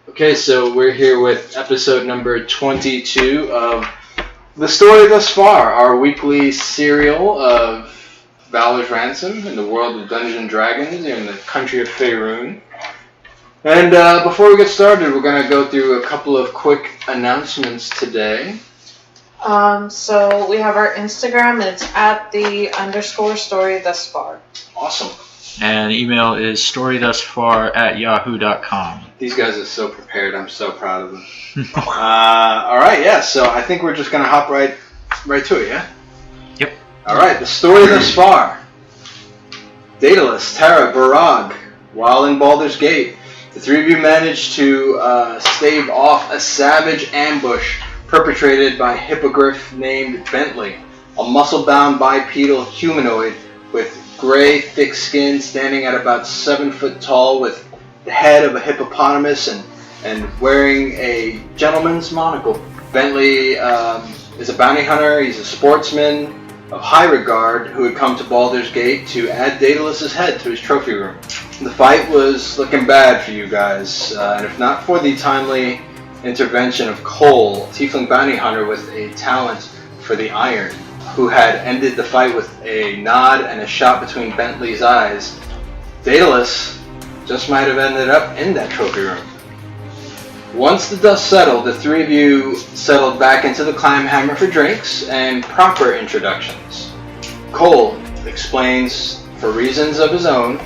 Okay, so we're here with episode number 22 of The Story Thus Far, our weekly serial of Valor's Ransom in the world of Dungeons and Dragons in the country of Faerun. And before we get started, we're going to go through a couple of quick announcements today. So we have our Instagram, and it's at @the_story thus far. Awesome. And email is storythusfar@yahoo.com. These guys are so prepared. I'm so proud of them. All right, yeah. So I think we're just gonna hop right to it, yeah. Yep. All right. The story thus far: Daedalus, Terra, Barag. While in Baldur's Gate, the three of you managed to stave off a savage ambush perpetrated by a hippogriff named Bentley, a muscle-bound bipedal humanoid with gray, thick skin, standing at about 7 foot tall, with the head of a hippopotamus and wearing a gentleman's monocle. Bentley is a bounty hunter. He's a sportsman of high regard who had come to Baldur's Gate to add Daedalus' head to his trophy room. The fight was looking bad for you guys, and if not for the timely intervention of Kohl, a tiefling bounty hunter with a talent for the iron, who had ended the fight with a nod and a shot between Bentley's eyes, Daedalus just might have ended up in that trophy room. Once the dust settled, the three of you settled back into the Climb Hammer for drinks and proper introductions. Kohl explains, for reasons of his own,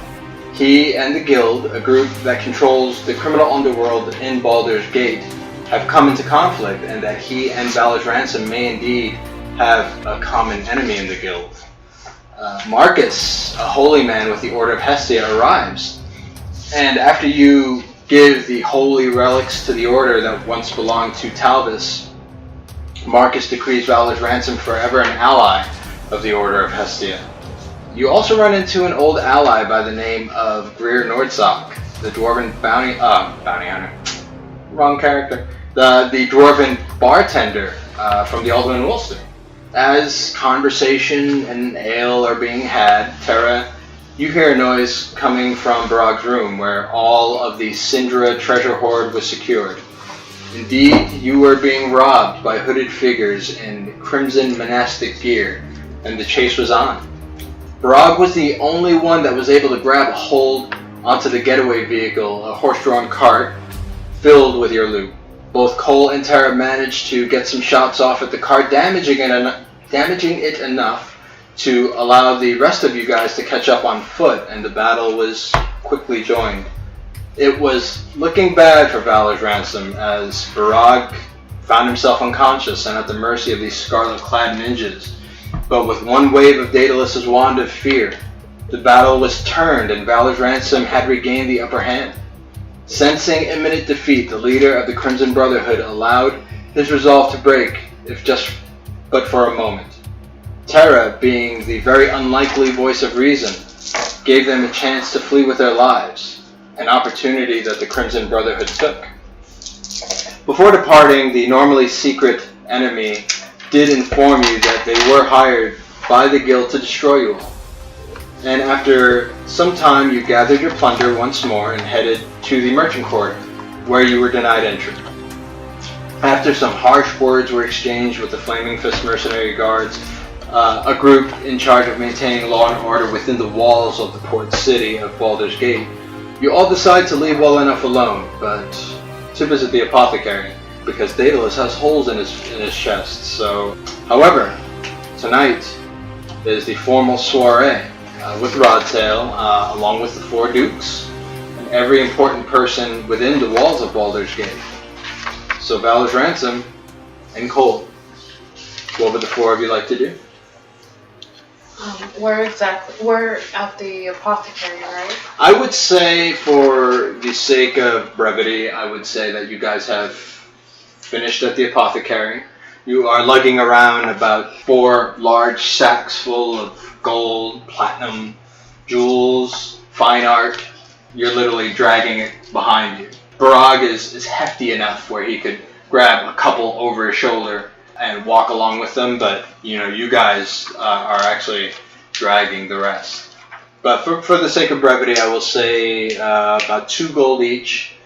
he and the Guild, a group that controls the criminal underworld in Baldur's Gate, have come into conflict, and that he and Valor's Ransom may indeed have a common enemy in the Guild. Marcus, a holy man with the Order of Hestia, arrives, and after you give the holy relics to the Order that once belonged to Talbis, Marcus decrees Valor's Ransom forever an ally of the Order of Hestia. You also run into an old ally by the name of Greer Nordsock, the dwarven bounty hunter. Wrong character. The dwarven bartender from the Alderman Woolster. As conversation and ale are being had, Terra, you hear a noise coming from Barag's room, where all of the Syndra treasure hoard was secured. Indeed, you were being robbed by hooded figures in crimson monastic gear, and the chase was on. Barag was the only one that was able to grab a hold onto the getaway vehicle, a horse-drawn cart filled with your loot. Both Kohl and Terra managed to get some shots off at the cart, damaging it enough to allow the rest of you guys to catch up on foot, and the battle was quickly joined. It was looking bad for Valor's Ransom, as Barag found himself unconscious and at the mercy of these scarlet-clad ninjas. But with one wave of Daedalus' wand of fear, the battle was turned and Valor's Ransom had regained the upper hand. Sensing imminent defeat, the leader of the Crimson Brotherhood allowed his resolve to break, but for a moment. Terra, being the very unlikely voice of reason, gave them a chance to flee with their lives, an opportunity that the Crimson Brotherhood took. Before departing, the normally secret enemy did inform you that they were hired by the Guild to destroy you all. And after some time, you gathered your plunder once more and headed to the merchant court, where you were denied entry. After some harsh words were exchanged with the Flaming Fist mercenary guards, a group in charge of maintaining law and order within the walls of the port city of Baldur's Gate, you all decide to leave well enough alone, but to visit the apothecary, because Daedalus has holes in his chest. So, however, tonight is the formal soiree with Rodtail, along with the four dukes and every important person within the walls of Baldur's Gate. So, Valor's Ransom and Kohl, what would the four of you like to do? We're at the apothecary, right? I would say, for the sake of brevity, I would say that you guys have finished at the apothecary. You are lugging around about 4 large sacks full of gold, platinum, jewels, fine art. You're literally dragging it behind you. Barag is hefty enough where he could grab a couple over his shoulder and walk along with them, but you guys are actually dragging the rest. But for the sake of brevity, I will say about 2 gold each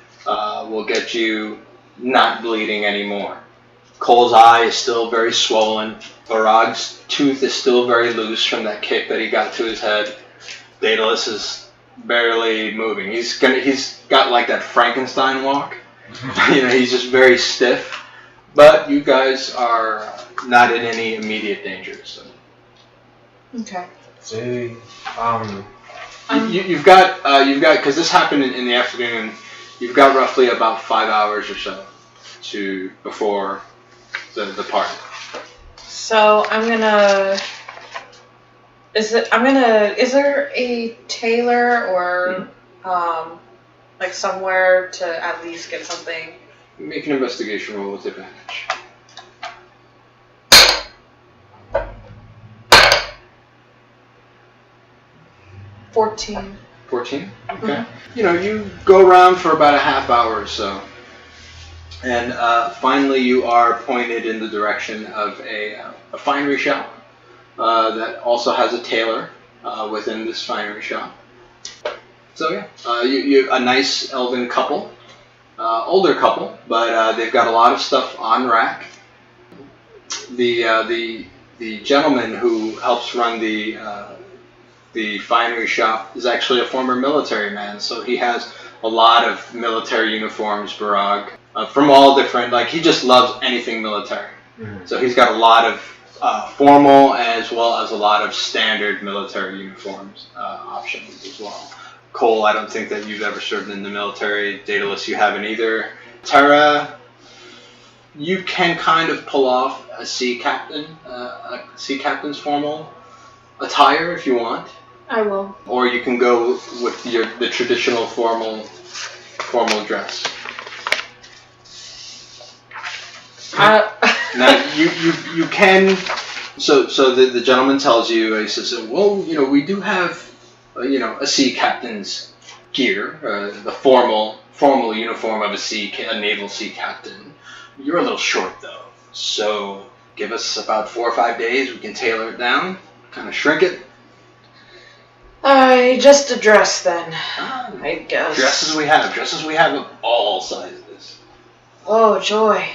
will get you not bleeding anymore. Kohl's eye is still very swollen. Barag's tooth is still very loose from that kick that he got to his head. Daedalus is barely moving. He's got like that Frankenstein walk. He's just very stiff. But you guys are not in any immediate danger. So. Okay. See, You've got because this happened in the afternoon. You've got roughly about 5 hours or so before the party. So is there a tailor or like somewhere to at least get something? Make an investigation roll with advantage. 14. 14? Okay. You go around for about a half hour or so. And finally you are pointed in the direction of a finery shop that also has a tailor within this finery shop. So yeah, you a nice elven couple, older couple, but they've got a lot of stuff on rack. The gentleman who helps run the finery shop is actually a former military man, so he has a lot of military uniforms, Barag, from all different, he just loves anything military. Mm-hmm. So he's got a lot of formal as well as a lot of standard military uniforms options as well. Kohl, I don't think that you've ever served in the military. Daedalus, you haven't either. Terra, you can kind of pull off a sea captain's formal attire if you want. I will. Or you can go with the traditional formal dress. Now you can. So the gentleman tells you, he says, well, we do have a sea captain's gear, the formal uniform of a naval sea captain. You're a little short though, so give us about 4 or 5 days. We can tailor it down, kind of shrink it. Just a dress then, I guess. Dresses we have of all sizes. Oh, joy.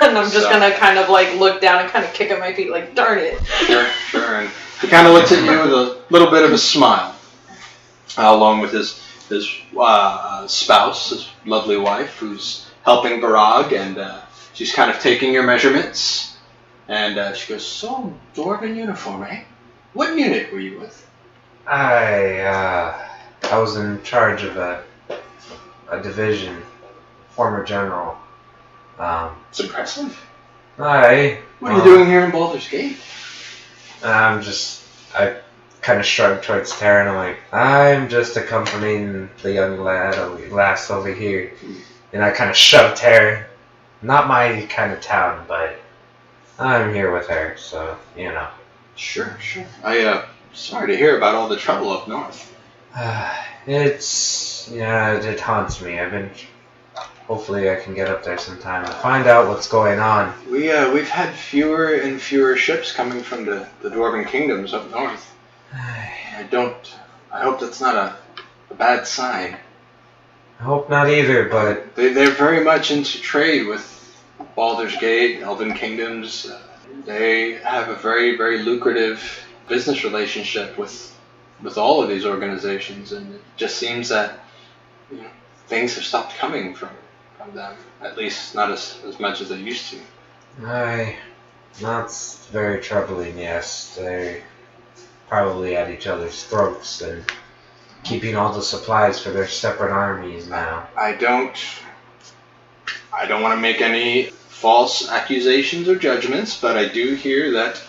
And I'm just gonna kind of look down and kind of kick at my feet darn it. Sure. And he kind of looks at you with a little bit of a smile, along with his spouse, his lovely wife, who's helping Barag, and she's kind of taking your measurements. And she goes, so, Dwarven uniform, eh? What unit were you with? I was in charge of a division, former general. It's impressive. What are you doing here in Baldur's Gate? I kind of shrugged towards Terra and I'm like, I'm just accompanying the young lass over here. And I kind of shoved Terra. Not my kind of town, but I'm here with her, so, Sure. Sorry to hear about all the trouble up north. It haunts me. Hopefully I can get up there sometime and find out what's going on. We've had fewer and fewer ships coming from the Dwarven kingdoms up north. I hope that's not a bad sign. I hope not either, but they're very much into trade with Baldur's Gate, Elven kingdoms. They have a very, very lucrative business relationship with all of these organizations, and it just seems that things have stopped coming from them, at least not as much as they used to. That's very troubling, yes. They're probably at each other's throats and keeping all the supplies for their separate armies now. I don't want to make any false accusations or judgments, but I do hear that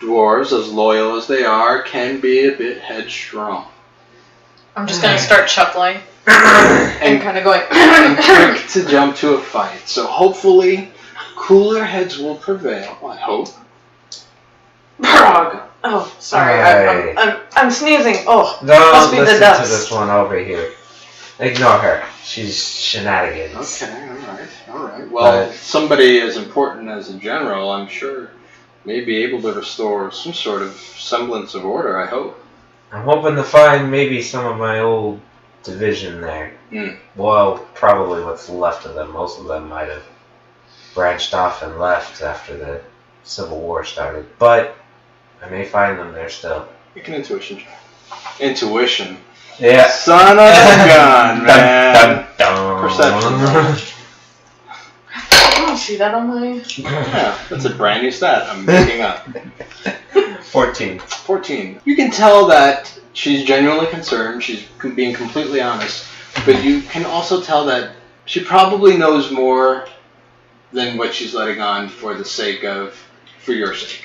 dwarves, as loyal as they are, can be a bit headstrong. I'm just gonna start chuckling and kind of going and quick to jump to a fight. So hopefully, cooler heads will prevail. I hope. Barag. Oh, sorry. I'm sneezing. Oh, no, must be the listen dust. to this one over here. Ignore her. She's shenanigans. Okay, all right. Well, somebody as important as a general, I'm sure, may be able to restore some sort of semblance of order, I hope. I'm hoping to find maybe some of my old division there. Mm. Well, probably what's left of them. Most of them might have branched off and left after the Civil War started. But I may find them there still. Make an intuition check. Intuition. Yeah. Son of a gun, man. Dun, dun, dun. Perception. I don't see that on my. Yeah, that's a brand new stat I'm making up. 14. 14. You can tell that she's genuinely concerned. She's being completely honest. But you can also tell that she probably knows more than what she's letting on for your sake.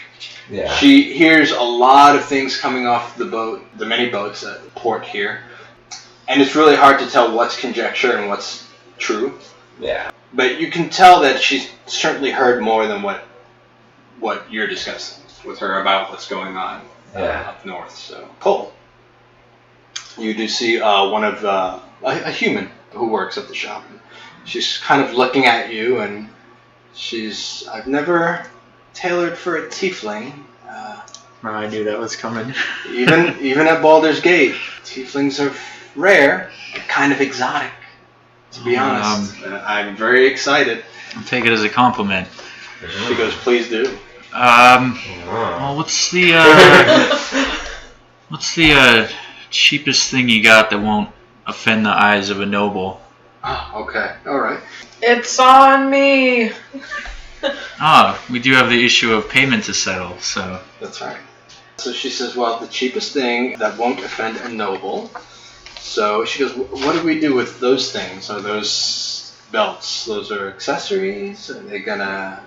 Yeah. She hears a lot of things coming off the boat, the many boats at port here. And it's really hard to tell what's conjecture and what's true. Yeah. But you can tell that she's certainly heard more than what you're discussing with her about what's going on up north. So, Kohl, you do see one of a human who works at the shop. She's kind of looking at you, and I've never tailored for a tiefling. I knew that was coming. even at Baldur's Gate, tieflings are rare and kind of exotic. To be honest, I'm very excited. I'll take it as a compliment. She goes, "Please do." Well, what's the cheapest thing you got that won't offend the eyes of a noble? Oh, okay, all right. It's on me. We do have the issue of payment to settle, so. That's right. So she says, well, the cheapest thing that won't offend a noble. So she goes, what do we do with those things? Are those belts? Those are accessories? Are they gonna...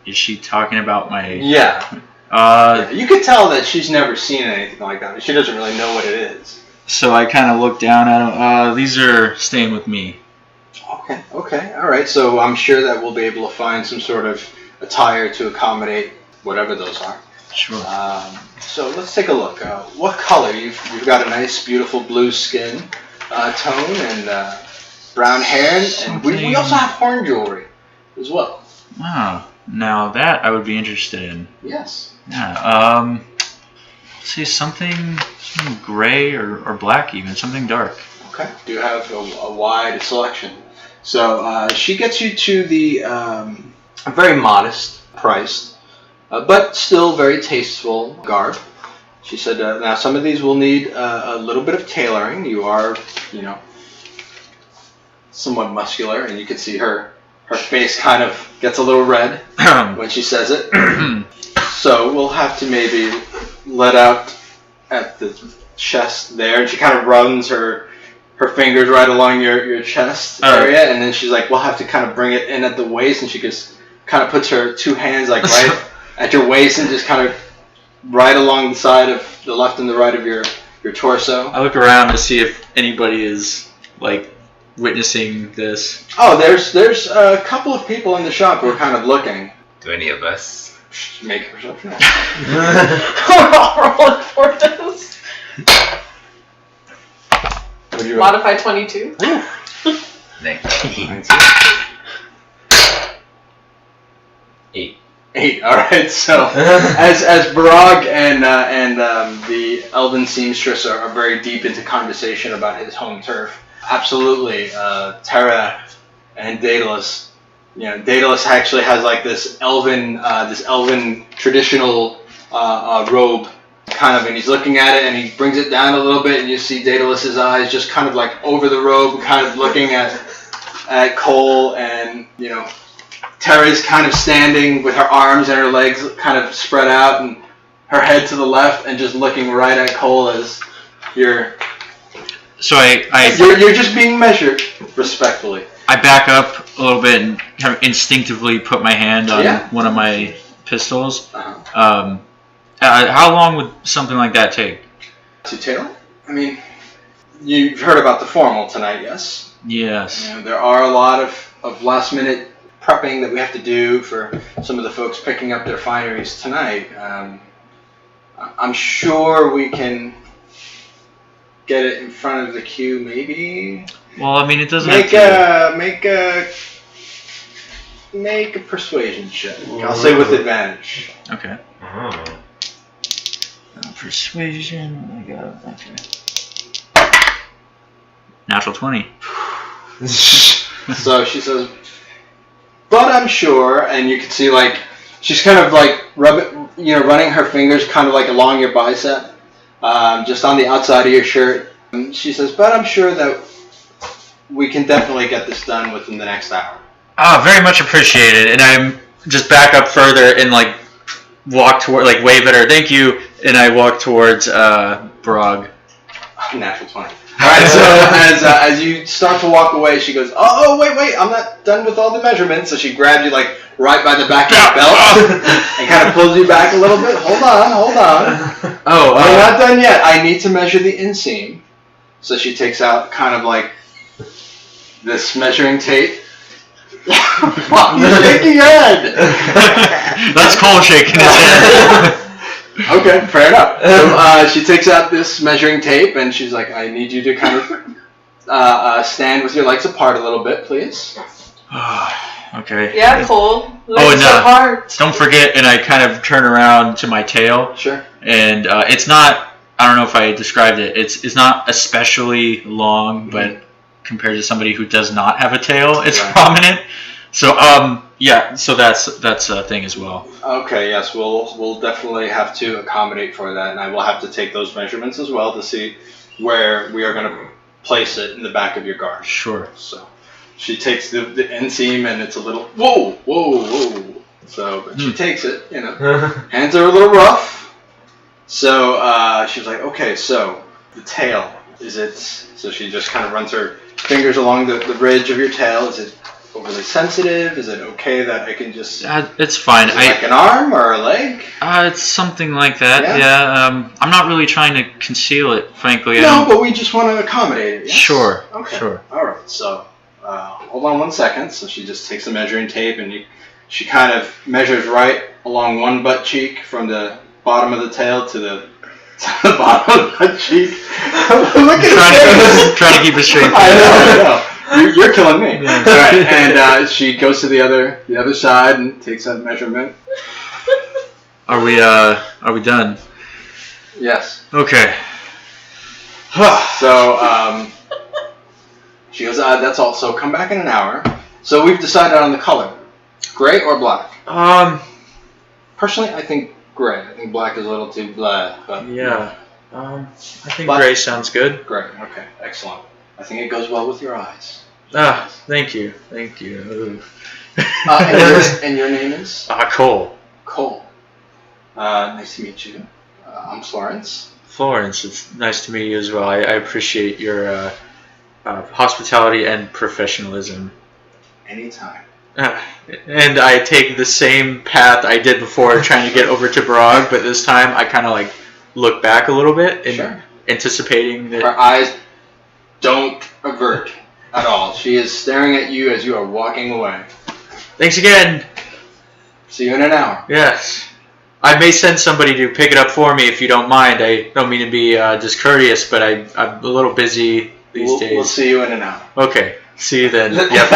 Is she talking about my... Yeah. Yeah. You could tell that she's never seen anything like that. She doesn't really know what it is. So I kind of look down at them. These are staying with me. Okay, all right. So I'm sure that we'll be able to find some sort of attire to accommodate whatever those are. Sure. So let's take a look. What color? You've got a nice, beautiful blue skin tone and brown hair, and we also have horn jewelry as well. Wow. Now that I would be interested in. Yes. Yeah. Let's say something gray or black, even something dark. Okay. Do you have a wide selection? So she gets you to the a very modest priced, but still very tasteful garb. She said, now some of these will need a little bit of tailoring. You are, somewhat muscular, and you can see her face kind of gets a little red when she says it. So we'll have to maybe let out at the chest there, and she kind of runs her fingers right along your chest area, and then she's like, we'll have to kind of bring it in at the waist, and she just kind of puts her two hands like right at your waist and just kind of right along the side of the left and the right of your torso. I look around to see if anybody is like witnessing this. Oh, there's a couple of people in the shop who are kind of looking. Do any of us? Make a perception. We're all rolling for this. What do you Modify 22. 19. 8. All right. So as Barag and the Elven seamstress are very deep into conversation about his home turf, absolutely, Terra and Daedalus. Daedalus actually has like this elven traditional robe, kind of, and he's looking at it, and he brings it down a little bit, and you see Daedalus's eyes just kind of like over the robe, kind of looking at Kohl, and Terra's kind of standing with her arms and her legs kind of spread out, and her head to the left, and just looking right at Kohl as you're. So you're just being measured respectfully. I back up a little bit and kind of instinctively put my hand on one of my pistols. Uh-huh. How long would something like that take? To tailor? I mean, you've heard about the formal tonight, yes? Yes. There are a lot of last minute prepping that we have to do for some of the folks picking up their fineries tonight. I'm sure we can get it in front of the queue, maybe. Well, I mean, it doesn't make a persuasion check. I'll say with advantage. Okay. Persuasion. I got okay. Natural 20. So she says, but I'm sure, and you can see like she's kind of like running her fingers kind of like along your bicep, just on the outside of your shirt. And she says, but I'm sure that we can definitely get this done within the next hour. Very much appreciated. And I'm just back up further and like walk toward, like wave at her, thank you, and I walk towards Barag. Natural 20. Alright, so as you start to walk away, she goes, oh, wait, I'm not done with all the measurements. So she grabs you like right by the back of your belt and kind of pulls you back a little bit. Hold on. Oh, I'm not done yet. I need to measure the inseam. So she takes out kind of like this measuring tape. You're shaking your head. That's Kohl shaking his head. Okay, fair enough. So she takes out this measuring tape and she's like, I need you to kind of stand with your legs apart a little bit, please. Okay. Yeah, Kohl. And apart. don't forget, and I kind of turn around to my tail. Sure. And it's not, I don't know if I described it, it's not especially long, but compared to somebody who does not have a tail, it's prominent. So, yeah, so that's a thing as well. Okay, yes, we'll definitely have to accommodate for that, and I will have to take those measurements as well to see where we are going to place it in the back of your garb. Sure. So she takes the inseam, and it's a little whoa. So, but she takes it, hands are a little rough. So she was like, okay, so the tail, is it? So she just kind of runs her fingers along the ridge of your tail. Is it overly sensitive? Is it okay that I can just... it's fine. Like an arm or a leg? It's something like that, yeah. I'm not really trying to conceal it, frankly. No, but we just want to accommodate it, yes? Sure, Okay. Sure. Alright, so hold on 1 second. So she just takes the measuring tape and she kind of measures right along one butt cheek from the bottom of the tail to the bottom of the butt cheek. Look at trying to keep it straight. I know. You're killing me. Yeah. All right, and she goes to the other side and takes that measurement. Are we done? Yes. Okay. So she goes, that's all. So come back in an hour. So we've decided on the color, gray or black. Personally, I think gray. I think black is a little too blah. But yeah. I think gray sounds good. Gray. Okay. Excellent. I think it goes well with your eyes. Thank you. And your name is? Kohl. Kohl. Nice to meet you. I'm Florence. Florence, it's nice to meet you as well. I appreciate your hospitality and professionalism. Anytime. And I take the same path I did before trying to get over to Barag, but this time I kind of like look back a little bit and anticipating that... Her eyes don't avert at all. She is staring at you as you are walking away. Thanks again. See you in an hour. Yes. I may send somebody to pick it up for me if you don't mind. I don't mean to be discourteous, but I'm a little busy these days. We'll see you in an hour. Okay. See you then. Yep.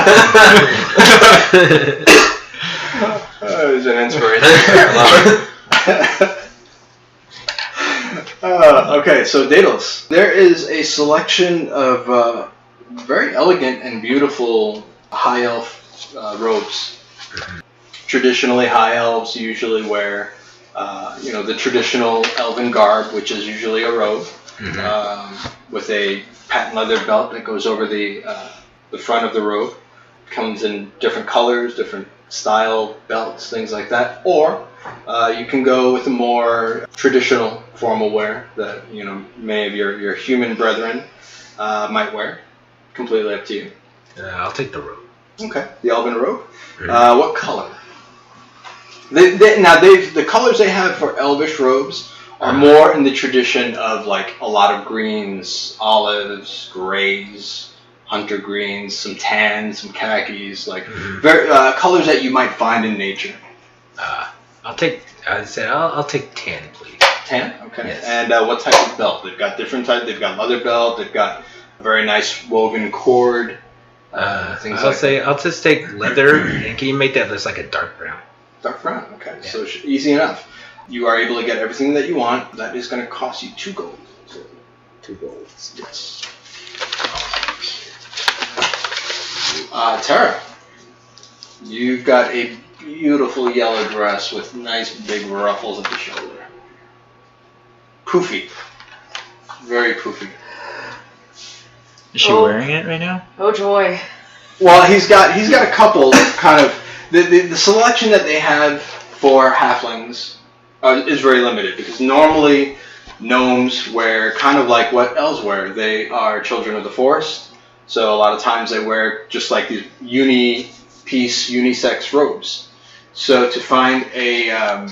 It was an inspiration. I love it. Okay, so Daedalus. There is a selection of very elegant and beautiful high elf robes. Traditionally, high elves usually wear, the traditional elven garb, which is usually a robe, with a patent leather belt that goes over the front of the robe. Comes in different colors, different style belts, things like that. Or you can go with a more traditional formal wear that many of your human brethren might wear. Completely up to you. I'll take the robe. Okay, the elven robe. What color? The colors they have for elvish robes are more in the tradition of like a lot of greens, olives, grays, hunter greens, some tans, some khakis, like very colors that you might find in nature. I'll take tan, please. Tan, okay. Yes. And what type of belt? They've got different types. They've got leather belt. They've got a very nice woven cord. I'll just take leather, and can you make that just like a dark brown? Dark brown, okay. Yeah. So easy enough. You are able to get everything that you want. That is going to cost you 2 gold. 2 gold. Yes. Terra, you've got a beautiful yellow dress with nice big ruffles at the shoulder. Poofy. Very poofy. Is she wearing it right now? Oh joy. Well, he's got a couple of kind of the selection that they have for halflings is very limited because normally gnomes wear kind of like what elves wear. They are children of the forest, so a lot of times they wear just like these unisex robes. So to find a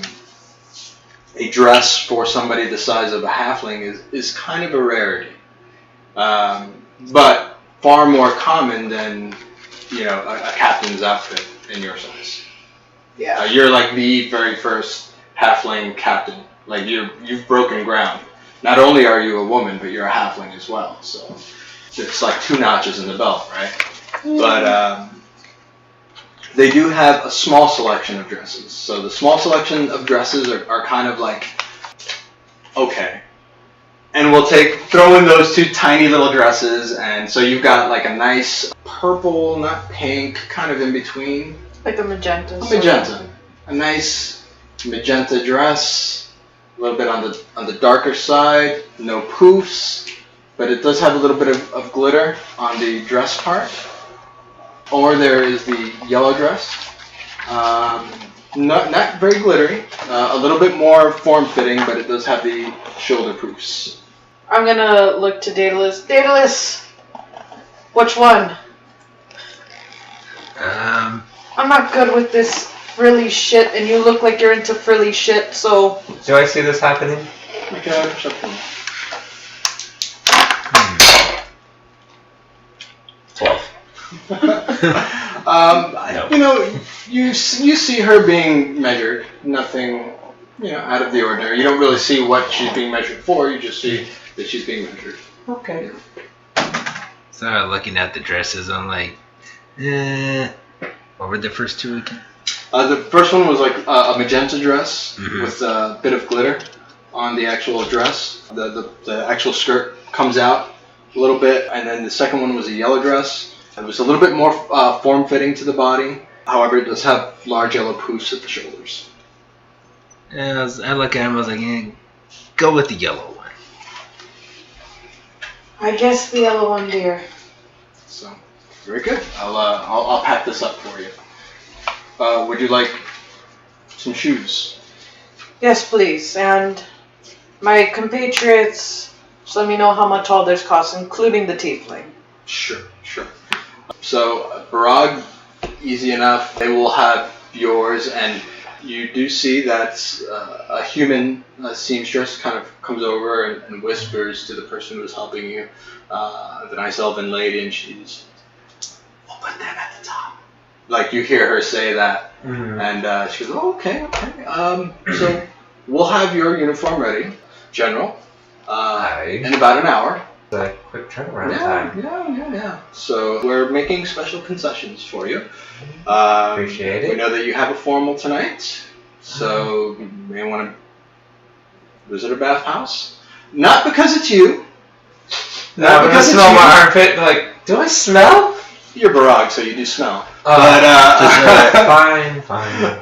dress for somebody the size of a halfling is kind of a rarity, but far more common than a captain's outfit in your size. Yeah, you're like the very first halfling captain. Like you've broken ground. Not only are you a woman, but you're a halfling as well. So it's like 2 notches in the belt, right? But they do have a small selection of dresses. So the small selection of dresses are kind of like okay. And we'll throw in those 2 tiny little dresses, and so you've got like a nice purple, not pink, kind of in between. Like a magenta. A nice magenta dress, a little bit on the darker side, no poofs, but it does have a little bit of glitter on the dress part. Or there is the yellow dress, not very glittery, a little bit more form-fitting, but it does have the shoulder poofs. I'm gonna look to Daedalus. Daedalus! Which one? I'm not good with this frilly shit, and you look like you're into frilly shit, so... Do I see this happening? Okay, something. 12. No. You see her being measured. Nothing, out of the ordinary. You don't really see what she's being measured for. You just see that she's being measured. Okay. So looking at the dresses, I'm like, what were the first 2 again? The first one was like a magenta dress with a bit of glitter on the actual dress. The actual skirt comes out a little bit, and then the second one was a yellow dress. It was a little bit more form-fitting to the body. However, it does have large yellow poofs at the shoulders. Yeah, I look at him, I was like, go with the yellow one. I guess the yellow one, dear. So, very good. I'll pack this up for you. Would you like some shoes? Yes, please. And my compatriots, just let me know how much all this costs, including the tiefling. Sure. So, Barag, easy enough. They will have yours, and you do see that a human seamstress kind of comes over and whispers to the person who's helping you, the nice elven lady, and she's, we'll put them at the top. Like you hear her say that, and she goes, oh, okay. So we'll have your uniform ready, General, in about an hour. A quick turnaround time. Yeah. So we're making special concessions for you. Appreciate it. We know that you have a formal tonight, so you may want to visit a bathhouse. Not because it's you. Not because I smell my armpit. Like, do I smell? You're Barag, so you do smell. Fine.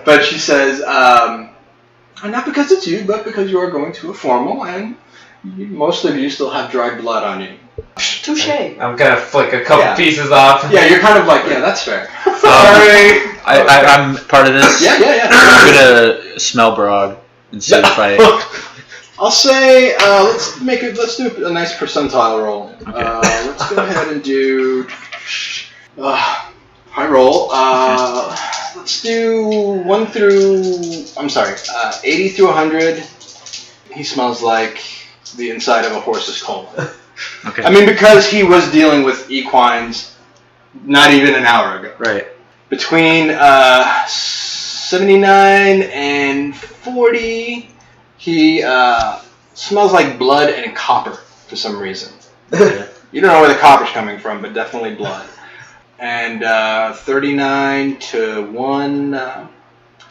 But she says, not because it's you, but because you are going to a formal, and most of you still have dried blood on you. Touche. I'm gonna flick a couple pieces off. Yeah, you're kind of like, yeah, that's fair. Sorry. I'm part of this. Yeah. I'm gonna smell Barag and see if I. I'll say, let's do a nice percentile roll. Okay. Let's go ahead and do high roll. Let's do 80 through 100. He smells like the inside of a horse's colon. Okay. I mean, because he was dealing with equines not even an hour ago. Right. Between 79 and 40, he smells like blood and copper for some reason. You don't know where the copper's coming from, but definitely blood. And 39 to 1,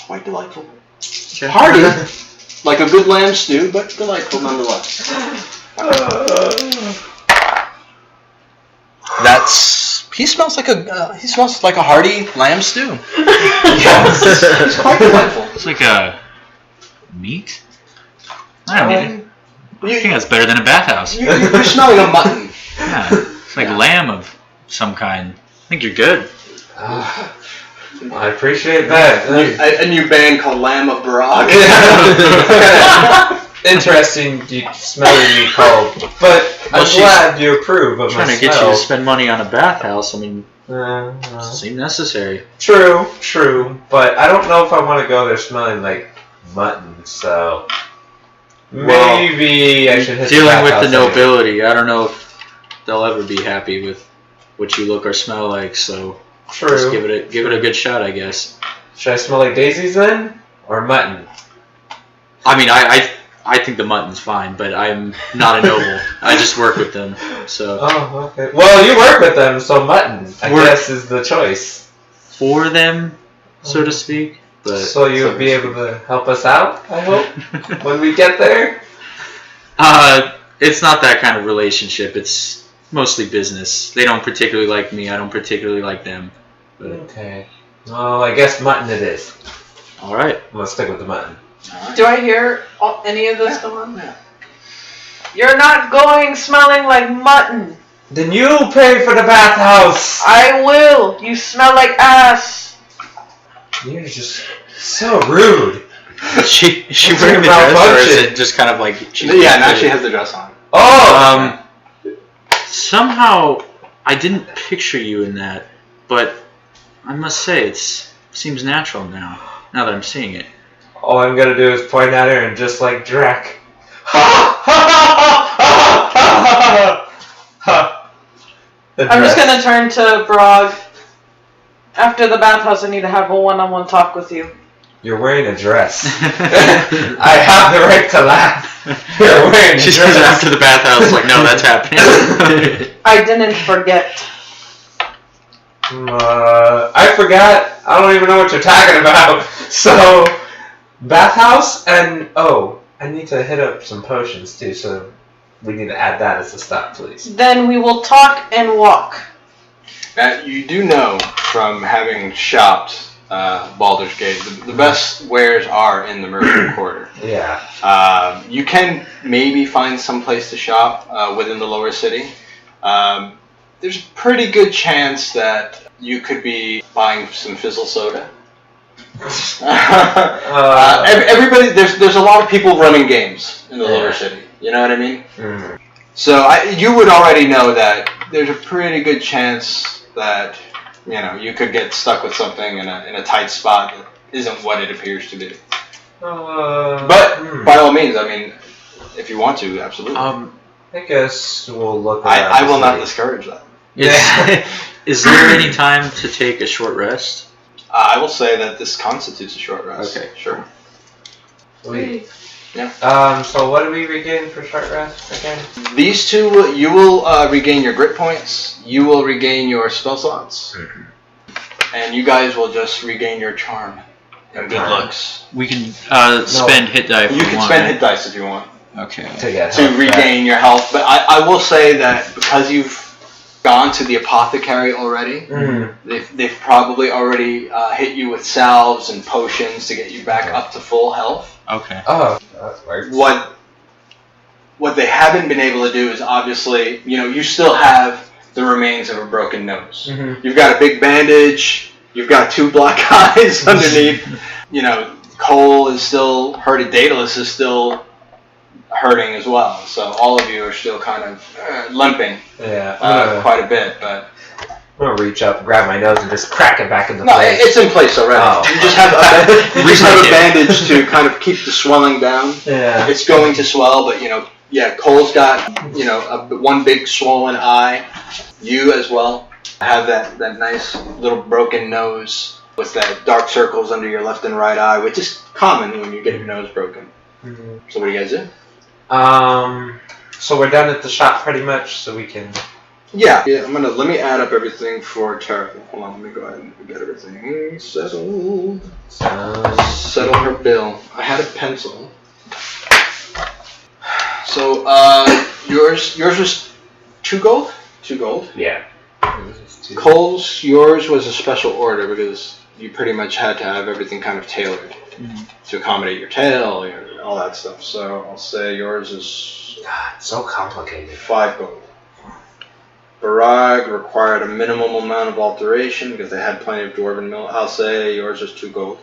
quite delightful. Hearty, like a good lamb stew, but delightful nonetheless. That's He smells like a hearty lamb stew. Yes. He's quite delightful. It's like a meat. I don't know. I think that's better than a bathhouse. You're smelling a mutton. Yeah, it's like lamb of some kind. I think you're good. I appreciate that. A new band called Lamb of Barag. Interesting smelling me called, but I'm glad you approve of my Trying to get you smell. to spend money on a bathhouse. I mean, Well, seems necessary. true, but I don't know if I want to go there smelling like mutton, so maybe I should hit Dealing with the bathhouse anyway. nobility, I don't know if they'll ever be happy with what you look or smell like. So True. just give it a good shot, I guess. Should I smell like daisies then, or mutton? I mean, I think the mutton's fine, but I'm not a noble. I just work with them, so Oh, okay. Well, you work with them, so mutton, I guess, is the choice. for them, so to speak. But So you'll be able to help us out, I hope, when we get there? it's not that kind of relationship. It's mostly business. They don't particularly like me. I don't particularly like them. But Okay. Well, I guess mutton it is. all right. I'm gonna stick with the mutton. Do I hear any of this go on? Yeah. You're not going smelling like mutton. Then you pay for the bathhouse! I will. You smell like ass. You're just so rude. Is she What's wearing the your dress, or is malfunction? it just kind of like she's Yeah, now she has the dress on. Oh! Somehow I didn't picture you in that, but I must say it seems natural now that I'm seeing it. All I'm gonna do is point at her and just like Drac. I'm just gonna turn to Barag. After the bathhouse, I need to have a one-on-one talk with you. You're wearing a dress. I have the right to laugh. You're wearing a She dress. says after the bathhouse, like, no, that's happening. I didn't forget. I forgot. I don't even know what you're talking about. So, bathhouse and I need to hit up some potions too. So we need to add that as a stop, please. Then we will talk and walk. You do know from having shopped Baldur's Gate, the best wares are in the Merchant Quarter. Yeah. You can maybe find some place to shop within the lower city. There's a pretty good chance that you could be buying some fizzle soda. Everybody, there's a lot of people running games in the lower city. You know what I mean? Mm. So you would already know that there's a pretty good chance that you could get stuck with something in a tight spot that isn't what it appears to be. But by all means, I mean, if you want to, absolutely. I guess we'll look. I will not discourage that. Is there any time to take a short rest? I will say that this constitutes a short rest. Okay. Sure. Sweet. Yeah. So what do we regain for short rest again? These two, you will regain your grit points. You will regain your spell slots, and you guys will just regain your charm and good looks. We can spend hit die if You we can want. spend hit dice if you want Okay. to regain your health. But I will say that because you've gone to the apothecary already, they've probably already hit you with salves and potions to get you back up to full health. Okay. Oh, that works. What they haven't been able to do is obviously, you still have the remains of a broken nose. You've got a big bandage. You've got 2 black eyes underneath. Kohl is still hurting. Daedalus is still hurting as well. So all of you are still kind of limping quite a bit. But I'm gonna reach up, grab my nose, and just crack it back into no, place. it's in place already. Oh. You just have a bandage to kind of keep the swelling down. Yeah. It's going to swell, but Kohl's got one big swollen eye. You as well have that nice little broken nose with that dark circles under your left and right eye, which is common when you get your nose broken. So what do you guys do? So we're done at the shop pretty much, so we can. Yeah. Let me add up everything for Terra. Hold on, let me go ahead and get everything settled. Settle her bill. I had a pencil. So yours was 2 gold? 2 gold? Yeah. Kohl's, yours was a special order because you pretty much had to have everything kind of tailored to accommodate your tail, all that stuff. So I'll say yours is God, so complicated. 5 gold. Barag required a minimum amount of alteration because they had plenty of dwarven mill. I'll say yours is 2 gold.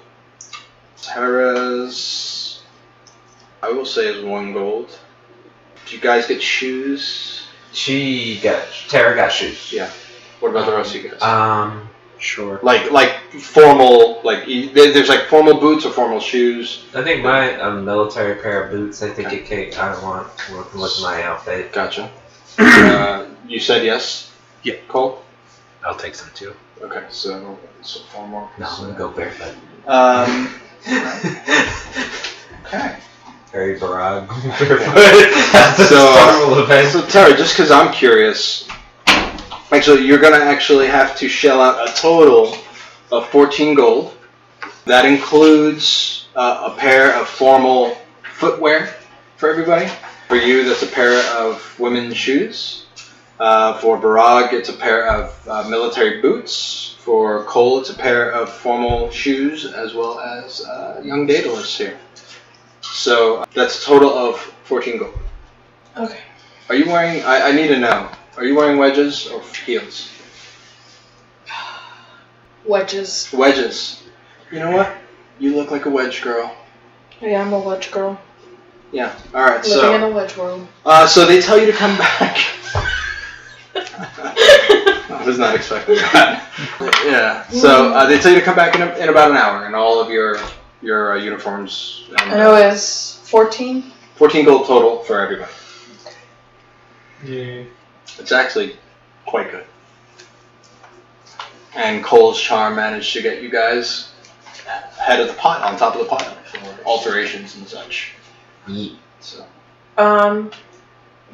Terra's, I will say, is 1 gold. Did you guys get shoes? Terra got shoes. Yeah. What about the rest of you guys? Sure. Like formal, there's like formal boots or formal shoes. I think my military pair of boots. I think I want with my outfit. Gotcha. You said yes? Yeah. Cole? I'll take some too. Okay, so formal. No, I'm gonna go barefoot. Okay. Very Barag. Barefoot. So Terra, just because I'm curious, actually, you're going to actually have to shell out a total of 14 gold. That includes a pair of formal footwear for everybody. For you, that's a pair of women's shoes. For Barag, it's a pair of military boots. For Kohl, it's a pair of formal shoes, as well as young Daedalus here. So that's a total of 14 gold. Okay. Are you wearing, I need to know, are you wearing wedges or heels? Wedges. Wedges. You know what? You look like a wedge girl. Yeah, I'm a wedge girl. Yeah, alright, Living in a wedge world. So they tell you to come back. I was not expecting that. Yeah, so they tell you to come back in about an hour, and all of your uniforms. I know it's 14. 14 gold total for everybody. Yeah. It's actually quite good. And Kohl's charm managed to get you guys ahead of the pile, on top of the pile, for alterations and such. Yeah. So.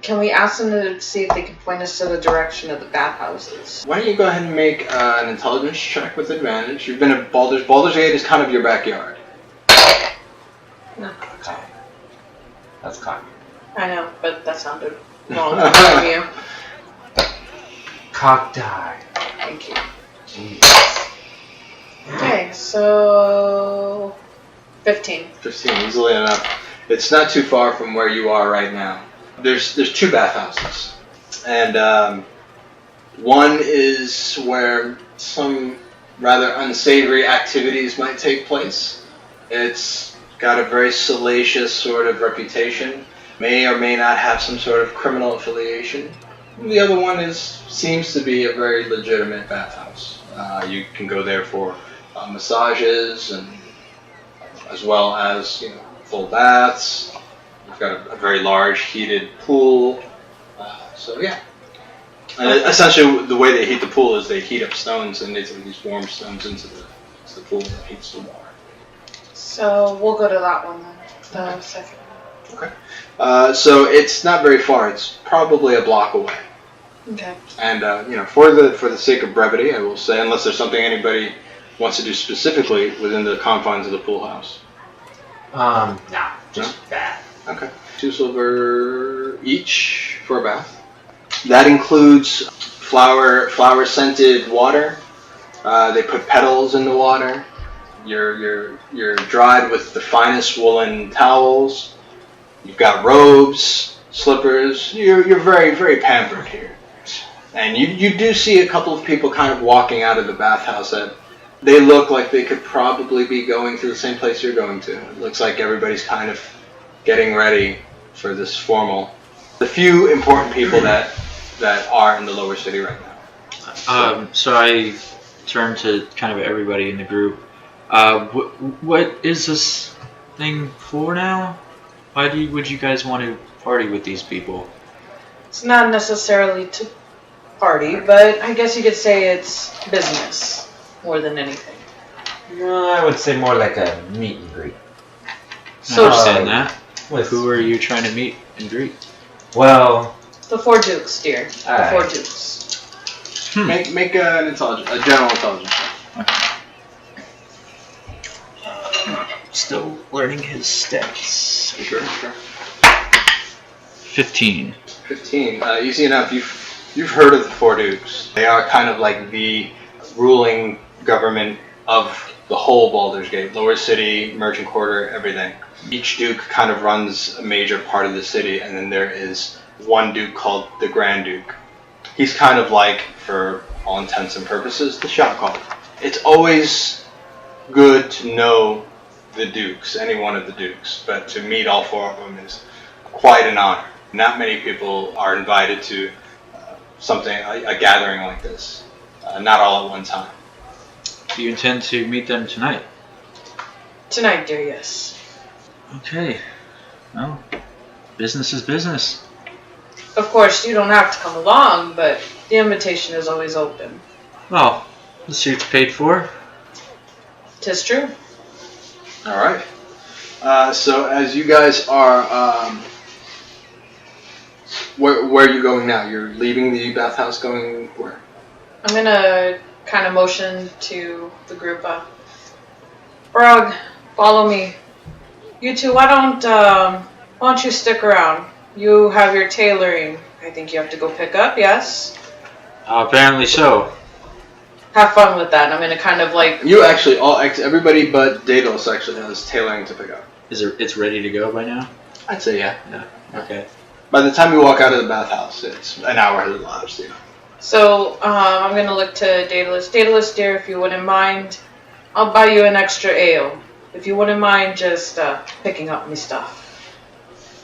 Can we ask them to see if they can point us to the direction of the bathhouses? Why don't you go ahead and make an intelligence check with advantage? You've been at Baldur's. Baldur's Gate is kind of your backyard. No. Cock. That's cocky. I know, but that sounded wrong from you. Cock die. Thank you. Jeez. Okay, so 15. 15, easily enough. It's not too far from where you are right now. There's 2 bathhouses, and one is where some rather unsavory activities might take place. It's got a very salacious sort of reputation, may or may not have some sort of criminal affiliation. The other one seems to be a very legitimate bathhouse. You can go there for massages, and as well as full baths. You've got a very large heated pool. So yeah. And essentially the way they heat the pool is they heat up stones, and they throw these warm stones into the pool that heats the water. So we'll go to that one then, the second one. Okay. So it's not very far. It's probably a block away. Okay. And for the sake of brevity, I will say, unless there's something anybody wants to do specifically within the confines of the pool house. Nah, just bath. Okay. 2 silver each for a bath. That includes flower scented water. They put petals in the water. You're dried with the finest woolen towels. You've got robes, slippers. You're very, very pampered here. And you do see a couple of people kind of walking out of the bathhouse that they look like they could probably be going to the same place you're going to. It looks like everybody's kind of getting ready for this formal. The few important people that are in the lower city right now. So I turn to kind of everybody in the group. What is this thing for now? Why would you guys want to party with these people? It's not necessarily to party, but I guess you could say it's business more than anything. No, I would say more like a meet and greet. I understand that. With Who are you trying to meet and greet? Well, The 4 Dukes, dear. The Alright. 4 Dukes. Make a general intelligence check. Still learning his stats. Sure. 15. 15. Easy enough. You You've heard of the Four Dukes. They are kind of like the ruling government of the whole Baldur's Gate, Lower City, Merchant Quarter, everything. Each duke kind of runs a major part of the city, and then there is one duke called the Grand Duke. He's kind of like, for all intents and purposes, the shot caller. It's always good to know the dukes, any one of the dukes, but to meet all four of them is quite an honor. Not many people are invited to a gathering like this, not all at one time. Do you intend to meet them tonight? Tonight, dear, yes. Okay. Well, business is business. Of course, you don't have to come along, but the invitation is always open. Well, the suit's paid for. 'Tis true. All right. So as you guys are, where are you going now? You're leaving the bathhouse, going where? I'm gonna kind of motion to the group. Barag, follow me. You two, why don't you stick around? You have your tailoring. I think you have to go pick up. Yes. Apparently so. Have fun with that. I'm gonna kind of like. You actually, everybody but Daedalus actually has tailoring to pick up. It's ready to go by now? I'd say yeah. Okay. By the time you walk out of the bathhouse, it's an hour has elapsed. You know. So I'm gonna look to Daedalus. Daedalus, dear, if you wouldn't mind, I'll buy you an extra ale. If you wouldn't mind just picking up my stuff.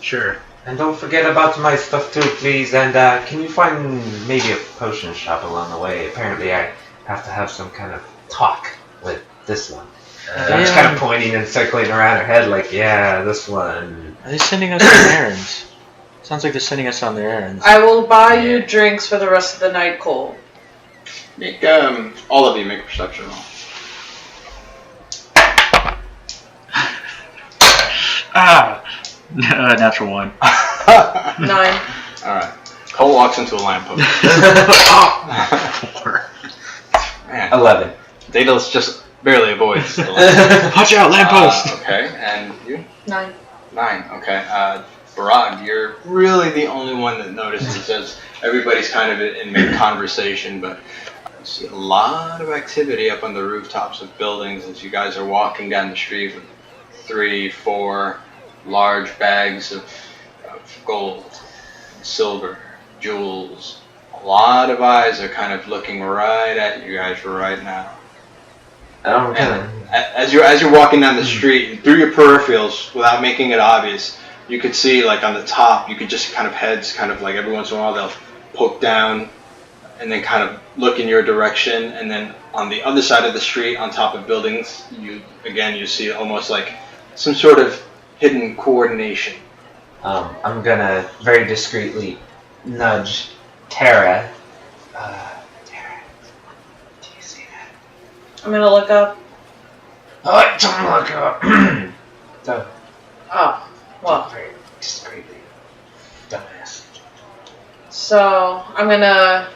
Sure. And don't forget about my stuff too, please. And can you find maybe a potion shop along the way? Apparently I have to have some kind of talk with this one. I'm just kind of pointing and circling around her head like, yeah, this one. Are they sending us on errands? Sounds like they're sending us on their errands. I will buy you drinks for the rest of the night, Kohl. Make all of you make a perception roll. Natural 1. 9. Alright. Cole walks into a lamppost. 4. Man. 11. Daedalus just barely avoids the lamppost. Watch out, lamppost! Okay, and you? 9. 9, okay. Barag, you're really the only one that notices as everybody's kind of in mid-conversation, but you see a lot of activity up on the rooftops of buildings as you guys are walking down the street with 3, 4 large bags of gold, silver, jewels. A lot of eyes are kind of looking right at you guys right now. As you're walking down the street, and through your peripherals, without making it obvious, you could see, like on the top, you could just kind of heads, kind of like every once in a while they'll poke down and then kind of look in your direction, and then on the other side of the street, on top of buildings, you see almost like some sort of hidden coordination. I'm gonna very discreetly nudge Terra. Terra, do you see that? I'm gonna look up. Oh, don't look up. Don't. Oh, well. Very discreetly. Dumbass. So I'm gonna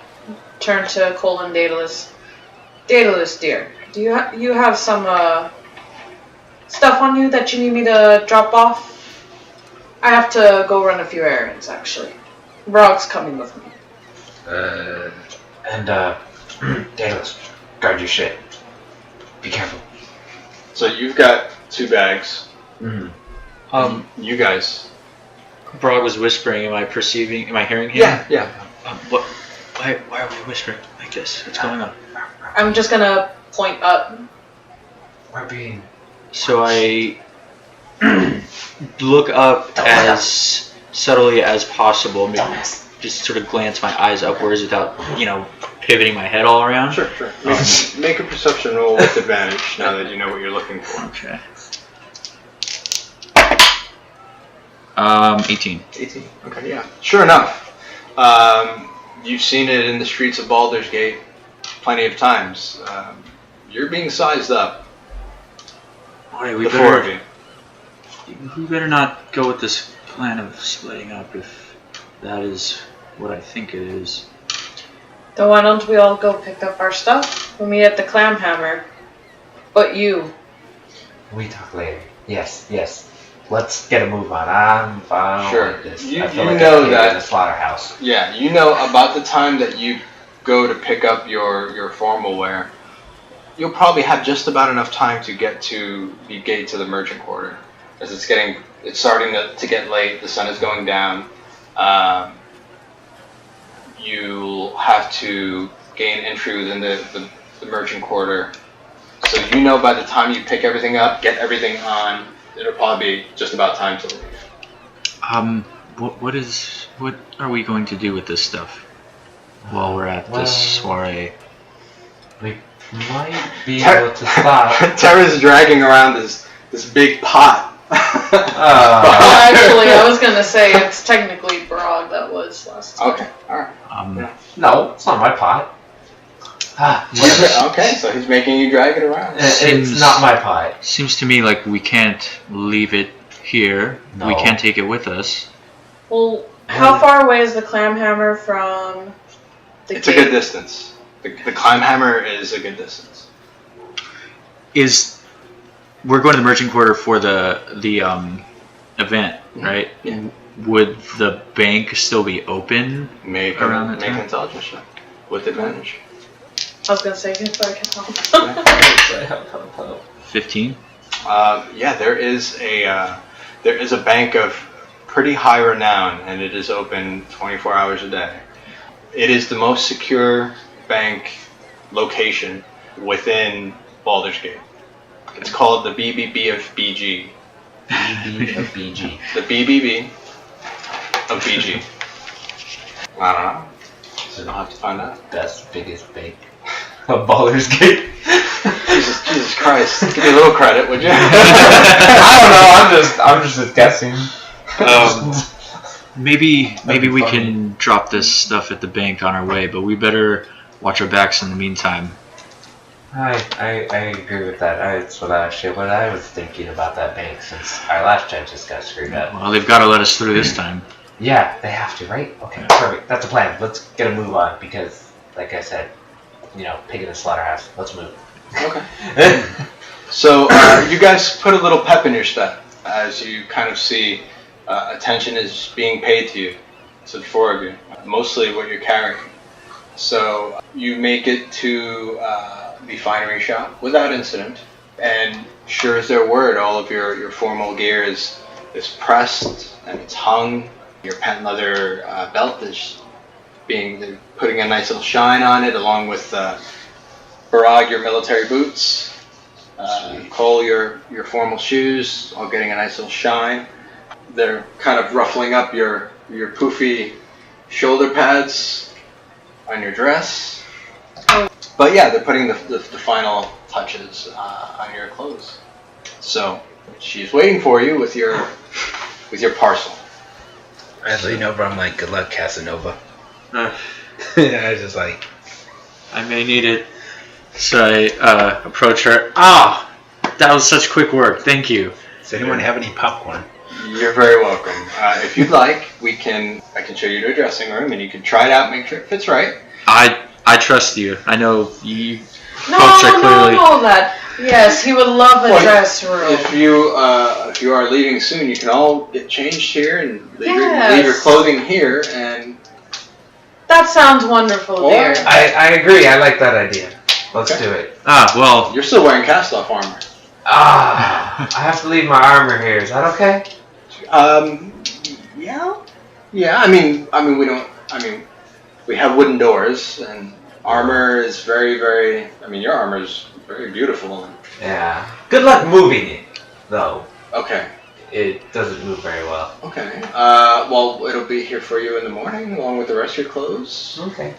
turn to Kohl and Daedalus. Daedalus, dear, do you have some stuff on you that you need me to drop off? I have to go run a few errands, actually. Barag's coming with me. Daedalus, guard your shit. Be careful. So you've got 2 bags. Mm-hmm. You guys. Barag was whispering. Am I hearing him? Yeah. What? Why are we whispering like this? What's going on? I'm just gonna point up. We're being... So I look up as subtly as possible, maybe just sort of glance my eyes upwards without, pivoting my head all around. Sure. Make a perception roll with advantage now that you know what you're looking for. Okay. 18. 18. Okay, yeah. Sure enough. You've seen it in the streets of Baldur's Gate plenty of times. You're being sized up. Alright, The 4 of you. We better not go with this plan of splitting up if that is what I think it is. Then why don't we all go pick up our stuff? We'll meet at the Clam Hammer. But you. We talk later. Yes. let's get a move on. I'm fine Sure. with this. You I feel know like I'm that- in a slaughterhouse. Yeah, you know about the time that you go to pick up your formal wear, you'll probably have just about enough time to get to the gate to the merchant quarter, as it's starting to get late. The sun is going down. You'll have to gain entry within the merchant quarter. So you know by the time you pick everything up, get everything on, it'll probably be just about time to leave. What are we going to do with this stuff while we're at this soiree? We might be able to stop. Terra's dragging around this big pot. Actually, I was gonna say it's technically Barag that was last time. Okay, alright. No, it's not my pot. Okay, so he's making you drag it around. It's not my pot. Seems to me like we can't leave it here. No. We can't take it with us. Well, how far away is the clam hammer from the It's a good distance. The climb hammer is a good distance. We're going to the merchant quarter for the event, right? Yeah. Would the bank still be open? Make Around that an time? intelligence check with advantage. I was gonna say if I can help. 15. Yeah, there is a bank of pretty high renown, and it is open 24 hours a day. It is the most secure bank location within Baldur's Gate. It's called the BBB of BG. BB of BG. The BBB of BG. I don't know. So I'll have to find out. Best, biggest bank of Baldur's Gate. Jesus Christ! Give me a little credit, would you? I don't know. I'm just guessing. Maybe we funny. can drop this stuff at the bank on our way, but we better watch our backs in the meantime. I agree with that. That's what I was thinking about that bank since our last gen just got screwed up. Well, they've got to let us through this time. Yeah, they have to, right? Okay, perfect. That's a plan. Let's get a move on because, like I said, pig in the slaughterhouse. Let's move. Okay. So you guys put a little pep in your step as you kind of see attention is being paid to you, to the four of you, mostly what you're carrying. So you make it to the finery shop without incident, and sure as their word, all of your formal gear is pressed and it's hung. Your patent leather belt is they're putting a nice little shine on it, along with Barag, your military boots, Kohl, your formal shoes, all getting a nice little shine. They're kind of ruffling up your poofy shoulder pads on your dress. But yeah, they're putting the final touches on your clothes. So she's waiting for you with your parcel. I lean over, I'm like, good luck, Casanova. I was just like, I may need it. So I approach her. Ah, that was such quick work. Thank you. does anyone have any popcorn? You're very welcome. If you'd like, I can show you to a dressing room, and you can try it out, make sure it fits right. I trust you. I know you No, folks are clearly. no, that. Yes, he would love a Well, dress room. If you are leaving soon, you can all get changed here and leave Yes. your clothing here. And That sounds wonderful, Or- dear. I agree. I like that idea. Let's Okay. do it. Well, you're still wearing cast-off armor. I have to leave my armor here. Is that okay? Yeah. I mean, we don't. We have wooden doors, and armor is very, very. Your armor is very beautiful. Yeah. Good luck moving it, though. Okay. It doesn't move very well. Okay. Well, it'll be here for you in the morning, along with the rest of your clothes. Okay.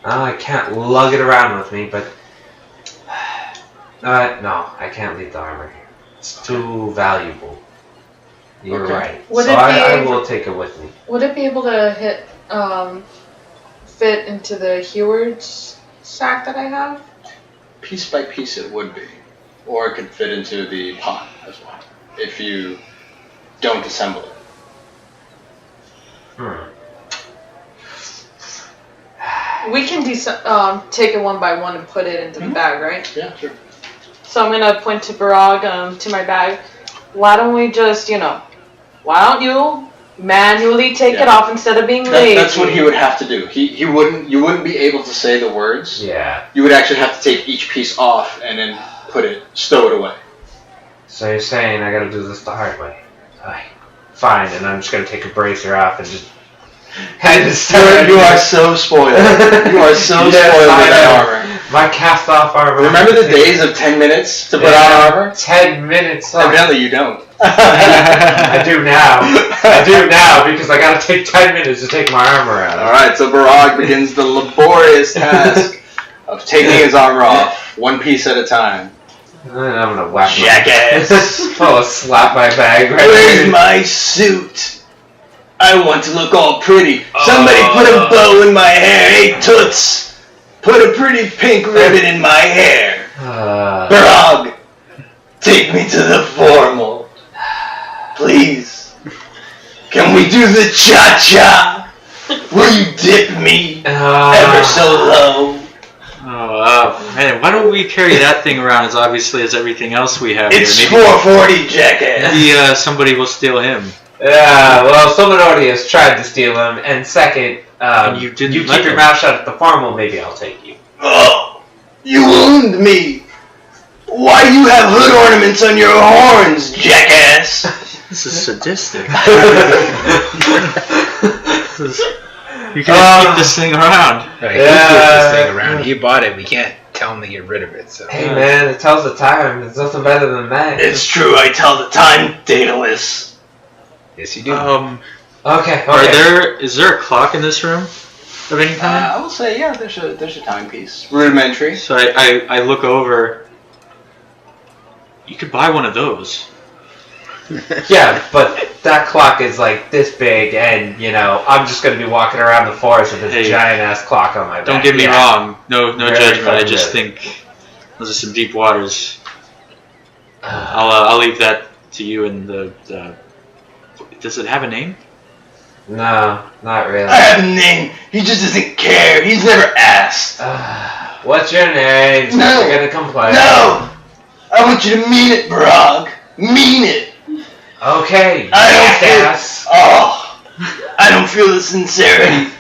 I can't lug it around with me, but no, I can't leave the armor here. It's too valuable. You're Okay. right. Would So it I be- will take it with me. Would it be able to fit into the Heward's sack that I have? Piece by piece, it would be, or it could fit into the pot as well, if you don't assemble it. We can take it one by one and put it into the bag, right? Yeah, sure. So I'm gonna point to Barag, to my bag. Why don't we just, why don't you manually take it off instead of being lazy? That's what he would have to do. You wouldn't be able to say the words. Yeah. You would actually have to take each piece off and then stow it away. So you're saying I gotta do this the hard way? Fine, and I'm just gonna take a bracer off and just hand it to You are so spoiled. You are so spoiled with that armor. My cast off armor. Remember the days of 10 minutes to put on armor? 10 minutes. Evidently you don't. I do now because I gotta take 10 minutes to take my armor out. Alright, so Barag begins the laborious task of taking his armor off, one piece at a time. And then I'm gonna whack Jackass! I'll slap my bag right Where's there. my suit? I want to look all pretty. Somebody put a bow in my hair. Hey, toots! Put a pretty pink ribbon in my hair. Barag, take me to the formal. Please. Can we do the cha-cha? Will you dip me ever so low? Oh, man, why don't we carry that thing around as obviously as everything else we have It's here? 440, jackass. Maybe somebody will steal him. Yeah, well, someone already has tried to steal him, and second, you you didn't keep let your them. mouth shut at the formal, maybe I'll take you. Oh, you wound me. Why do you have hood ornaments on your horns, jackass? This is sadistic. You can keep this thing around. Right, he keeps this thing around. He bought it. We can't tell him to get rid of it. So. Hey man, it tells the time. There's nothing better than that. It's true, I tell the time, Daedalus. Yes, you do. Okay. Is there a clock in this room of any kind? I will say, yeah, there's a timepiece. Rudimentary. So I look over. You could buy one of those. Yeah, but that clock is like this big, and I'm just gonna be walking around the forest with this giant ass clock on my back. Don't get me wrong. No Very judgment. I fucking just good. think those are some deep waters. I'll leave that to you and the. Does it have a name? No, not really. I have a name. He just doesn't care. He's never asked. What's your name? No. You're gonna complain. No! I want you to mean it, Barag. Mean it. Okay. I don't feel the sincerity.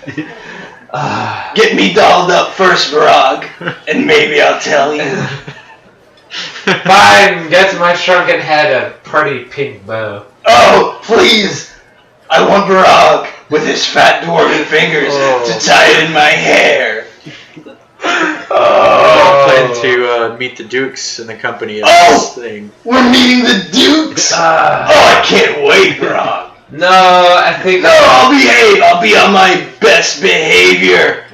Get me dolled up first, Barag, and maybe I'll tell you. Fine, get to my shrunken head a pretty pink bow. Oh, please! I want Barag with his fat dwarven fingers to tie it in my hair. I plan to meet the Dukes in the company of this thing. We're meeting the Dukes! I can't wait, Barag. No, I think... No, I'll behave! I'll be on my best behavior!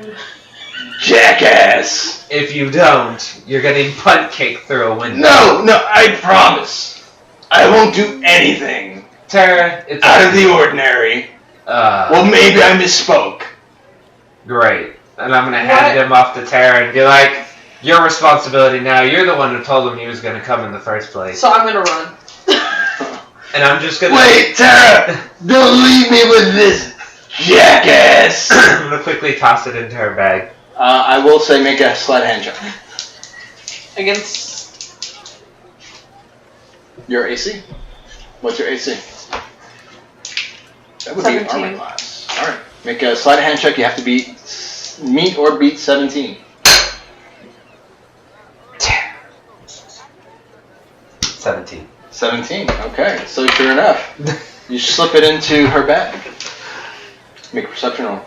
Jackass! If you don't, you're getting punt cake through a window. No, I promise. I won't do anything Terra, it's out of the ordinary. Well, maybe I misspoke. Great. And I'm gonna hand him off to Terra and be like, your responsibility now. You're the one who told him he was gonna come in the first place. So I'm gonna run. And I'm just gonna... Wait, Terra! Don't leave me with this jackass! I'm gonna quickly toss it into her bag. I will say make a sleight of hand check. Against... Your AC? What's your AC? That would be an 17. armor class. Alright. Make a sleight of hand check. You have to meet or beat 17. 17. 17. Okay. So sure enough, you slip it into her bag. Make a perception roll.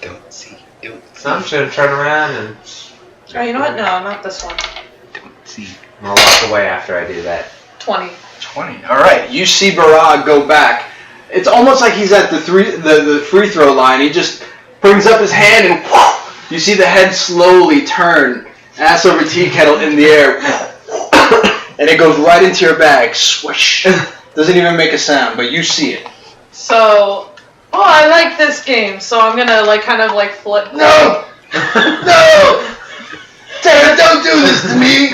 Don't see. So I'm just gonna turn around and... Oh, you know what? No, not this one. Don't see. I'm gonna walk away after I do that. 20. 20. Alright. You see Barag go back. It's almost like he's at the free throw line. He just brings up his hand and whoosh, you see the head slowly turn, ass over tea kettle in the air, and it goes right into your bag. Swish. Doesn't even make a sound, but you see it. So, I like this game, so I'm gonna kind of flip. No! No! Terra, don't do this to me!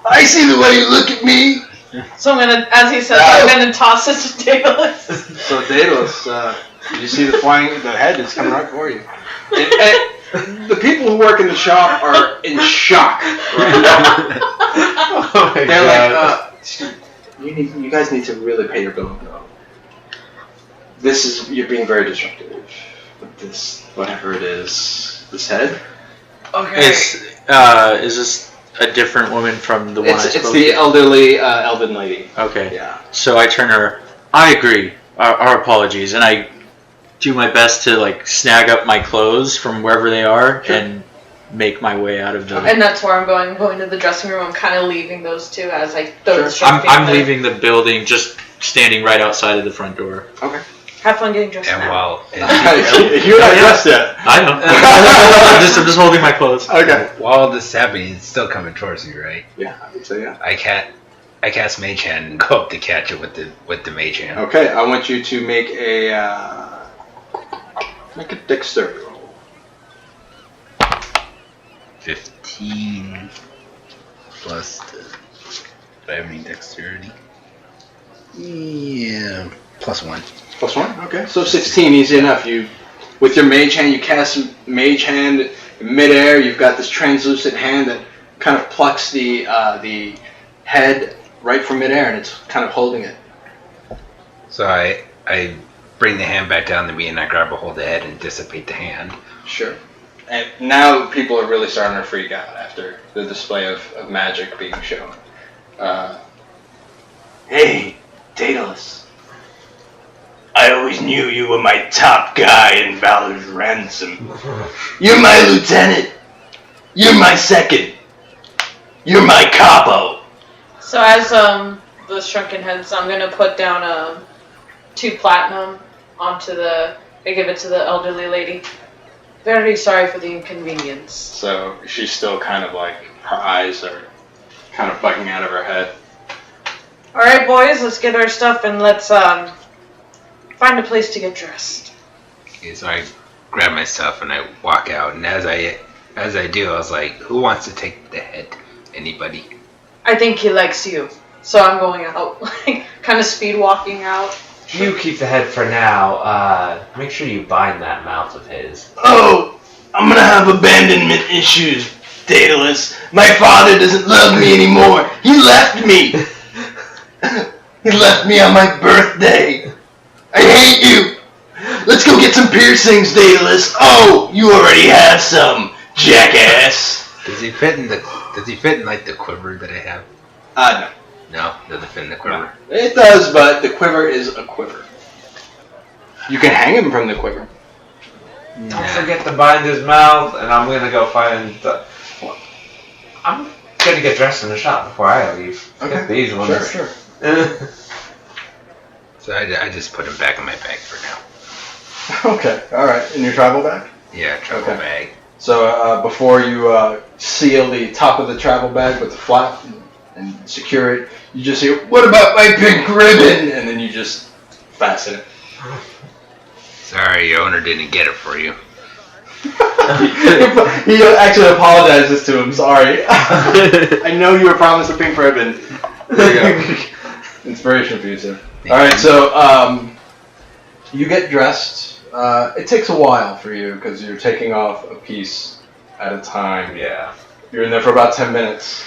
I see the way you look at me! So I'm gonna, as he says, I'm gonna toss it to Daedalus. So Daedalus, you see the head is coming right for you. The people who work in the shop are in shock right now. Oh my They're god. like, you guys need to really pay your bill. You're being very disruptive with this, whatever it is, this head. Okay. Is this a different woman from the one I spoke It's the elderly elven lady. Okay. Yeah. So I turn her. I agree. Our apologies, and I do my best to like snag up my clothes from wherever they are and make my way out of the. And that's where I'm going. I'm going to the dressing room. I'm kind of leaving those two as I throw the stuff. I'm leaving the building, just standing right outside of the front door. Okay. Have fun getting dressed And now. You're not dressed yet. I know. I'm just holding my clothes. Okay. while this is happening, it's still coming towards you, right? Yeah, I would say yeah. I cast Mage Hand and go up to catch it with the Mage Hand. Okay, I want you to make a dexterity roll. 15 plus the. Do I have any dexterity? Yeah, +1. +1. Okay, so 16, easy enough. You, with your mage hand, you cast mage hand in midair. You've got this translucent hand that kind of plucks the head right from midair, and it's kind of holding it. So I bring the hand back down to me and I grab a hold of the head and dissipate the hand. Sure. And now people are really starting to freak out after the display of magic being shown. Hey, Daedalus. I always knew you were my top guy in Valor's Ransom. You're my lieutenant. You're my second. You're my capo. So as the shrunken heads, I'm gonna put down 2 platinum onto I give it to the elderly lady. Very sorry for the inconvenience. So she's still kind of like, her eyes are kind of bugging out of her head. Alright boys, let's get our stuff and let's find a place to get dressed. Okay, so I grab my stuff and I walk out, and as I do, I was like, "Who wants to take the head? Anybody?" I think he likes you, so I'm going out, like kind of speed walking out. You keep the head for now. Make sure you bind that mouth of his. Oh, I'm gonna have abandonment issues, Daedalus. My father doesn't love me anymore. He left me. He left me on my birthday. I hate you. Let's go get some piercings, Daedalus. Oh, you already have some, jackass. Does he fit in like the quiver that I have? No. No, doesn't fit in the quiver. It does, but the quiver is a quiver. You can hang him from the quiver. Don't forget to bind his mouth, and I'm gonna go find I'm gonna get dressed in the shop before I leave. Okay. Get these ones. Sure. So I just put him back in my bag for now. Okay, alright. In your travel bag? Yeah, travel bag. So before you seal the top of the travel bag with the flap and secure it, you just hear, "What about my pink ribbon?" And then you just fasten it. Sorry, your owner didn't get it for you. He actually apologizes to him. Sorry. I know you were promised a pink ribbon. There you go. Inspiration for you, sir. Alright, so you get dressed. It takes a while for you because you're taking off a piece at a time. Yeah. You're in there for about 10 minutes.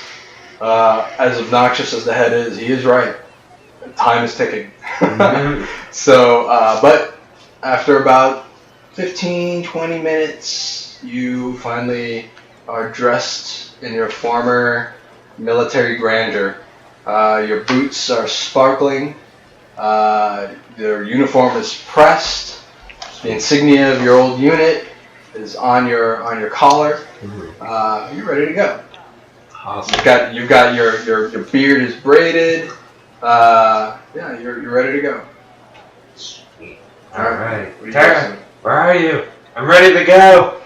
As obnoxious as the head is, he is right. Time is ticking. So, but after about 15, 20 minutes, you finally are dressed in your former military grandeur. Your boots are sparkling. Your uniform is pressed. The insignia of your old unit is on your collar. You're ready to go. Awesome. You've got your beard is braided. Yeah, you're ready to go. Sweet. Alright. What are you Terra, doing? where are you? I'm ready to go.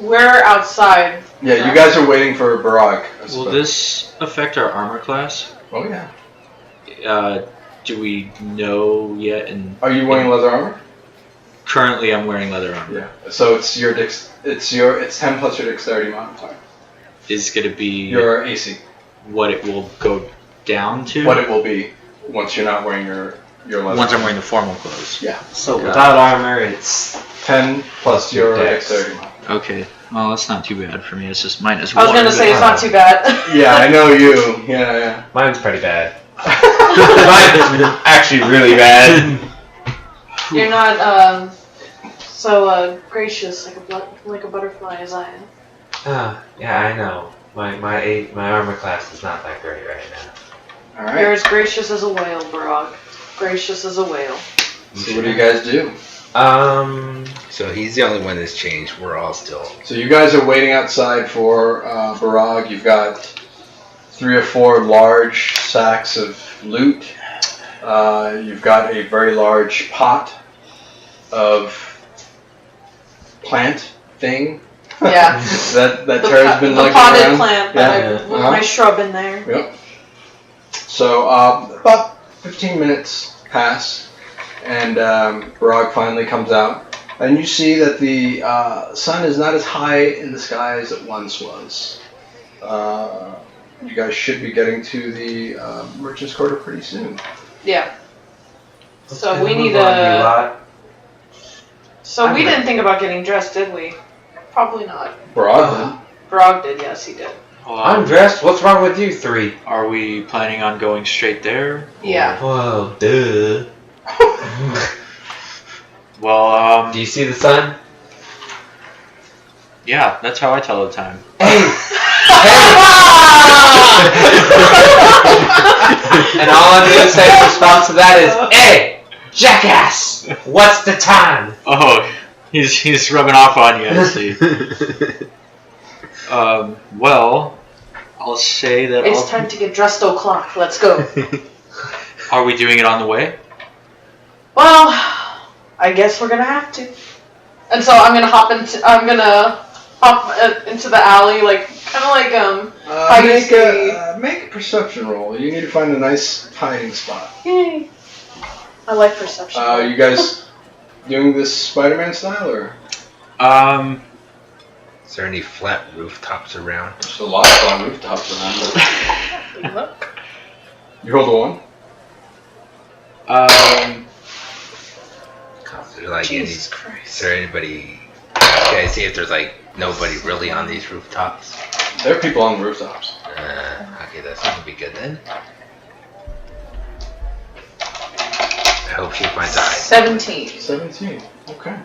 We're outside. Yeah, you guys are waiting for Barag. Will this affect our armor class? Oh yeah. Do we know yet? And Are you wearing leather armor? currently, I'm wearing leather armor. Yeah. So it's 10 plus your dexterity modifier. Is going to be Your AC. what it will go down to. What it will be once you're not wearing your leather. Once I'm wearing the formal clothes. Yeah. So without armor, it's 10 plus your Dex. dexterity modifier. Okay. Well, that's not too bad for me. It's just minus I was 1. gonna say it's not too bad. Yeah, I know you. Yeah. Mine's pretty bad. Mine's actually really bad. You're not so gracious like a butterfly as I am. Yeah, I know. My armor class is not that great right now. All right. You're as gracious as a whale, Barag. Gracious as a whale. So what do you guys do? So he's the only one that's changed. We're all still. So you guys are waiting outside for Barag. You've got 3 or 4 large sacks of loot. You've got a very large pot of plant thing. Yeah. that Terra's been the looking potted around. plant that I put my shrub in there. Yep. So about 15 minutes pass, and Barag finally comes out, and you see that the sun is not as high in the sky as it once was. You guys should be getting to the Merchant's Quarter pretty soon. Yeah. So Let's we need move on, you lot. So we didn't think about getting dressed, did we? Probably not. Barag Barag did, yes, he did. I'm dressed. What's wrong with you 3? Are we planning on going straight there? Yeah. Well, duh. Well, Do you see the sun? yeah, that's how I tell the time. And all I'm gonna say in response to that is, "Hey, jackass! What's the time?" Oh, he's rubbing off on you, I see. Well, I'll say that It's time to get dressed o'clock. Let's go. Are we doing it on the way? Well, I guess we're gonna have to. And so I'm gonna hop into the alley, like kind of like make a perception roll. You need to find a nice hiding spot. Yay. I like perception. You guys doing this Spider-Man style, or? Is there any flat rooftops around? There's a lot of flat rooftops around. Look. You rolled a 1? Is there like any? Jesus Christ. Is there anybody? Can I see if there's like nobody really on these rooftops? There are people on the rooftops. Okay, that's gonna be good then. I hope she finds a hide. 17. 17. Okay.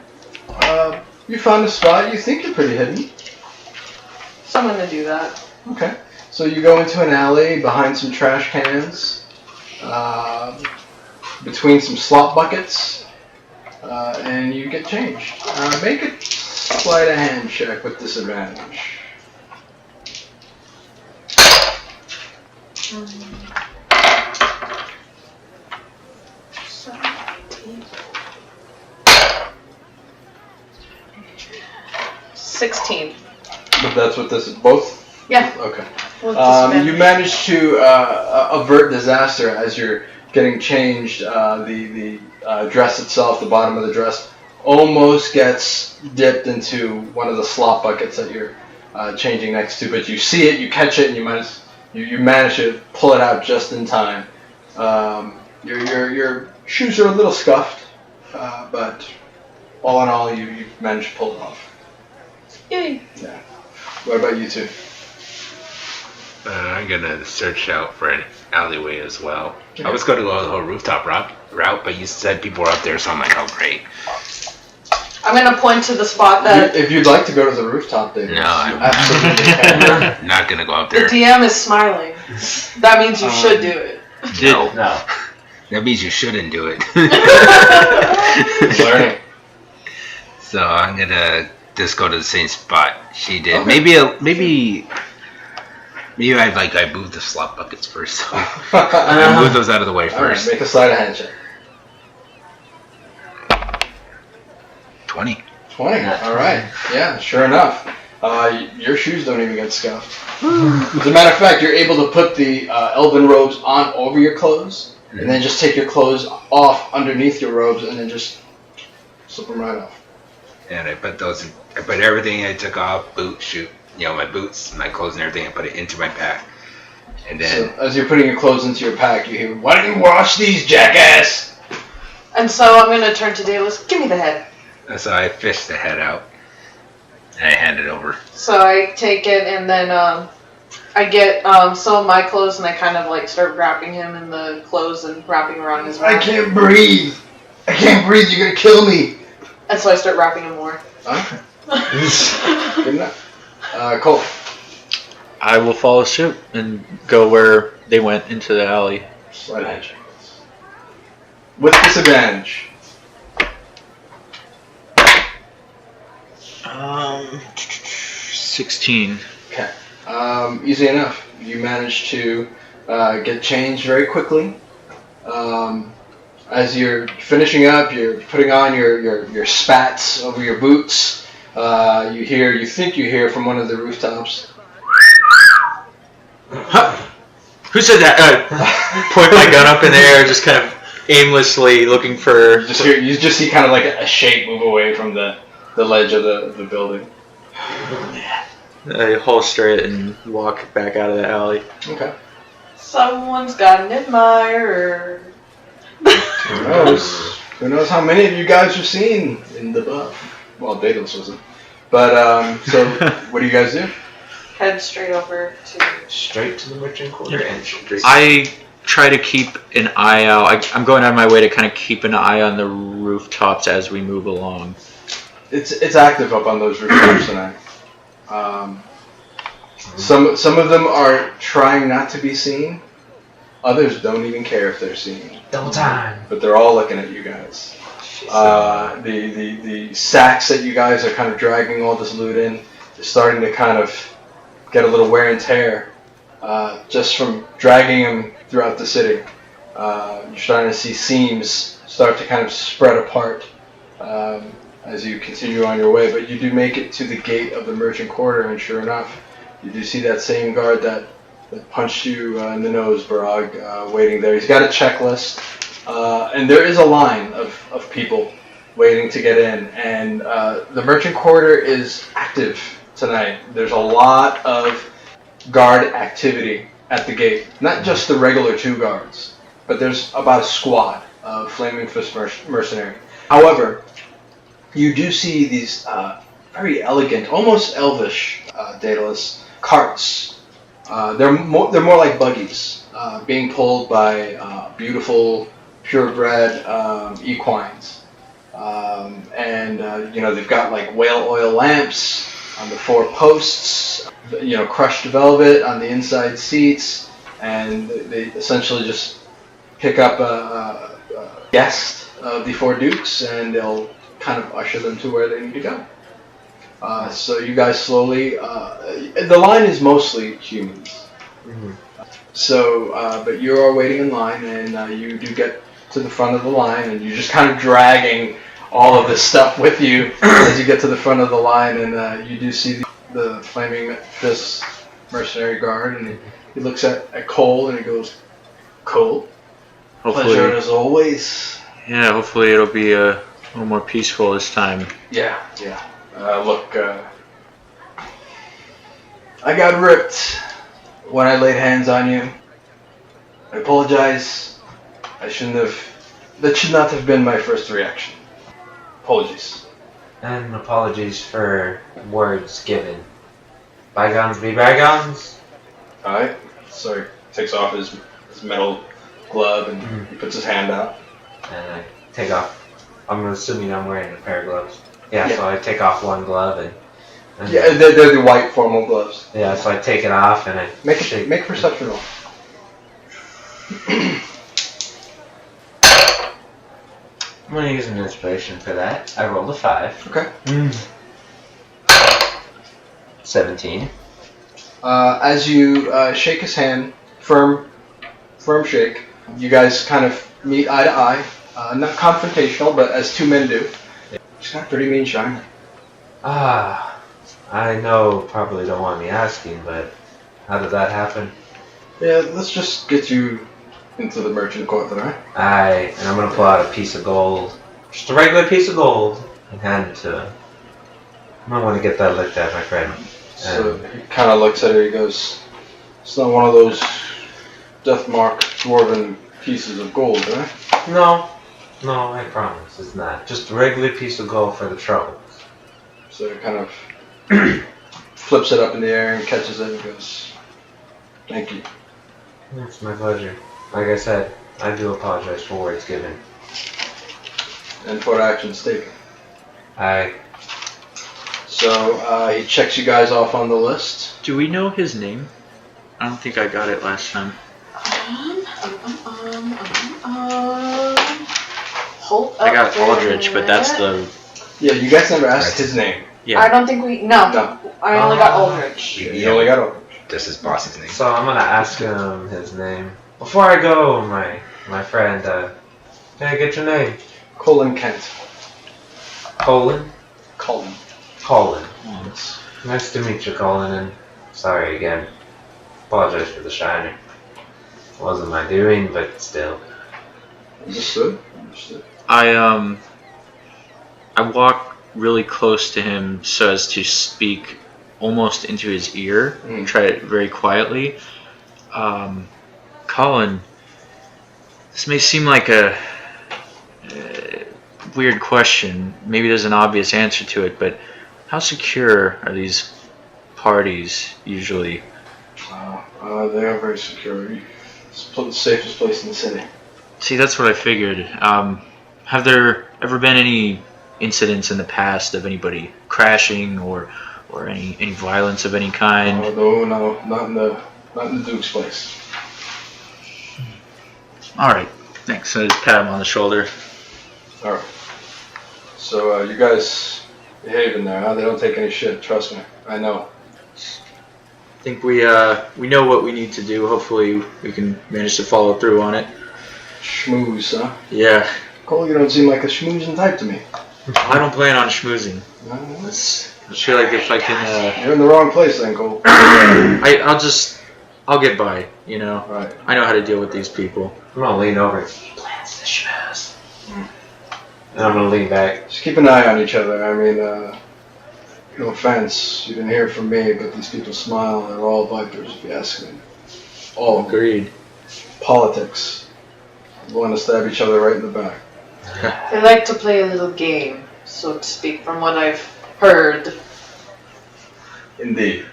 You found a spot. You think you're pretty hidden. So I'm gonna do that. Okay. So you go into an alley behind some trash cans, between some slop buckets, and you get changed. Make a sleight of hand check with disadvantage. 16. But that's what this is. Both? Yeah. Okay. With disadvantage. You manage to avert disaster as you're getting changed. The dress itself, the bottom of the dress, almost gets dipped into one of the slop buckets that you're changing next to. But you see it, you catch it, and you manage to pull it out just in time. Your shoes are a little scuffed, but all in all, you managed to pull it off. Yay. Yeah. What about you two? I'm gonna search out for an alleyway as well. I was going to go the whole rooftop route, but you said people were up there, so I'm like, oh great. I'm gonna point to the spot that If you'd like to go to the rooftop, David. No, I'm absolutely can. I'm not gonna go up the there. DM is smiling. That means you should do it. No, No. that means you shouldn't do it. Learning. So I'm gonna just go to the same spot she did. Okay. Maybe I moved the slop buckets first. So I moved those out of the way All right, first. make a sleight of hand check. 20. 20. All right. Yeah, sure enough. Your shoes don't even get scuffed. As a matter of fact, you're able to put the elven robes on over your clothes, and then just take your clothes off underneath your robes, and then just slip them right off. And I put everything I took off, my boots, my clothes and everything, I put it into my pack. And then So as you're putting your clothes into your pack, you hear, "Why didn't you wash these, jackass?" And so I'm gonna turn to Daedalus. Give me the head. so I fished the head out. And I hand it over. So I take it and then I get some of my clothes and I kind of like start wrapping him in the clothes and wrapping around his mouth. I can't breathe. I can't breathe. You're gonna kill me. And so I start wrapping him more. Okay. Good enough. Cole. I will follow suit and go where they went into the alley. Sleight of hand check. With disadvantage. 16. Okay. Easy enough. You manage to get changed very quickly. As you're finishing up, you're putting on your spats over your boots. You think you hear from one of the rooftops. Huh. Who said that? Point my gun up in the air, just kind of aimlessly looking for. You just see kind of like a shape move away from the ledge of the building. I holster it and walk back out of the alley. Okay. Someone's got an admirer. Who knows? Who knows how many of you guys have seen in the buff? Well, Daedalus wasn't. But so what do you guys do? Head straight over to. Straight to the merchant quarter and straight. I try to keep an eye out. I'm going out of my way to kind of keep an eye on the rooftops as we move along. It's active up on those rooftops tonight. Some of them are trying not to be seen. Others don't even care if they're seen. Double time. But they're all looking at you guys. The sacks that you guys are kind of dragging all this loot in is starting to kind of get a little wear and tear just from dragging them throughout the city. You're starting to see seams start to kind of spread apart as you continue on your way. But you do make it to the gate of the merchant quarter, and sure enough, you do see that same guard that punched you in the nose, Barag, waiting there. He's got a checklist, and there is a line of people waiting to get in. And the merchant quarter is active tonight. There's a lot of guard activity at the gate. Not just the regular 2 guards, but there's about a squad of Flaming Fist mercenary. However, you do see these very elegant, almost elvish Daedalus carts. They're more like buggies, being pulled by beautiful, purebred equines, and they've got like whale oil lamps on the 4 posts, crushed velvet on the inside seats, and they essentially just pick up a guest of the 4 dukes, and they'll kind of usher them to where they need to go. So you guys slowly, the line is mostly humans. Mm-hmm. So, but you are waiting in line, and you do get to the front of the line, and you're just kind of dragging all of this stuff with you as you get to the front of the line, and you do see the Flaming Fist mercenary guard, and he looks at Kohl, and he goes, "Kohl, pleasure as always." Yeah, hopefully it'll be a little more peaceful this time. Yeah. Look, I got ripped when I laid hands on you. I apologize. That should not have been my first reaction. Apologies. And apologies for words given. Bygones be bygones. Alright. So he takes off his metal glove and he puts his hand out. And I take off. I'm assuming I'm wearing a pair of gloves. Yeah. So I take off one glove and yeah, they're the white formal gloves. Yeah, so I take it off and I make a perception roll. I'm gonna use an inspiration for that. I rolled a 5. Okay. 17. As you shake his hand, firm shake, you guys kind of meet eye to eye. Not confrontational, but as 2 men do. He's got a pretty mean shine. I know probably don't want me asking, but how did that happen? Yeah, let's just get you into the merchant court then, right? And I'm gonna pull out a piece of gold. Just a regular piece of gold and hand it to him. I might want to get that looked at, my friend. So he kind of looks at her, he goes, "It's not one of those death-marked dwarven pieces of gold, right?" No, I promise, it's not. Just a regular piece of gold for the trouble. So he kind of flips it up in the air and catches it and goes, "Thank you." It's my pleasure. Like I said, I do apologize for words given. And for actions taken. I So he checks you guys off on the list. Do we know his name? I don't think I got it last time. Hold up. I got wait a Aldrich, but that's minute. the Yeah, you guys never asked his name. yeah. I don't think we. No. No. I only got Aldrich. You only got Aldrich. Just his boss's name. so I'm gonna ask him his name before I go. My friend, can I get your name? Colin Kent. Colin. Colin. Colin. Yes. Nice to meet you, Colin. And sorry again. Apologize for the shiner. Wasn't my doing, but still. Understood. Understood. I walk really close to him so as to speak almost into his ear. Try it very quietly. Colin, this may seem like a weird question. Maybe there's an obvious answer to it, but how secure are these parties usually? They are very secure. It's the safest place in the city. See, that's what I figured. Have there ever been any incidents in the past of anybody crashing or any violence of any kind? No, not in the Duke's place. All right, thanks. I just pat him on the shoulder. All right. So you guys behave in there, huh? They don't take any shit. Trust me. I know. I think we know what we need to do. Hopefully, we can manage to follow through on it. Schmooze, huh? Yeah, Cole, you don't seem like a schmoozing type to me. I don't plan on schmoozing. No. I feel like if I can, You're in the wrong place then, Cole. I'll get by. You know, Right. I know how to deal with these people. I'm gonna lean over. Plans the schmooze. And I'm gonna lean back. Just keep an eye on each other. I mean, no offense, you didn't hear it from me, but these people smile. They're all vipers, if you ask me. All of them. Agreed. Politics. Want to stab each other right in the back. They like to play a little game, so to speak, from what I've heard. Indeed.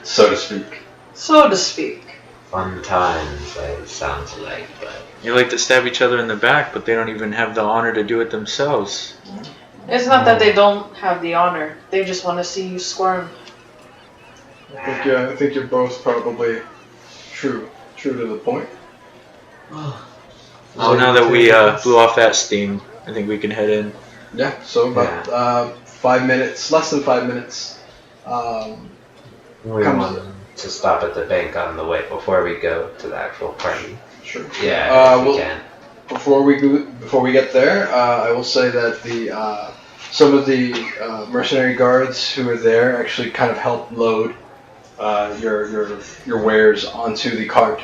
So to speak. So to speak. Fun times, it sounds like, but They like to stab each other in the back, but they don't even have the honor to do it themselves. It's not that they don't have the honor. They just want to see you squirm. I think you're both probably true to the point. So now that we blew off that steam, I think we can head in. Yeah, so about 5 minutes, less than 5 minutes. we want to stop at the bank on the way before we go to the actual party. Sure. Yeah, if we can. Before we get there, I will say that the some of the mercenary guards who are there actually kind of help load your wares onto the cart.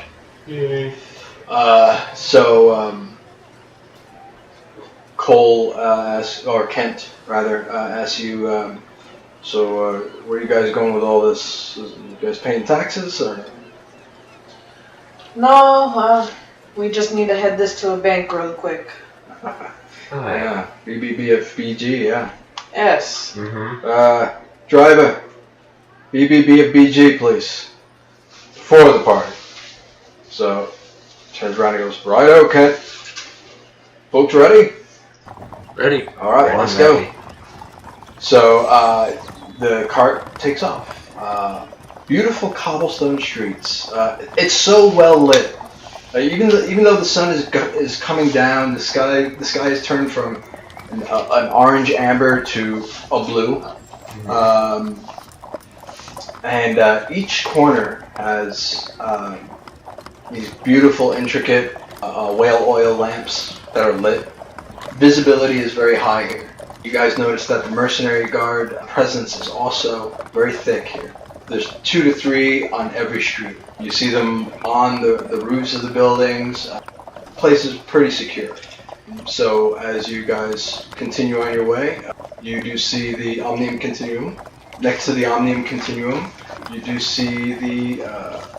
Cole or Kent rather asks you. Where are you guys going with all this? You guys paying taxes or? No, we just need to head this to a bank real quick. Yeah, BBBFBG, yeah. Yes. Mm-hmm. Driver, BBBFBG, please. For the party. So, turns around and goes, righto, Kent. Folks ready? Ready? Alright, let's go. So, the cart takes off. Beautiful cobblestone streets. It's so well lit. Even though the sun is coming down, the sky has turned from an orange amber to a blue, and each corner has these beautiful, intricate whale oil lamps that are lit. Visibility is very high here. You guys notice that the mercenary guard presence is also very thick here. There's 2 to 3 on every street. You see them on the roofs of the buildings. The place is pretty secure. So as you guys continue on your way, you do see the Omnium Continuum. Next to the Omnium Continuum, you do see the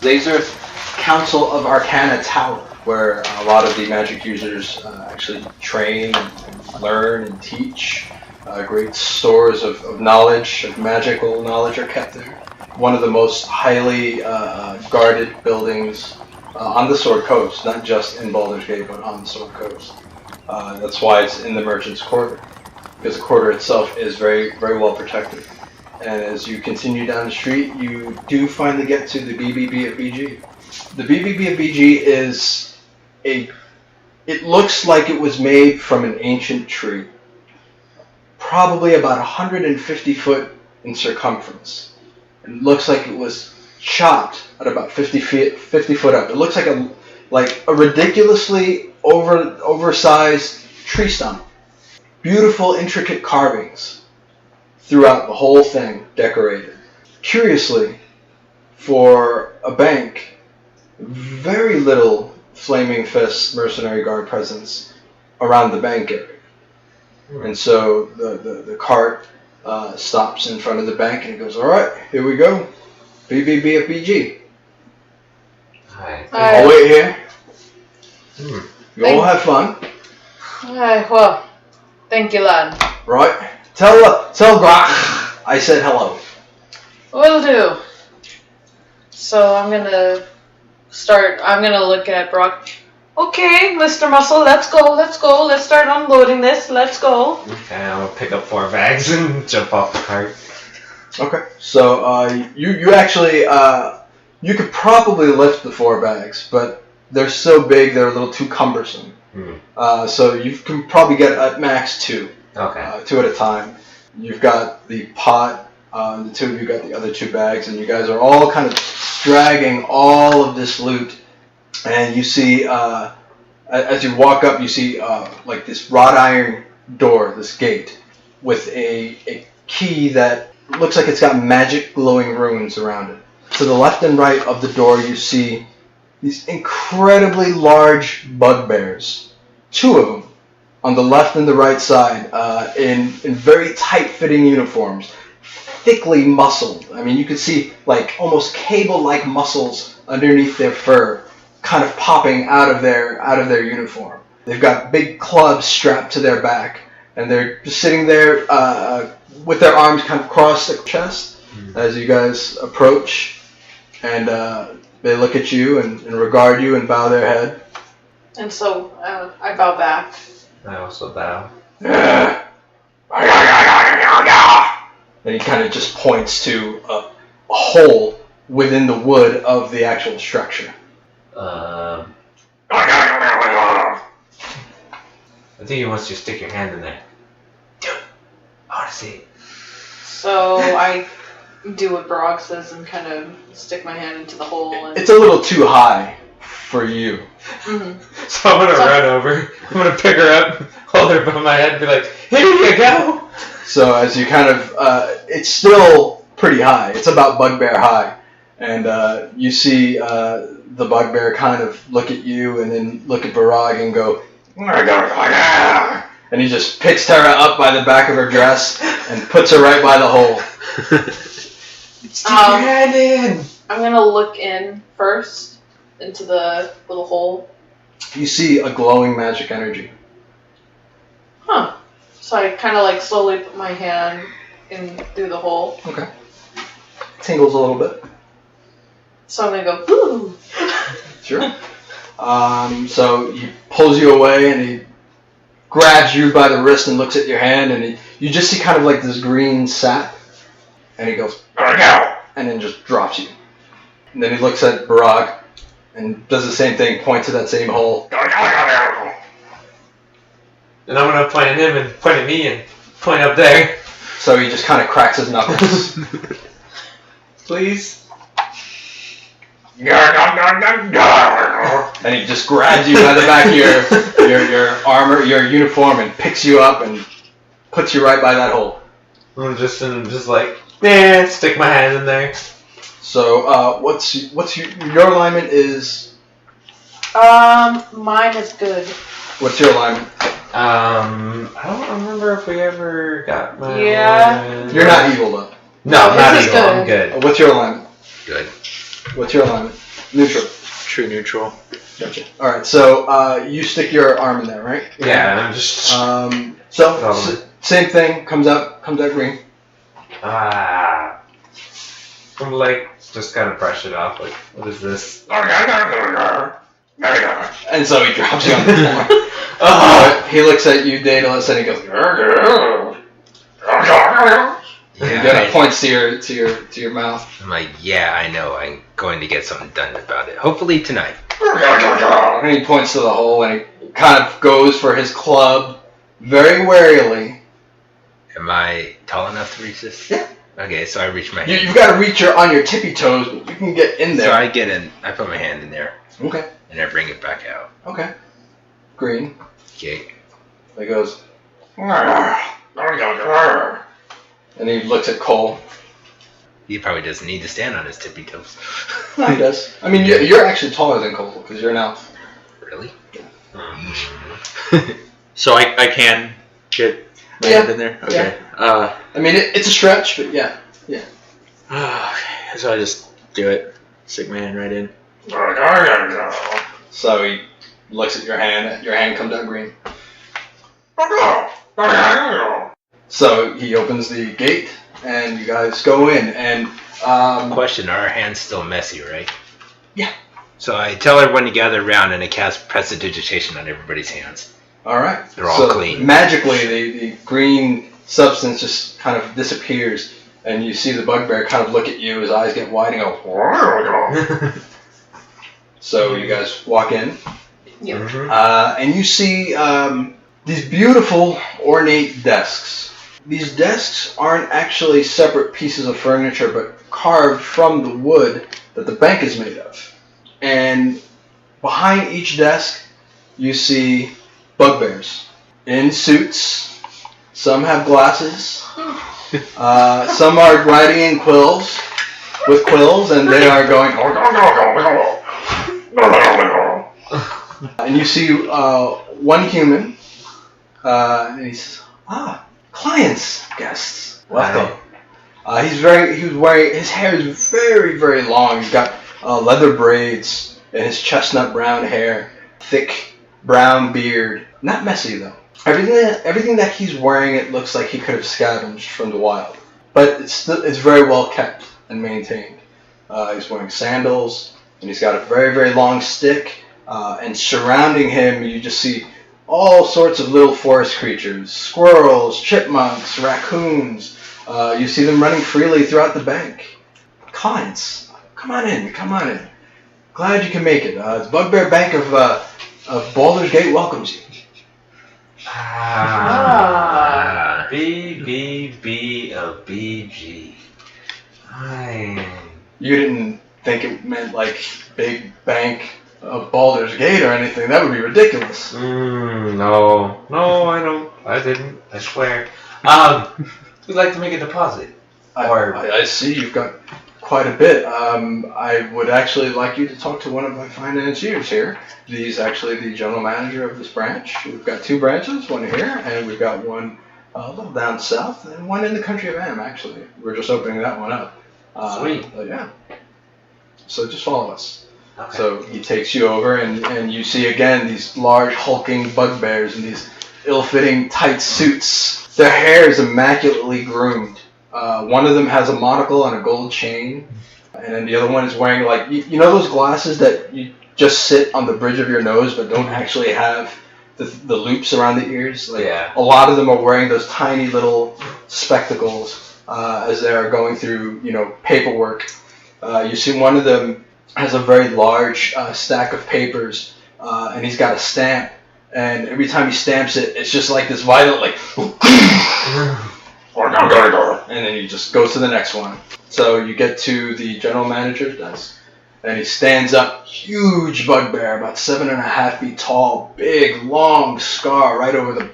Laser Council of Arcana Tower, where a lot of the magic users actually train and learn and teach. Great stores of knowledge, of magical knowledge are kept there. One of the most highly guarded buildings on the Sword Coast, not just in Baldur's Gate, but on the Sword Coast. That's why it's in the Merchant's Quarter, because the quarter itself is very, very well protected. And as you continue down the street, you do finally get to the BBB of BG. The BBB of BG is it looks like it was made from an ancient tree. Probably about 150 foot in circumference. It looks like it was chopped at about 50 foot up. It looks like a ridiculously oversized tree stump. Beautiful, intricate carvings throughout the whole thing, decorated. Curiously, for a bank, very little Flaming Fist mercenary guard presence around the bank area. And so the cart stops in front of the bank and he goes, "Alright, here we go. BBB of BG. Hi. I'll wait here. You all have fun. Alright, well, thank you, lad. Right? Tell Grok I said hello." Will do. So I'm gonna look at Brock. Okay, Mr. Muscle, let's go. Let's start unloading this. Let's go. Okay, I'm gonna pick up 4 bags and jump off the cart. Okay. So you actually you could probably lift the 4 bags, but they're so big they're a little too cumbersome. So you can probably get at max 2. Okay. 2 at a time. You've got the pot. The 2 of you got the other 2 bags, and you guys are all kind of dragging all of this loot. And you see, as you walk up, you see like this wrought iron door, this gate, with a key that looks like it's got magic glowing runes around it. To the left and right of the door, you see these incredibly large bugbears. 2 of them on the left and the right side, in very tight-fitting uniforms, thickly muscled. I mean, you can see like almost cable-like muscles underneath their fur, kind of popping out of their uniform. They've got big clubs strapped to their back, and they're just sitting there with their arms kind of crossed the chest as you guys approach, and they look at you and regard you and bow their head. And so I bow back. I also bow. And he kind of just points to a hole within the wood of the actual structure. I think he wants you to stick your hand in there. Do it. I want to see it. So I do what Barag says and kind of stick my hand into the hole. And It's a little too high for you. So I'm going to run over. I'm going to pick her up, hold her by my head, and be like, "Here you go." So as you kind of, it's still pretty high. It's about bugbear high. And you see the bugbear kind of look at you and then look at Barag and go, and he just picks Terra up by the back of her dress and puts her right by the hole. Stick your hand in. I'm going to look in first into the little hole. You see a glowing magic energy. Huh. So I kind of like slowly put my hand in through the hole. Okay. Tingles a little bit. So I'm going to go, ooh. Sure. So he pulls you away and he grabs you by the wrist and looks at your hand, and you just see kind of like this green sap, and he goes, and then just drops you. And then he looks at Barag and does the same thing, points to that same hole. And I'm going to point at him and point at me and point up there. So he just kind of cracks his knuckles. Please. And he just grabs you by the back of your armor, your uniform, and picks you up and puts you right by that hole. I'm just like, stick my hand in there. So what's your alignment is? Mine is good. What's your alignment? I don't remember if we ever got my alignment. You're not evil though. No, not This is evil. good. I'm good. What's your alignment? Good. What's your alignment? Neutral. True neutral. Gotcha. All right. So you stick your arm in there, right? Yeah, and I'm just. Same thing. Comes out green. I'm like, just kind of brush it off. Like, what is this? And so he drops you on the floor. He looks at you, Daedalus, and he goes. He kind of points to your mouth. I'm like, yeah, I know. I'm going to get something done about it. Hopefully tonight. And he points to the hole, and he kind of goes for his club, very warily. Am I tall enough to reach this? Yeah. Okay, so I reach my hand. You've got to reach on your tippy toes, but you can get in there. So I get in. I put my hand in there. Okay. And I bring it back out. Okay. Green. Okay. He goes. And he looks at Cole. He probably doesn't need to stand on his tippy toes. No, he does. I mean, you're actually taller than Cole because you're an elf. Really? So I can get my hand in there? Okay. I mean, it's a stretch, but yeah. Okay. So I just do it. Stick my hand right in. So he looks at your hand. Your hand comes out green. So he opens the gate, and you guys go in. And Question: are our hands still messy, right? Yeah. So I tell everyone to gather around, and I cast prestidigitation on everybody's hands. All right. They're all clean. Magically, the green substance just kind of disappears, and you see the bugbear kind of look at you. His eyes get wide and go. So you guys walk in. Yeah. And you see these beautiful, ornate desks. These desks aren't actually separate pieces of furniture, but carved from the wood that the bank is made of. And behind each desk, you see bugbears in suits. Some have glasses. Some are riding in with quills, and they are going. And you see one human, and he says, clients, guests, welcome. He was wearing, his hair is very, very long. He's got leather braids in his chestnut brown hair, thick brown beard. Not messy though. Everything that he's wearing, it looks like he could have scavenged from the wild. But it's very well kept and maintained. He's wearing sandals, and he's got a very, very long stick. And surrounding him, you just see all sorts of little forest creatures. Squirrels, chipmunks, raccoons. You see them running freely throughout the bank. Clients, come on in. Glad you can make it. The Bugbear Bank of Baldur's Gate welcomes you. BBB. You didn't think it meant like big bank of Baldur's Gate or anything. That would be ridiculous. No, I don't. I didn't. I swear. We'd like to make a deposit. I see you've got quite a bit. I would actually like you to talk to one of my financiers here. He's actually the general manager of this branch. We've got 2 branches, one here, and we've got one a little down south, and one in the country of Am, actually. We're just opening that one up. Sweet. Yeah. So just follow us. Okay. So he takes you over, and you see again these large hulking bugbears in these ill-fitting tight suits. Their hair is immaculately groomed. One of them has a monocle and a gold chain, and then the other one is wearing like you know those glasses that you just sit on the bridge of your nose but don't actually have the loops around the ears. Like, yeah. A lot of them are wearing those tiny little spectacles as they are going through paperwork. You see one of them has a very large stack of papers, and he's got a stamp. And every time he stamps it, it's just like this violent, like, and then he just goes to the next one. So you get to the general manager's desk, and he stands up, huge bugbear, about 7.5 feet tall, big, long scar right over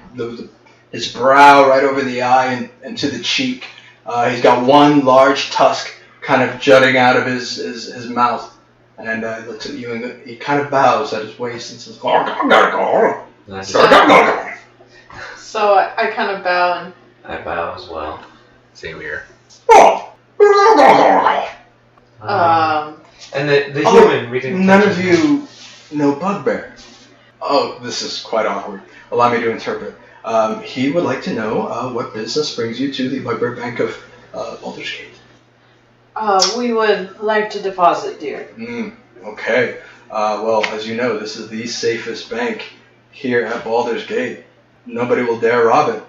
his brow, right over the eye, and to the cheek. He's got one large tusk kind of jutting out of his mouth, and looks at you, and he kind of bows at his waist and says, So I kind of bow and. I bow as well. Same here. And the human, we didn't. None of you know bugbear. Oh, this is quite awkward. Allow me to interpret. He would like to know what business brings you to the Bugbear Bank of Baldur's Gate. We would like to deposit, dear. Okay. Well, as you know, this is the safest bank here at Baldur's Gate. Nobody will dare rob it.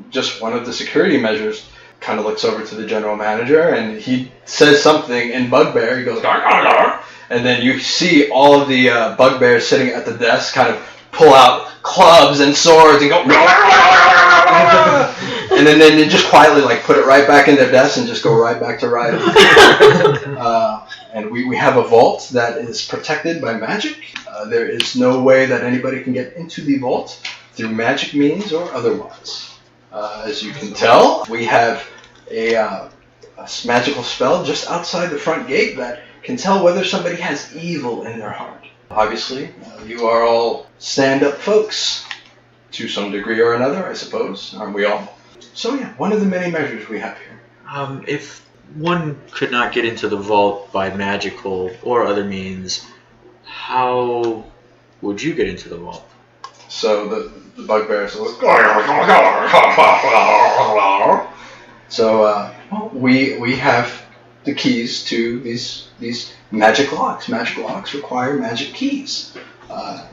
Just one of the security measures. Kind of looks over to the general manager, and he says something in Bugbear. He goes, "Gar, gar, gar." And then you see all of the Bugbears sitting at the desk kind of pull out clubs and swords and go, and then they just quietly like put it right back in their desk and just go right back to riding. And we have a vault that is protected by magic. There is no way that anybody can get into the vault through magic means or otherwise. As you can tell, we have a magical spell just outside the front gate that can tell whether somebody has evil in their heart. Obviously, you are all stand-up folks, to some degree or another, I suppose, aren't we all? So yeah, one of the many measures we have here. If one could not get into the vault by magical or other means, how would you get into the vault? So the bugbears look. So we have the keys to these magic locks. Magic locks require magic keys,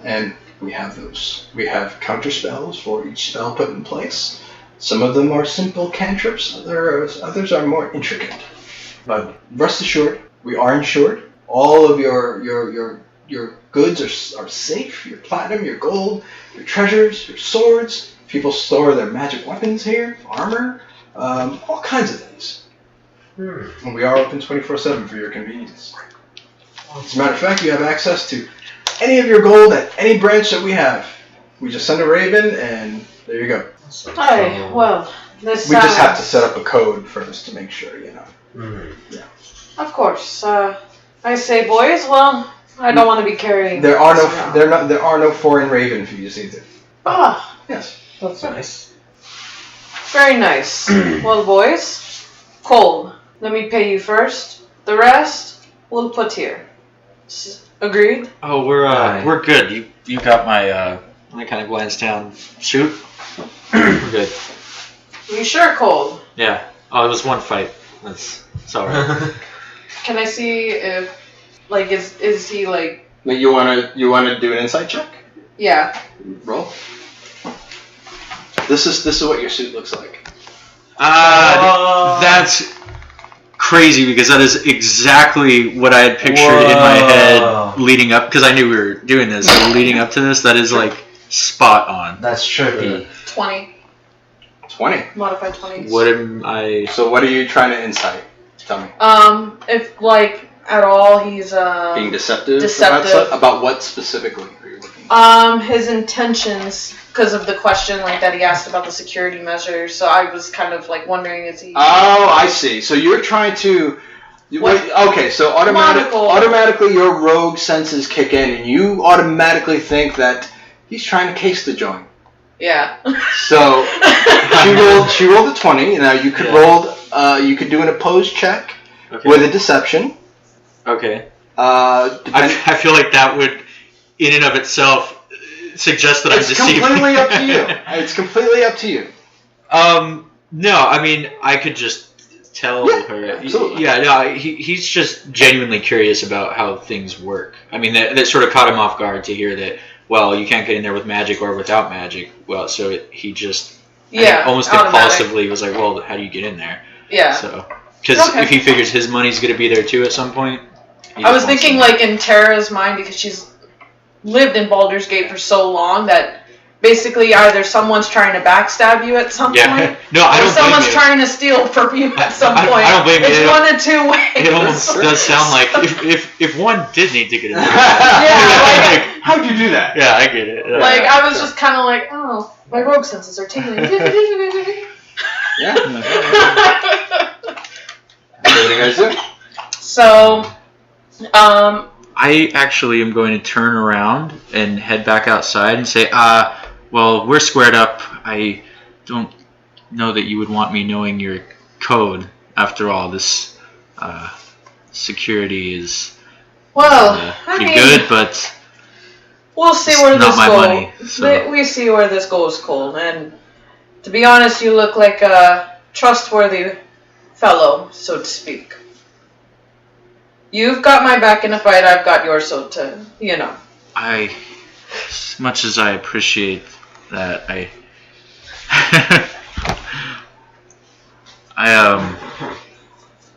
and we have those. We have counter spells for each spell put in place. Some of them are simple cantrips. Others are more intricate. But rest assured, we are insured. All of your goods are safe. Your platinum, your gold, your treasures, your swords. People store their magic weapons here, armor, all kinds of things. And we are open 24/7 for your convenience. As a matter of fact, you have access to any of your gold at any branch that we have. We just send a raven, and there you go. Hi, well, this... We just have to set up a code first to make sure, you know. Yeah. Of course. I say, boys, well, I don't want to be carrying... There are no foreign raven fees either. Ah, Yes. that's nice. Very nice. Well, boys, Kohl, let me pay you first. The rest, we'll put here. Agreed? Oh, we're good. You got my I kind of glance down. Shoot. We're good. You sure, Kohl? Yeah. Oh, it was one fight. It's alright. Can I see if, like, is he like? Wait, you wanna do an insight check? Yeah. Roll. This is what your suit looks like. That's crazy because that is exactly what I had pictured in my head leading up, because I knew we were doing this. So leading up to this, that is like spot on. That's trippy. 20. 20. Modified 20. What am I? So what are you trying to insight? Tell me. If like at all he's Being deceptive. Deceptive. About what specifically are you looking at? His intentions, because of the question like that he asked about the security measures. So I was kind of like wondering, is he? Oh, I see. So you're trying to. Okay, so automatically your rogue senses kick in, and you automatically think that he's trying to case the joint. Yeah. So she rolled a 20. Now you could you could do an opposed check with a deception. Okay. I feel like that would, in and of itself, suggest that I'm deceived. It's completely up to you. It's completely up to you. No, I mean, I could just tell her. Absolutely. Yeah, no, he's just genuinely curious about how things work. I mean, that sort of caught him off guard to hear that, well, you can't get in there with magic or without magic. Well, so he just almost impulsively was like, well, how do you get in there? Yeah. So, because if he figures his money's going to be there too at some point. I was thinking like in Terra's mind, because she's lived in Baldur's Gate for so long that basically either someone's trying to backstab you at some point, no, I don't or someone's blame trying to steal from you at some point. I don't blame you. It's one of two ways. It almost does sound like if one did need to get in there. Yeah. How'd you do that? Yeah, I get it. Like I was just kind of like, oh, my rogue senses are tingling. Yeah. What do you guys do? So, I actually am going to turn around and head back outside and say, well, we're squared up. I don't know that you would want me knowing your code. After all, this security is pretty good, but we'll see where not this my goes. money. So. We see where this goes, Cole. And To be honest, you look like a trustworthy fellow, so to speak. You've got my back in a fight, I've got yours, so to, you know. As much as I appreciate that, I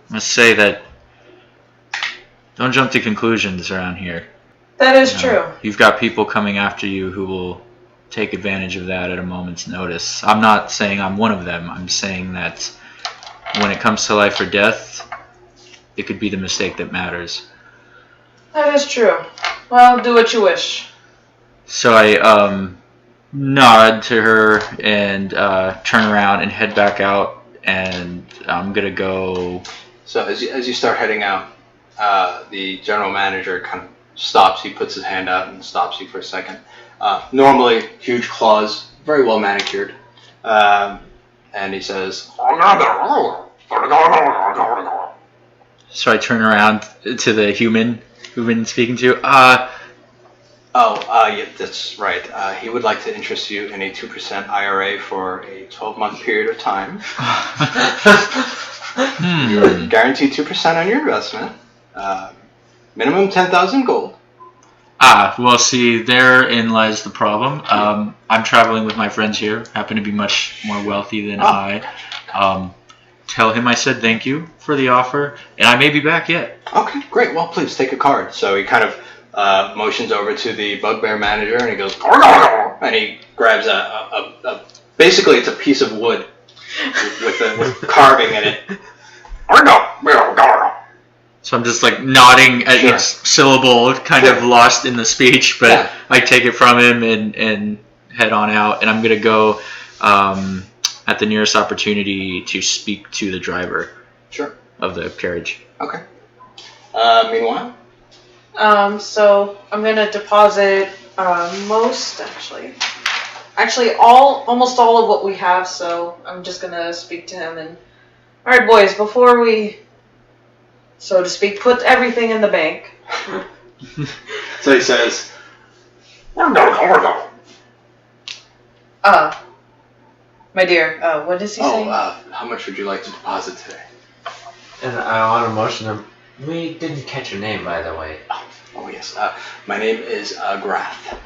must say that don't jump to conclusions around here. That is true. You've got people coming after you who will take advantage of that at a moment's notice. I'm not saying I'm one of them. I'm saying that when it comes to life or death, it could be the mistake that matters. That is true. Well, do what you wish. So I nod to her and turn around and head back out, and I'm gonna go. So as you start heading out, the general manager kind of stops. He puts his hand out and stops you for a second. Normally, huge claws, very well manicured, and he says, So I turn around to the human who've been speaking to. Yeah, that's right. He would like to interest you in a 2% IRA for a 12-month period of time. You're guaranteed 2% on your investment. Minimum 10,000 gold. Well, see, therein lies the problem. I'm traveling with my friends here, happen to be much more wealthy than I. Tell him I said thank you for the offer, and I may be back yet. Okay, great. Well, please take a card. So he kind of motions over to the bugbear manager, and he goes, and he grabs a basically it's a piece of wood with carving in it. So I'm just like nodding at each syllable, kind of lost in the speech, but I take it from him and head on out, and I'm gonna go at the nearest opportunity to speak to the driver of the carriage. Okay. Meanwhile? So I'm gonna deposit almost all of what we have. So I'm just gonna speak to him and, all right, boys, before we, so to speak, put everything in the bank. So he says, my dear, what does he say? How much would you like to deposit today? And I want to motion him. We didn't catch your name, by the way. Oh yes. My name is Grath.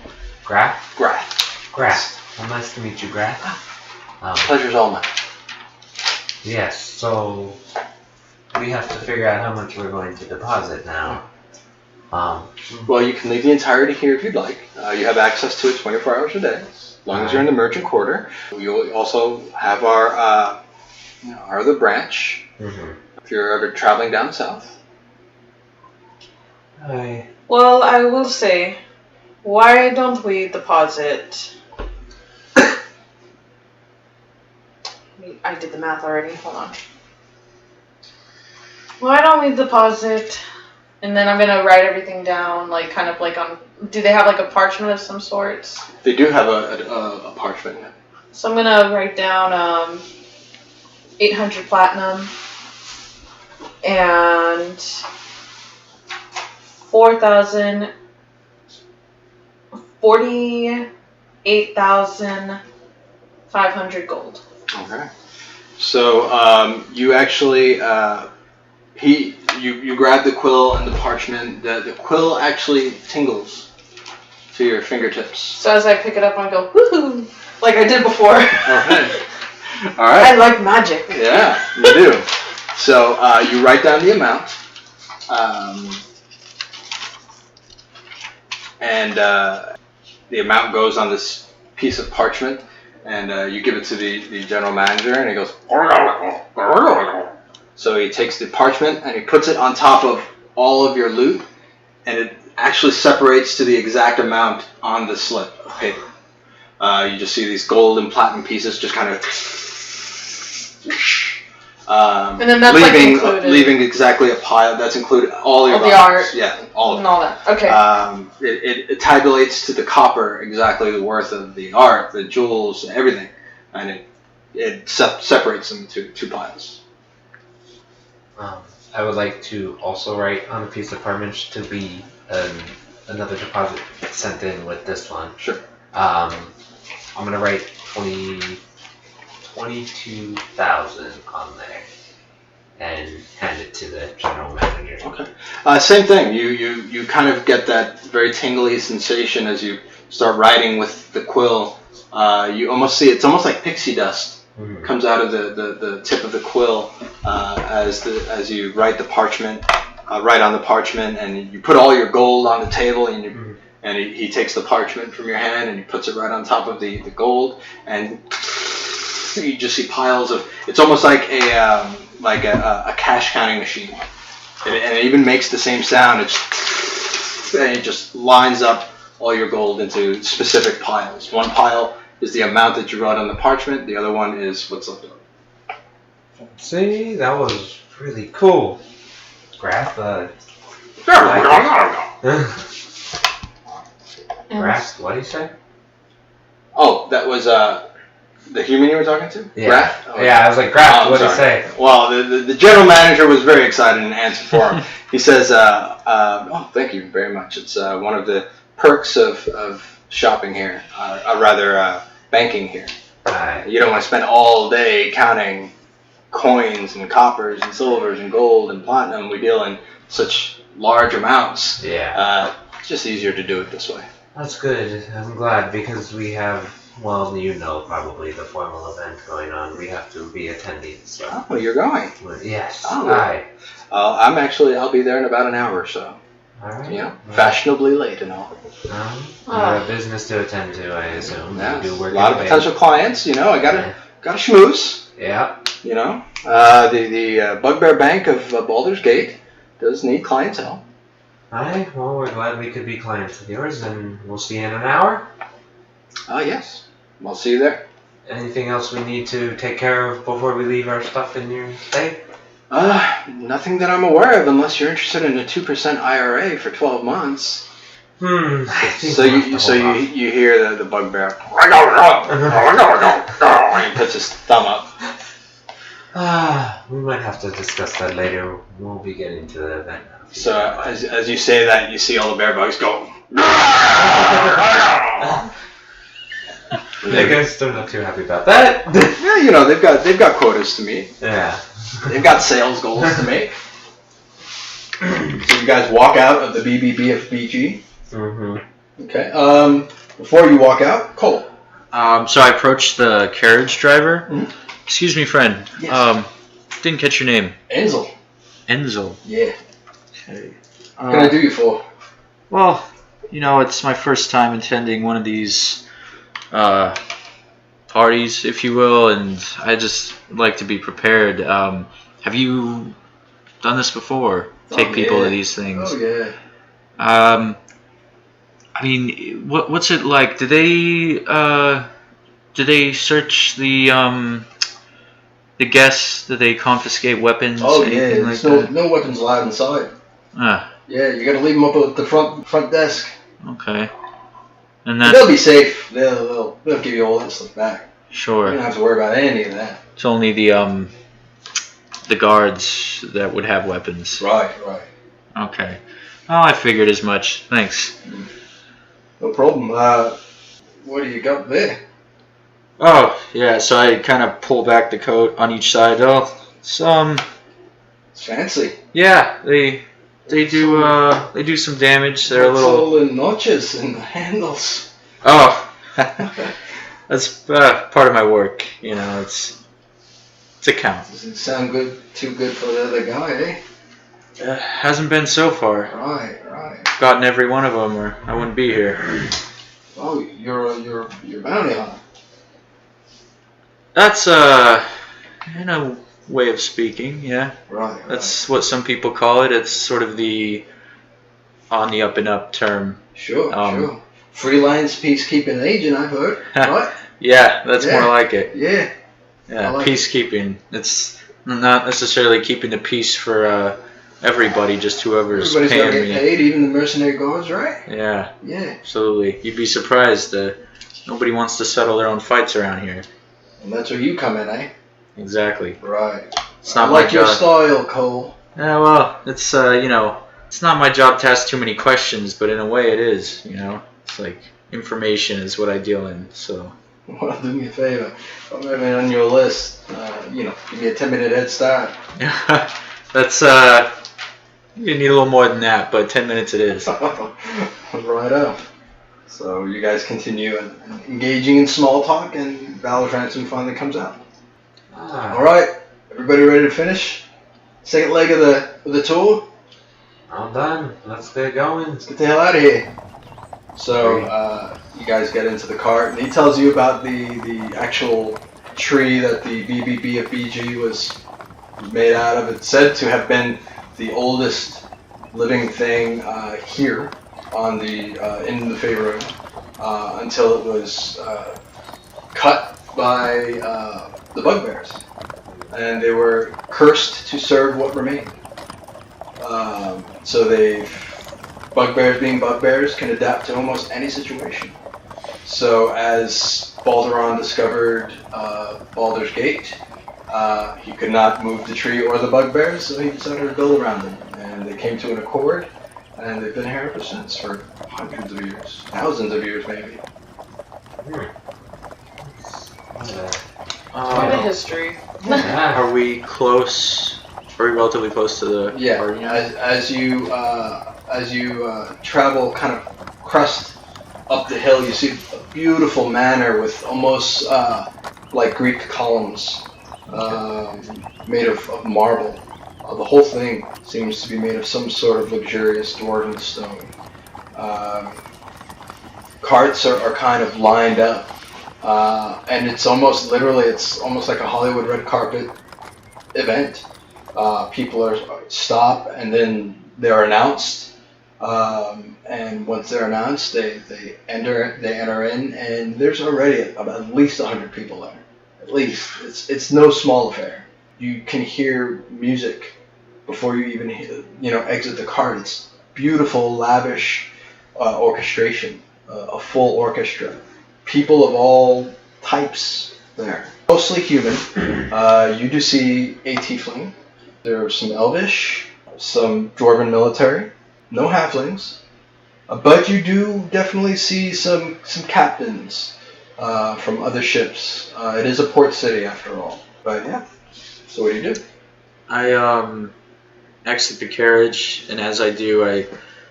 Grath? Grath. Grath. Well, nice to meet you, Grath. Pleasure's all mine. Yes, so we have to figure out how much we're going to deposit now. Well, you can leave the entirety here if you'd like. You have access to it 24 hours a day, as long as you're in the merchant quarter. You'll also have our other branch if you're ever traveling down south. Well, I will say, why don't we deposit? I did the math already. Hold on. Why don't we deposit? And then I'm gonna write everything down, like kind of like on. Do they have like a parchment of some sorts? They do have a parchment. So I'm gonna write down 800 platinum and 48,500 gold. Okay. So you actually you grab the quill and the parchment. The quill actually tingles to your fingertips. So as I pick it up, I go woohoo, like I did before. All right. All right. I like magic. Yeah, you do. So you write down the amount, and the amount goes on this piece of parchment, and you give it to the general manager, and he goes. So he takes the parchment and he puts it on top of all of your loot, and it actually separates to the exact amount on the slip of paper. You just see these gold and platinum pieces just kind of. And then that's leaving exactly a pile. That's included all your the art, yeah, all of and all that. Okay. It tabulates to the copper exactly the worth of the art, the jewels, everything, and it separates them to two piles. I would like to also write on a piece of parchment to be another deposit sent in with this one. Sure. I'm gonna write 22,000 on there, and hand it to the general manager. Okay. Same thing. You kind of get that very tingly sensation as you start writing with the quill. You almost see it's almost like pixie dust comes out of the tip of the quill as you write the parchment. Write on the parchment, and you put all your gold on the table, and he takes the parchment from your hand and he puts it right on top of the gold, and you just see piles of. It's almost like a cash counting machine, and it even makes the same sound. And it just lines up all your gold into specific piles. One pile is the amount that you wrote on the parchment. The other one is what's left over. See, that was really cool. Graph, Graph, what did you say? Oh, that was the human you were talking to? Yeah. Graph? Oh, yeah, I was like, Graph, what did you sorry. say? Well, the general manager was very excited and answered for him. He says, oh, thank you very much. It's one of the perks of shopping here, or rather banking here. You don't want to spend all day counting coins and coppers and silvers and gold and platinum. We deal in such large amounts. Yeah. It's just easier to do it this way. That's good. I'm glad because we have, well, you know, probably the formal event going on. We have to be attending. So. Oh, you're going? Yes. Oh, Hi. I'll be there in about an hour or so. All right. You know, fashionably late and all. You have business to attend to, I assume. Yeah, You do work a lot of potential clients. You know, I gotta schmooze. Yeah. You know, the Bugbear Bank of Baldur's Gate does need clientele. Alright, well, we're glad we could be clients of yours, and we'll see you in an hour. Yes. I'll see you there. Anything else we need to take care of before we leave our stuff in your stay? Nothing that I'm aware of, unless you're interested in a 2% IRA for 12 months. I think So you hear the Bugbear. And he puts his thumb up. We might have to discuss that later. We'll be getting to the event now. So as you say that, you see all the bear bugs go. You guys don't look too happy about that. Yeah, you know, they've got quotas to meet. Yeah. They've got sales goals to make. So you guys walk out of the BBBFBG. Mm-hmm. Okay. Before you walk out, Cole. So I approached the carriage driver. Mhm. Excuse me, friend. Yes. Didn't catch your name. Enzel. Enzel. Yeah. Okay. What can I do you for? Well, you know, it's my first time attending one of these parties, if you will, and I just like to be prepared. Have you done this before? Take people to these things? Oh yeah. I mean, what's it like? Do they search the guests? Do they confiscate weapons? Oh yeah. Anything There's like that? no weapons allowed inside. Ah, Yeah, you gotta leave them up at the front desk. okay. And But that's they'll be safe. They'll give you all that stuff back. You sure. don't have to worry about any of that. It's only the guards that would have weapons. Right. Okay. Oh, I figured as much. Thanks. No problem. What do you got there? Oh, yeah, so I kind of pull back the coat on each side. Oh, It's fancy. yeah, they do some damage. They're a It's little. all the notches and the handles. Oh, that's part of my work. You know, it's a count. Doesn't sound too good for the other guy, eh? Hasn't been so far. Right. Gotten every one of them, or I wouldn't be here. Oh, you're bounty hunter. That's in a way of speaking, yeah. Right. That's what some people call it. It's sort of the on the up and up term. Sure. Freelance peacekeeping agent, I've heard. Right? Yeah, that's more like it. Yeah. Yeah, I like peacekeeping. It's not necessarily keeping the peace for everybody, just whoever's Everybody's paying gotta get me. paid, even the mercenary guards, right? Yeah, Yeah. absolutely. You'd be surprised. Nobody wants to settle their own fights around here. And that's where you come in, eh? Exactly. Right. It's not I my like your job. style, Cole. Yeah, well, it's it's not my job to ask too many questions, but in a way it is. You know, it's like information is what I deal in. So Well, do me a favor. I'm having it on your list. Give me a 10-minute head start. That's you need a little more than that, but 10 minutes it is. Right up. So you guys continue engaging in small talk, and Valor's Ransom finally comes out. All right, everybody ready to finish? Second leg of the tour. I'm done. Let's get going. Let's get the hell out of here. So you guys get into the cart, and he tells you about the actual tree that the BBB of BG was made out of. It's said to have been the oldest living thing here on in the Fey Room until it was cut by the bugbears, and they were cursed to serve what remained. So bugbears being bugbears can adapt to almost any situation. So as Baldur discovered Baldur's Gate, he could not move the tree or the bugbears, so he decided to build around them. And they came to an accord, and they've been here ever since for hundreds of years, thousands of years maybe. Quite a history. Are we close? Are we relatively close to the party now? As you travel kind of crest up the hill, you see a beautiful manor with almost like Greek columns made of marble. The whole thing seems to be made of some sort of luxurious dwarven stone. Carts are kind of lined up, and it's almost like a Hollywood red carpet event. People stop, and then they're announced. And once they're announced, they enter in, and there's already at least 100 people there. At least it's no small affair. You can hear music before you even exit the cart. It's beautiful, lavish orchestration, a full orchestra. People of all types there, mostly human. You do see a tiefling. There are some elvish, some dwarven military, no halflings, but you do definitely see some captains from other ships. It is a port city after all. But yeah, so what do you do? I exit the carriage, and as I do, I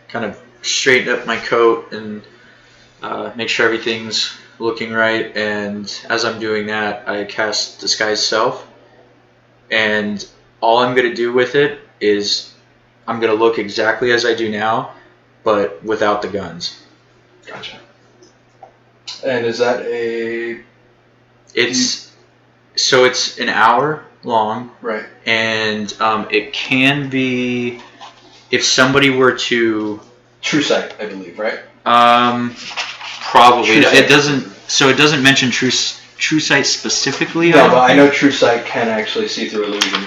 kind of straighten up my coat and make sure everything's looking right. And as I'm doing that, I cast Disguise Self, and all I'm going to do with it is I'm going to look exactly as I do now, but without the guns. Gotcha. And is that It's an hour long. Right. And it can be, if somebody were to... True sight, I believe, right? Probably. It doesn't mention true sight specifically. No, but I know true sight can actually see through illusion.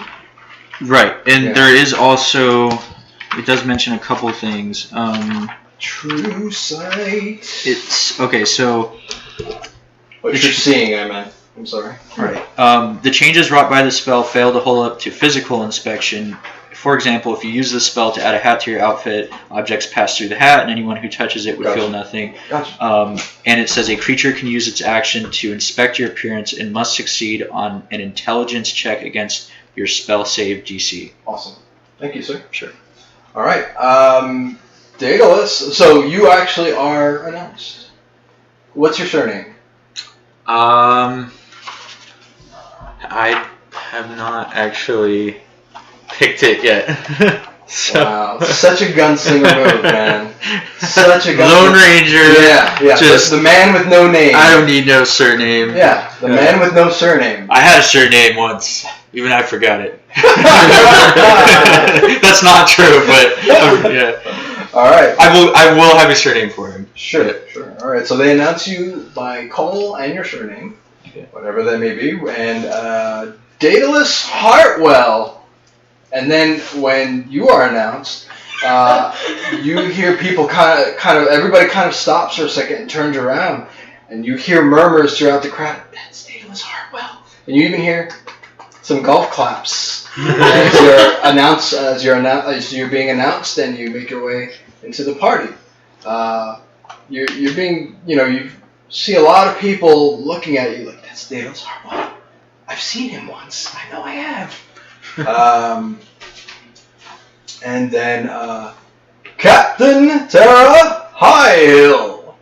Right, and there is also, it does mention a couple things. True sight. It's okay. So what you're seeing, I meant. I'm sorry. Right. The changes wrought by the spell fail to hold up to physical inspection. For example, if you use the spell to add a hat to your outfit, objects pass through the hat, and anyone who touches it would feel nothing. Gotcha. And it says a creature can use its action to inspect your appearance and must succeed on an intelligence check against your spell save DC. Awesome. Thank you, sir. Sure. All right. Daedalus. So you actually are announced. What's your surname? I have not actually picked it yet. Wow, such a gunslinger move, man. Such a gunslinger. Lone Ranger. Yeah. Just the man with no name. I don't need no surname. Yeah, the man with no surname. I had a surname once. Even I forgot it. That's not true, but yeah. All right. I will have a surname for him. Sure. All right. So they announce you by call and your surname, whatever that may be, and Daedalus Hartwell. And then when you are announced, you hear people kind of everybody kind of stops for a second and turns around, and you hear murmurs throughout the crowd. That's Daedalus Hartwell, and you even hear some golf claps as you're being announced, and you make your way into the party. You're being, see a lot of people looking at you like, that's Daedalus Harbaugh. I've seen him once. I know I have. And then Captain Terra Highhill.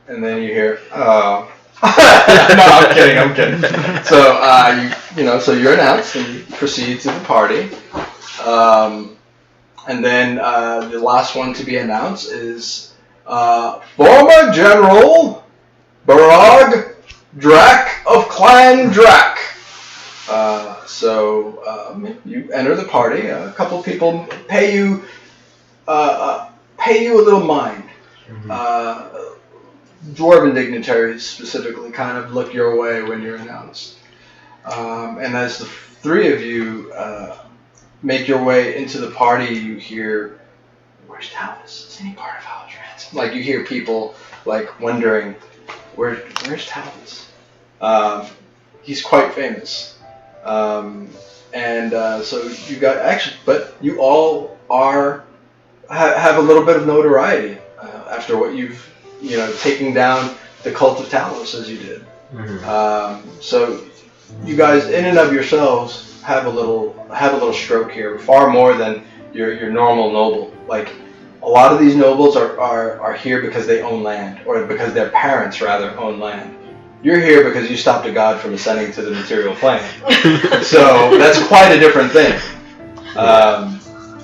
And then you hear, no, I'm kidding. So, so you're announced and you proceed to the party. And then the last one to be announced is former General Barag Drak of Clan Drak. You enter the party. A couple people pay you a little mind. Dwarven dignitaries specifically kind of look your way when you're announced. And as the three of you make your way into the party, you hear, "Where's Daedalus? Is any part of Valor's Ransom?" Like you hear people like wondering, where's Daedalus? He's quite famous. So you got but you all have a little bit of notoriety after what you've taking down the cult of Talos as you did. So you guys, in and of yourselves, have a little stroke here, far more than your normal noble. Like a lot of these nobles are here because they own land, or because their parents rather own land. You're here because you stopped a god from ascending to the material plane. So that's quite a different thing.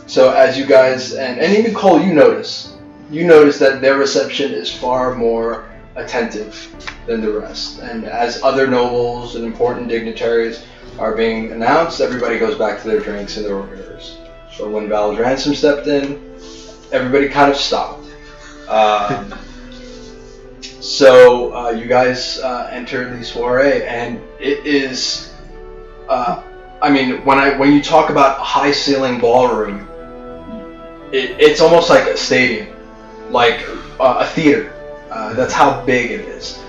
So as you guys, and even Cole, you notice that their reception is far more attentive than the rest. And as other nobles and important dignitaries are being announced, everybody goes back to their drinks and their orders. So when Valor's Ransom stepped in, everybody kind of stopped. So you guys enter the soiree, and it is, when you talk about a high ceiling ballroom, it's almost like a stadium, like a theater. That's how big it is.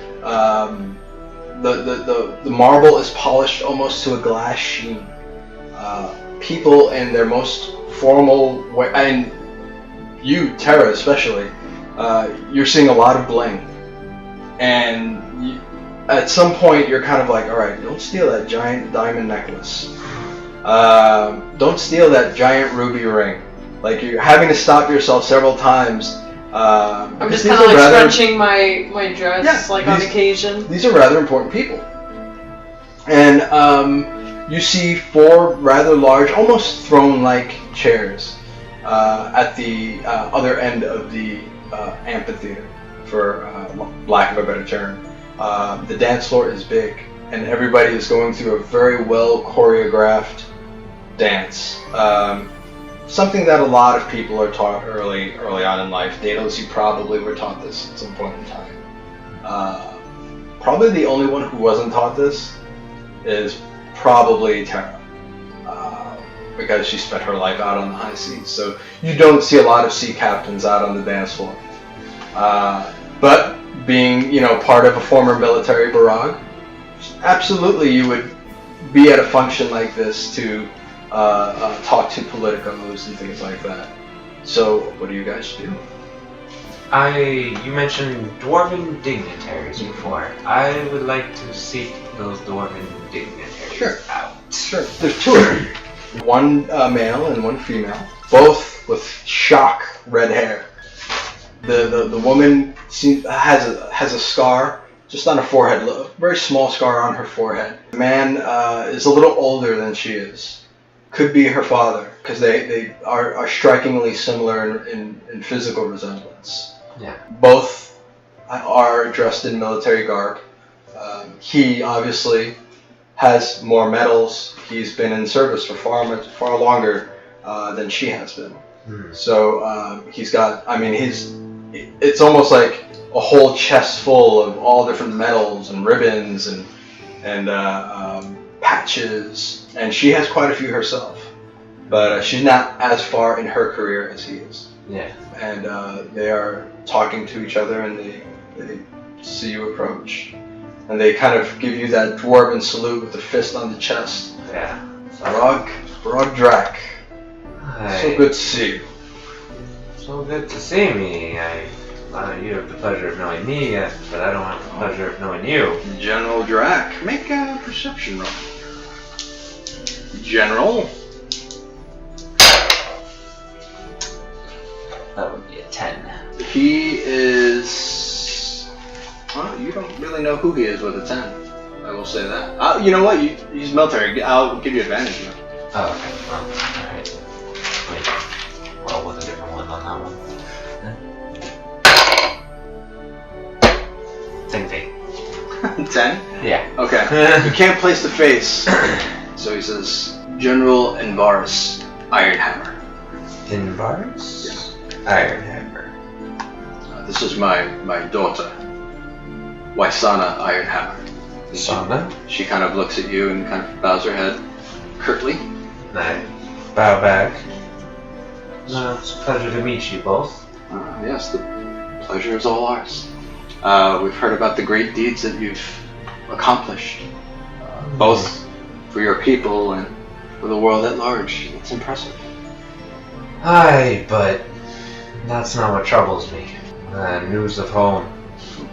The marble is polished almost to a glass sheen. People in their most formal way, and you, Terra especially, you're seeing a lot of bling. And at some point, you're kind of like, all right, don't steal that giant diamond necklace. Don't steal that giant ruby ring. Like, you're having to stop yourself several times. I'm just kind of like scrunching my dress, on occasion. These are rather important people. And you see 4 rather large, almost throne-like chairs at the other end of the amphitheater, for lack of a better term. The dance floor is big, and everybody is going through a very well choreographed dance. Something that a lot of people are taught early on in life. Daedalus, you probably were taught this at some point in time. Probably the only one who wasn't taught this is probably Terra, because she spent her life out on the high seas. So you don't see a lot of sea captains out on the dance floor. But being, part of a former military barrage, absolutely you would be at a function like this to talk to politicos and things like that. So what do you guys do? You mentioned dwarven dignitaries before. I would like to seek those dwarven dignitaries out. Sure. There's 2 of them. One male and one female, both with shock red hair. The woman has a scar just on her forehead, a very small scar on her forehead. The man is a little older than she is. Could be her father, because they are strikingly similar in physical resemblance. Yeah. Both are dressed in military garb. He obviously has more medals. He's been in service for far longer than she has been. So he's got, it's almost like a whole chest full of all different medals and ribbons and patches, and she has quite a few herself, but she's not as far in her career as he is. Yeah. And they are talking to each other, and they see you approach, and they kind of give you that dwarven salute with the fist on the chest. Yeah. Barag Drak. So good to see you. So good to see me. I You have the pleasure of knowing me, but I don't have the pleasure of knowing you. General Drac, make a perception roll. General. That would be a 10. He is. Well, you don't really know who he is with a 10. I will say that. You know what? He's military. I'll give you advantage. Oh, okay. Well, alright. Wait. Roll with a different one on that one. Same thing. 10? Yeah. Okay. You can't place the face. So he says, General Envaris, Ironhammer. Invar's? Ironhammer. This is my daughter, Waisana Ironhammer. Sana? She kind of looks at you and kind of bows her head curtly. I bow back. No, it's a pleasure to meet you both. Yes, the pleasure is all ours. We've heard about the great deeds that you've accomplished, both for your people and for the world at large. It's impressive. Aye, but that's not what troubles me. News of home.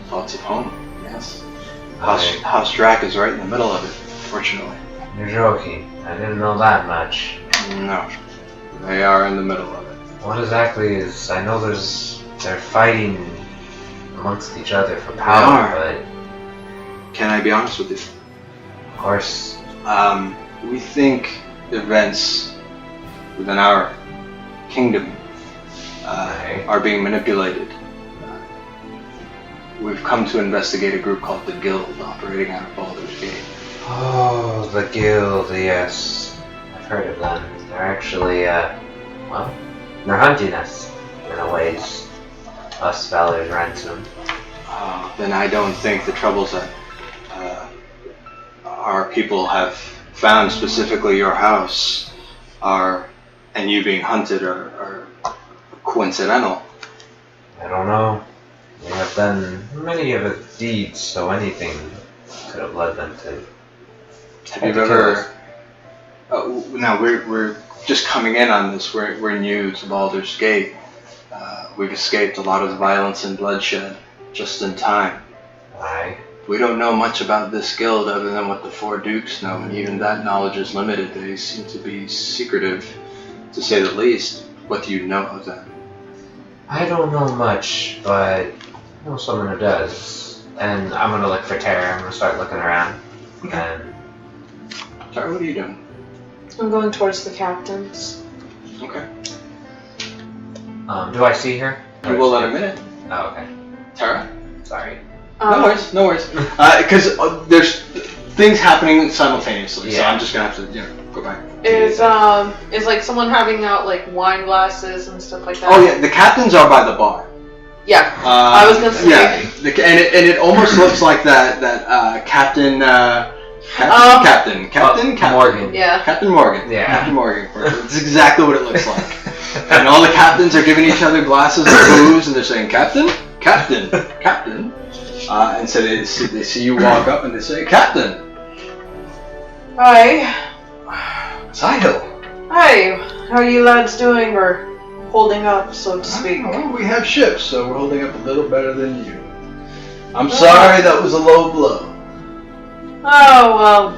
Thoughts of home, yes. Aye. House Drac is right in the middle of it, fortunately. You're joking. I didn't know that much. No, they are in the middle of it. What exactly is... I know they're fighting amongst each other for power, but... Can I be honest with you? Of course... We think events within our kingdom are being manipulated. We've come to investigate a group called the Guild operating out of Baldur's Gate. Oh, the Guild, yes. I've heard of them. They're actually, well, they're hunting us, in a ways. Us, Valor's Ransom. Then I don't think the troubles that our people have found, specifically your house, and you being hunted are coincidental. I don't know. We have done many of the deeds, so anything could have led them to... Have you ever... now, we're just coming in on this. We're new to Baldur's Gate. We've escaped a lot of the violence and bloodshed just in time. Aye. We don't know much about this guild other than what the Four Dukes know, and even that knowledge is limited. They seem to be secretive, to say the least. What do you know of them? I don't know much, but I know someone who does. And I'm gonna look for Terra. I'm gonna start looking around. And Terra, what are you doing? I'm going towards the captains. Okay. do I see her? You will in a minute. Oh, okay. Terra? Sorry. No worries. Because there's things happening simultaneously, so I'm just gonna have to, go back. Is like someone having out like wine glasses and stuff like that? Oh yeah, the captains are by the bar. Yeah, I was gonna say. Yeah, and it almost looks like that Captain Morgan. Yeah. Captain Morgan. Yeah. Captain Morgan. It's exactly what it looks like. And all the captains are giving each other glasses of booze, and they're saying, "Captain, Captain, Captain." And so they see you walk up, and they say, "Captain." Hi. Sahil. Hi. How are you lads doing, or holding up, so to speak? Well, we have ships, so we're holding up a little better than you. I'm sorry that was a low blow. Oh, well,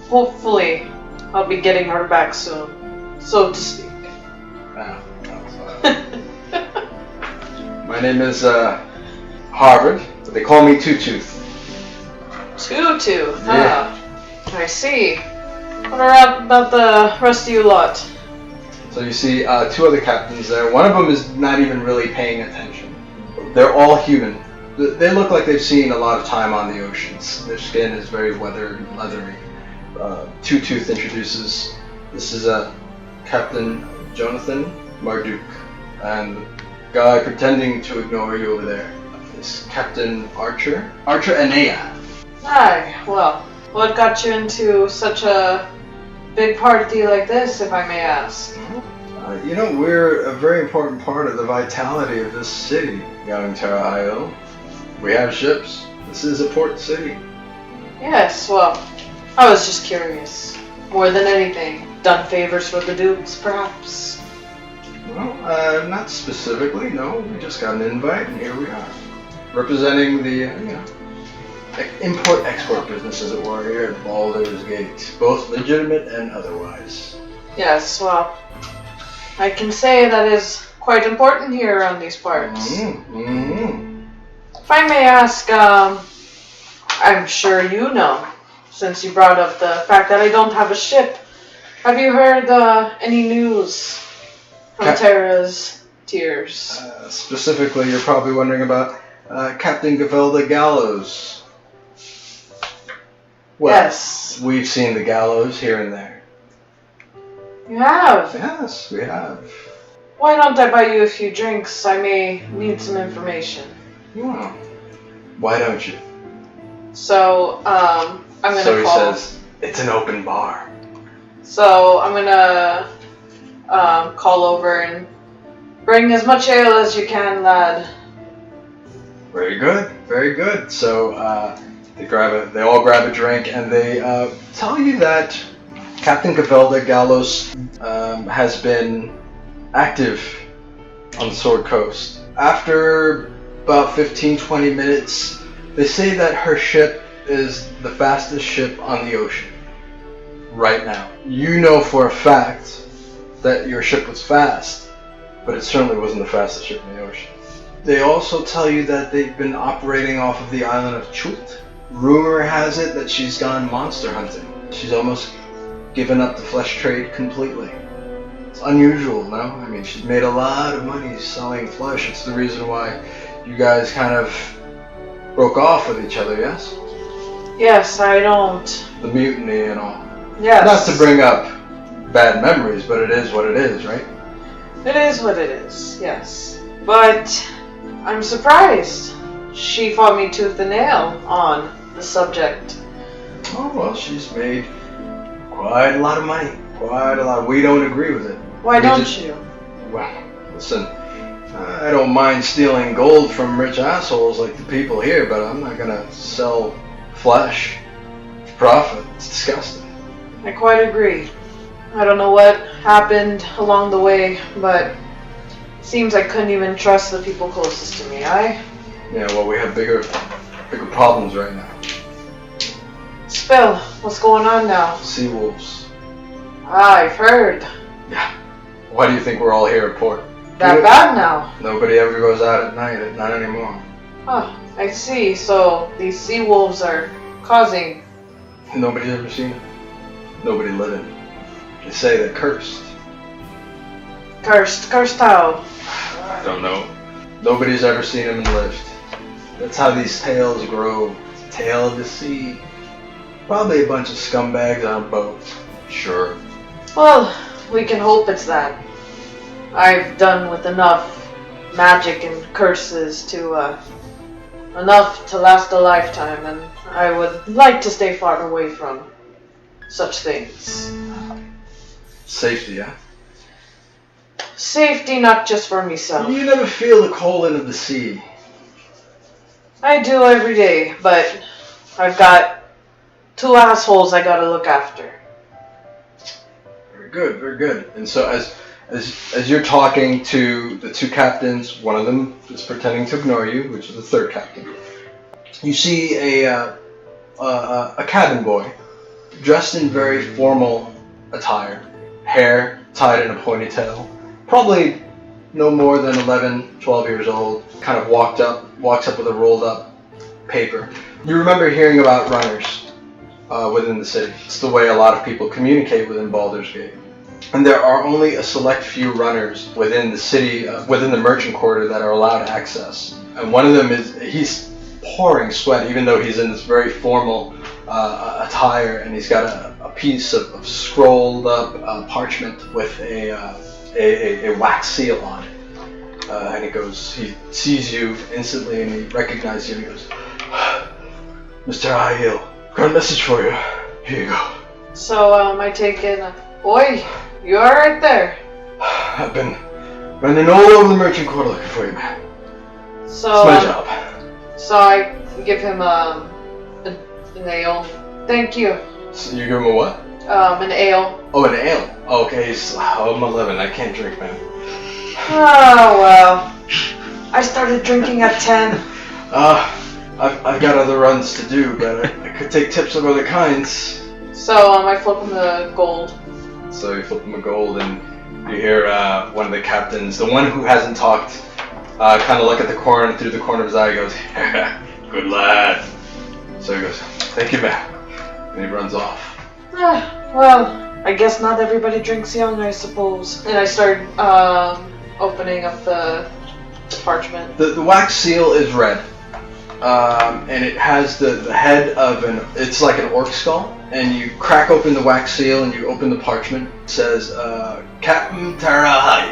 hopefully I'll be getting her back soon, so to speak. My name is Harvard, but they call me Two Tooth. Two Tooth, Yeah. I see. What about the rest of you lot? So you see two other captains there. One of them is not even really paying attention. They're all human. They look like they've seen a lot of time on the oceans. Their skin is very weathered and leathery. Two Tooth introduces, this is Captain Jonathan Marduk, and the guy pretending to ignore you over there is Captain Archer Anea. Hi, well, what got you into such a big party like this, if I may ask? We're a very important part of the vitality of this city, young Terra Isle. We have ships. This is a port city. Yes, well, I was just curious. More than anything, done favors for the Dukes, perhaps? Well, not specifically, no. We just got an invite, and here we are. Representing the, import-export business, as it were, here at Baldur's Gate. Both legitimate and otherwise. Yes, well, I can say that is quite important here around these parts. If I may ask, I'm sure you know, since you brought up the fact that I don't have a ship. Have you heard any news from Terra's tiers? Specifically, you're probably wondering about Captain Gavelda Gallows. Well, yes. We've seen the Gallows here and there. You have? Yes, we have. Why don't I buy you a few drinks? I may need some information. Oh. Why don't you? So, I'm gonna So he call. says, it's an open bar. So, I'm gonna call over and bring as much ale as you can, lad. Very good, very good. So they all grab a drink, and they tell you that Captain Gavelda Gallows has been active on the Sword Coast. After about 15-20 minutes, they say that her ship is the fastest ship on the ocean right now. You know for a fact that your ship was fast, but it certainly wasn't the fastest ship in the ocean. They also tell you that they've been operating off of the island of Chult. Rumor has it that she's gone monster hunting. She's almost given up the flesh trade completely. It's unusual, no? I mean, she's made a lot of money selling flesh. It's the reason why you guys kind of broke off with each other, yes? Yes, I don't. The mutiny and all. Yes. Not to bring up bad memories, but it is what it is, right? It is what it is, yes. But I'm surprised. She fought me tooth and nail on the subject. Oh, well, she's made quite a lot of money. Quite a lot. We don't agree with it. Why don't you? Well, listen, I don't mind stealing gold from rich assholes like the people here, but I'm not gonna sell flesh for profit. It's disgusting. I quite agree. I don't know what happened along the way, but it seems I couldn't even trust the people closest to me. Yeah, well, we have bigger problems right now. Spill, what's going on now? Sea wolves. I've heard. Yeah. Why do you think we're all here at port? That bad now? Nobody ever goes out at night, not anymore. Huh, I see. So these sea wolves are causing... Nobody's ever seen it. Nobody living. They say they're cursed. Cursed how? I don't know. Nobody's ever seen them and lived. That's how these tales grow. Tale of the sea. Probably a bunch of scumbags on a boat. Sure. Well, we can hope it's that. I've done with enough magic and curses to, enough to last a lifetime, and I would like to stay far away from such things. Safety, yeah? Safety, not just for myself. You never feel the cold of the sea. I do every day, but I've got 2 assholes I gotta look after. Very good, very good. And so as you're talking to the 2 captains, one of them is pretending to ignore you, which is the 3rd captain. You see a cabin boy dressed in very formal attire, hair tied in a ponytail, probably no more than 11, 12 years old, kind of walks up with a rolled up paper. You remember hearing about runners within the city. It's the way a lot of people communicate within Baldur's Gate. And there are only a select few runners within the city, within the merchant quarter, that are allowed access. And one of them he's pouring sweat, even though he's in this very formal attire, and he's got a piece of scrolled up parchment with a wax seal on it. And he sees you instantly, and he recognizes you, and he goes, Mr. Ahil, got a message for you. Here you go. So, I take in, boy, you alright there? I've been running all over the merchant quarter looking for you, man. So, it's my job. So I give him an ale. Thank you. So you give him a what? An ale. Oh, an ale. Okay, I'm 11. I can't drink, man. Oh, well. I started drinking at 10. I've got other runs to do, but I could take tips of other kinds. So, I flip him the gold. So you flip him a gold, and you hear one of the captains, the one who hasn't talked, kind of look at the corner, through the corner of his eye, he goes, "Good lad." So he goes, "Thank you, man." And he runs off. Well, I guess not everybody drinks young, I suppose. And I start opening up the parchment. The wax seal is red, and it has the head of it's like an orc skull, and you crack open the wax seal and you open the parchment. It says, Captain Terra,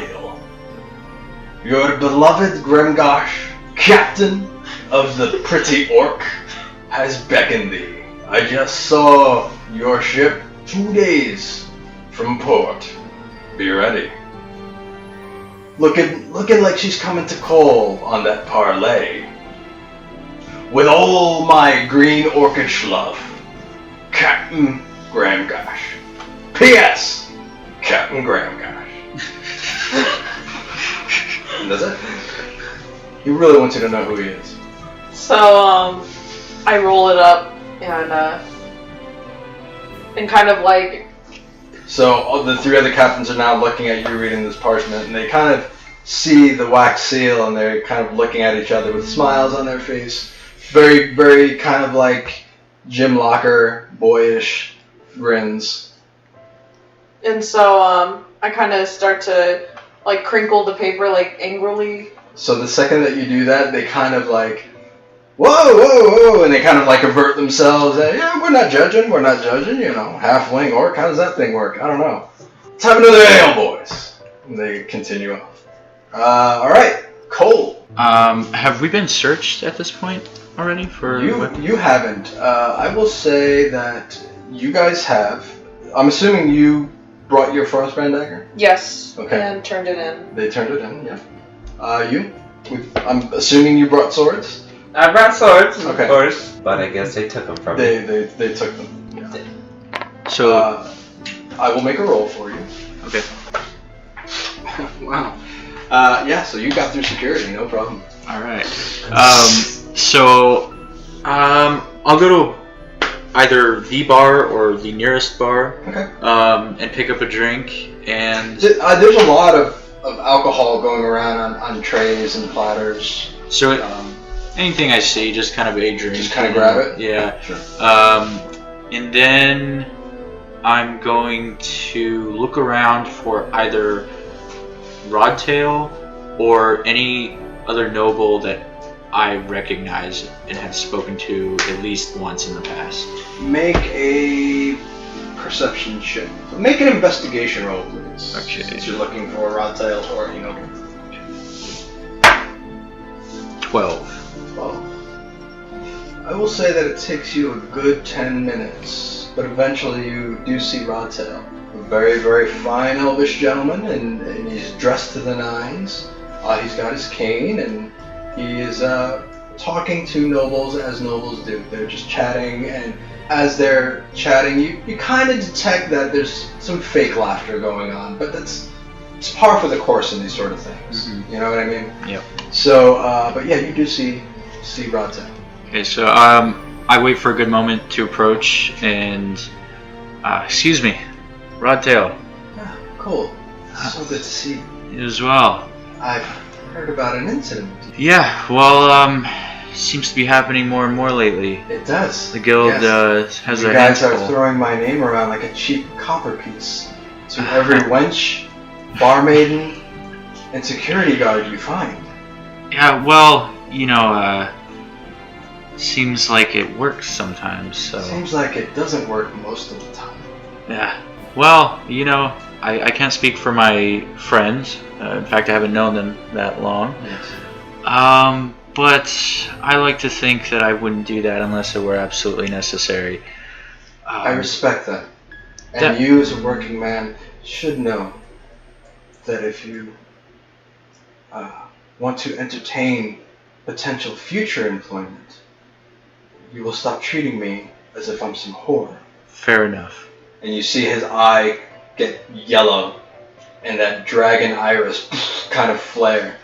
your beloved Grimgosh, captain of the pretty orc, has beckoned thee. I just saw your ship 2 days from port. Be ready. Looking like she's coming to Kohl on that parlay. With all my green orcish love, Captain Gramgosh. P.S. Captain Gramgosh. And that's it. He really wants you to know who he is. So, I roll it up and kind of like... So the three other captains are now looking at you reading this parchment, and they kind of see the wax seal, and they're kind of looking at each other with smiles on their face. Very, very kind of like Jim Locker, boyish grins. And so I kind of start to like crinkle the paper like angrily. So the second that you do that, they kind of like, whoa, whoa, whoa, and they kind of like avert themselves. And, yeah, we're not judging, you know, halfling orc, how does that thing work? I don't know. Let's have another ale, boys. And they continue off. Alright, Cole. Have we been searched at this point already for weapons? You haven't. I will say that you guys have. I'm assuming you brought your frostbrand dagger? Yes. Okay. And turned it in. They turned it in, yeah. You? I'm assuming you brought swords? I brought swords, Okay. of course, but I guess they took them from me. They took them. Yeah. So I will make a roll for you. okay. Wow. Yeah, so you got through security, no problem. All right. I'll go to either the bar or the nearest bar. Okay. And pick up a drink and. There's a lot of alcohol going around on trays and platters. So anything I see, just kind of a drink. Just kind of grab it? Yeah. Sure. And then I'm going to look around for either Rodtail or any other noble that I recognize and have spoken to at least once in the past. Make a perception check. Make an investigation roll, please. Okay. Since you're looking for Rodtails or, you know. 12. Well, I will say that it takes you a good 10 minutes, but eventually you do see Rodtail. A very, very fine elvish gentleman, and he's dressed to the nines. He's got his cane, and he is talking to nobles as nobles do. They're just chatting, and as they're chatting, you kind of detect that there's some fake laughter going on, but it's par for the course in these sort of things. Mm-hmm. You know what I mean? Yep. So, but yeah, you do see Rodtail. Okay, so I wait for a good moment to approach and excuse me, Rodtail. Ah, cool. So good to see you. You as well. I've heard about an incident. Yeah, well, seems to be happening more and more lately. It does. The guild Yes. has You a guys are handful. throwing my name around like a cheap copper piece to every wench, barmaiden, and security guard you find. Yeah, well, you know, seems like it works sometimes, so... Seems like it doesn't work most of the time. Yeah. Well, you know, I can't speak for my friends. In fact, I haven't known them that long. Yes. But I like to think that I wouldn't do that unless it were absolutely necessary. I respect that. And you as a working man should know that if you want to entertain potential future employment, you will stop treating me as if I'm some whore. Fair enough. And you see his eye get yellow, and that dragon iris kind of flare.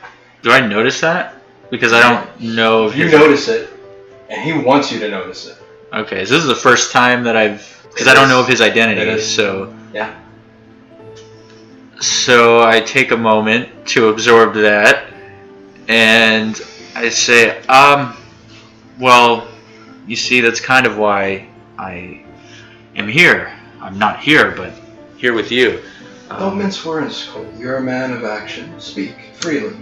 Do I notice that? Because I don't know if You notice it, and he wants you to notice it. Okay, so this is the first time that because I don't know of his identity, so... Yeah. So I take a moment to absorb that, and I say, well, you see, that's kind of why I am here. I'm not here, but here with you. Don't mince words, Cole. You're a man of action. Speak freely.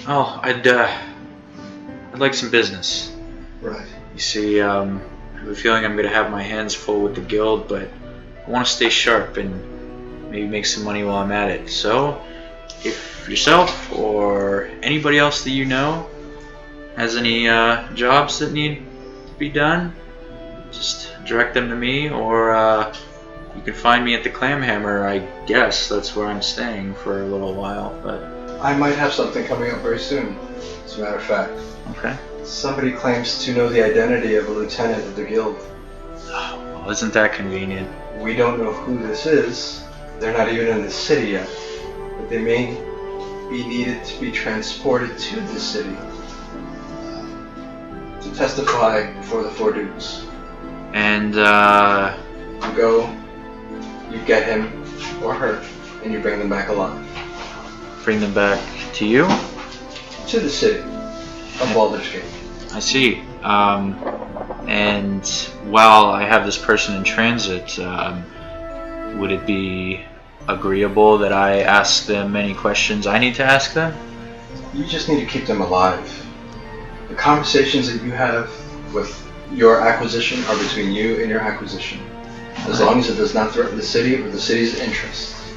Oh, I'd like some business. Right. You see, I have a feeling I'm going to have my hands full with the guild, but I want to stay sharp and maybe make some money while I'm at it. So, if yourself or anybody else that you know has any jobs that need to be done, just direct them to me, or you can find me at the Clamhammer. I guess that's where I'm staying for a little while, but... I might have something coming up very soon, as a matter of fact. Okay. Somebody claims to know the identity of a lieutenant of the guild. Oh, well, isn't that convenient? We don't know who this is. They're not even in the city yet. But they may be needed to be transported to the city to testify before the Four Dukes. And, You go, you get him or her, and you bring them back alive. bring them back to you? To the city of Baldur's Gate. I see. And while I have this person in transit, would it be agreeable that I ask them any questions I need to ask them? You just need to keep them alive. The conversations that you have with your acquisition are between you and your acquisition. As long as it does not threaten the city or the city's interests.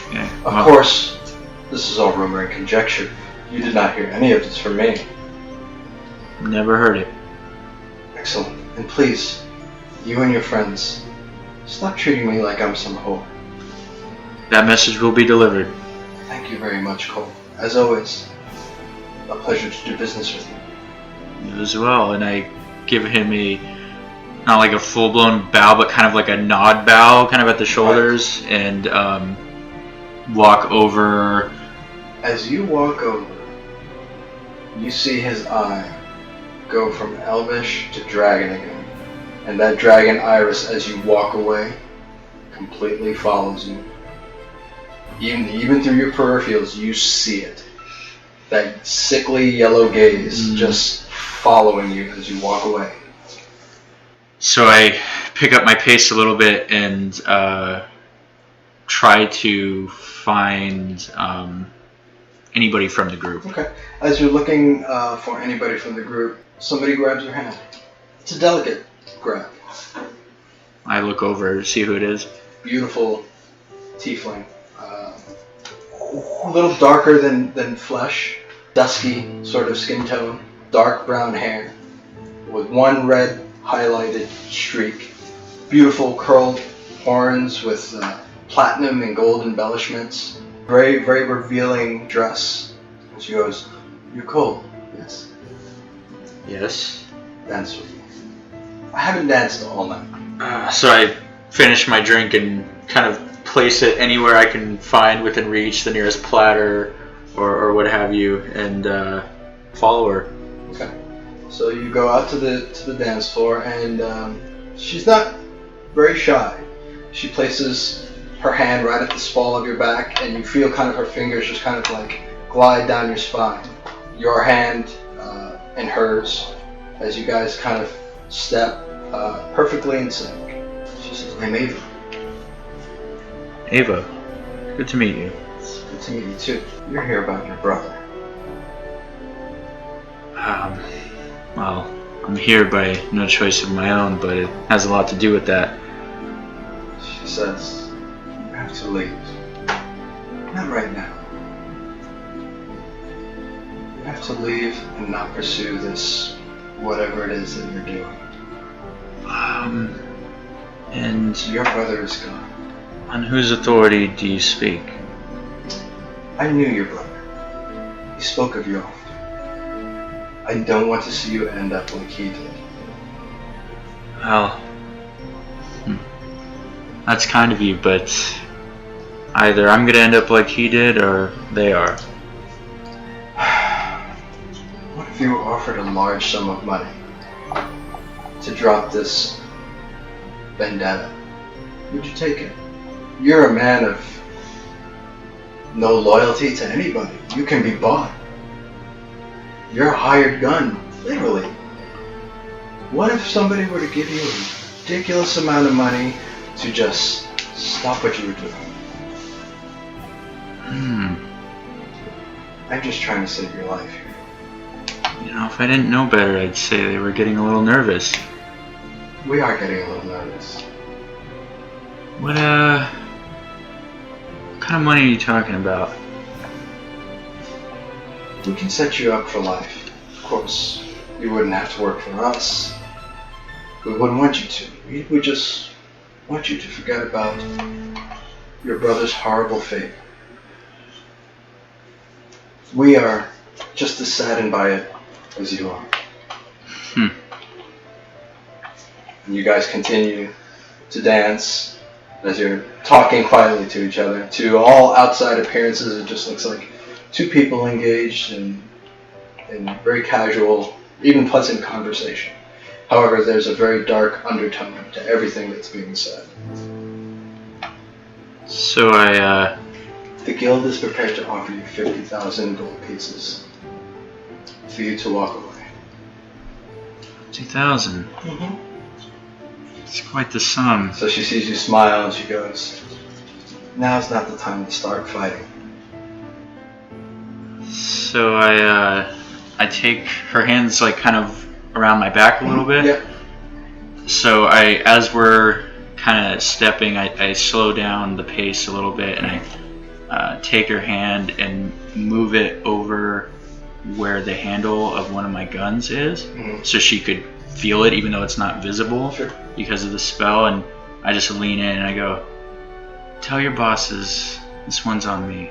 Okay. Of course, this is all rumor and conjecture. You did not hear any of this from me. Never heard it. Excellent. And please, you and your friends, stop treating me like I'm some whore. That message will be delivered. Thank you very much, Cole. As always, a pleasure to do business with you. You as well. And I give him not like a full-blown bow, but kind of like a nod bow, kind of at the shoulders, and walk over. As you walk over, you see his eye go from elvish to dragon again. And that dragon iris, as you walk away, completely follows you. Even through your peripherals, you see it. That sickly yellow gaze just following you as you walk away. So I pick up my pace a little bit and try to find anybody from the group. Okay. As you're looking for anybody from the group, somebody grabs your hand. It's a delicate grab. I look over to see who it is. Beautiful tiefling. A little darker than flesh. Dusky sort of skin tone. Dark brown hair. With one red highlighted streak. Beautiful curled horns with platinum and gold embellishments. Very, very revealing dress. And she goes, "You're cold." "Yes." Yes. "Dance with me." "I haven't danced all night." So I finish my drink and kind of place it anywhere I can find within reach, the nearest platter or what have you, and follow her. Okay. So you go out to the dance floor, and she's not very shy. She places her hand right at the small of your back, and you feel kind of her fingers just kind of like glide down your spine. Your hand and hers as you guys kind of step perfectly in sync. She says, "I'm Ava." Ava, good to meet you. "Good to meet you too. You're here about your brother." Well, I'm here by no choice of my own, but it has a lot to do with that. She says, "You have to leave. Not right now. You have to leave and not pursue this, whatever it is that you're doing. And Your brother is gone. on whose authority do you speak? I knew your brother. He spoke of you often. I don't want to see you end up like he did." Well, that's kind of you, but Either I'm gonna end up like he did, or they are. What if you were offered a large sum of money to drop this vendetta? Would you take it? You're a man of no loyalty to anybody. You can be bought. You're a hired gun, literally. What if somebody were to give you a ridiculous amount of money to just stop what you were doing? I'm just trying to save your life here. You know, if I didn't know better, I'd say they were getting a little nervous. We are getting a little nervous. What kind of money are you talking about? We can set you up for life. Of course, you wouldn't have to work for us. We wouldn't want you to. We just want you to forget about your brother's horrible fate. We are just as saddened by it as you are. And you guys continue to dance as you're talking quietly to each other. To all outside appearances, it just looks like two people engaged in very casual, even pleasant conversation. However, there's a very dark undertone to everything that's being said. So The guild is prepared to offer you 50,000 gold pieces for you to walk away. 2,000. It's quite the sum. So she sees you smile and she goes, now's not the time to start fighting. So I take her hands like kind of around my back a little bit. Yeah. So as we're kind of stepping, I slow down the pace a little bit, and I take her hand and move it over where the handle of one of my guns is, so she could feel it even though it's not visible because of the spell. And I just lean in and I go, tell your bosses this one's on me.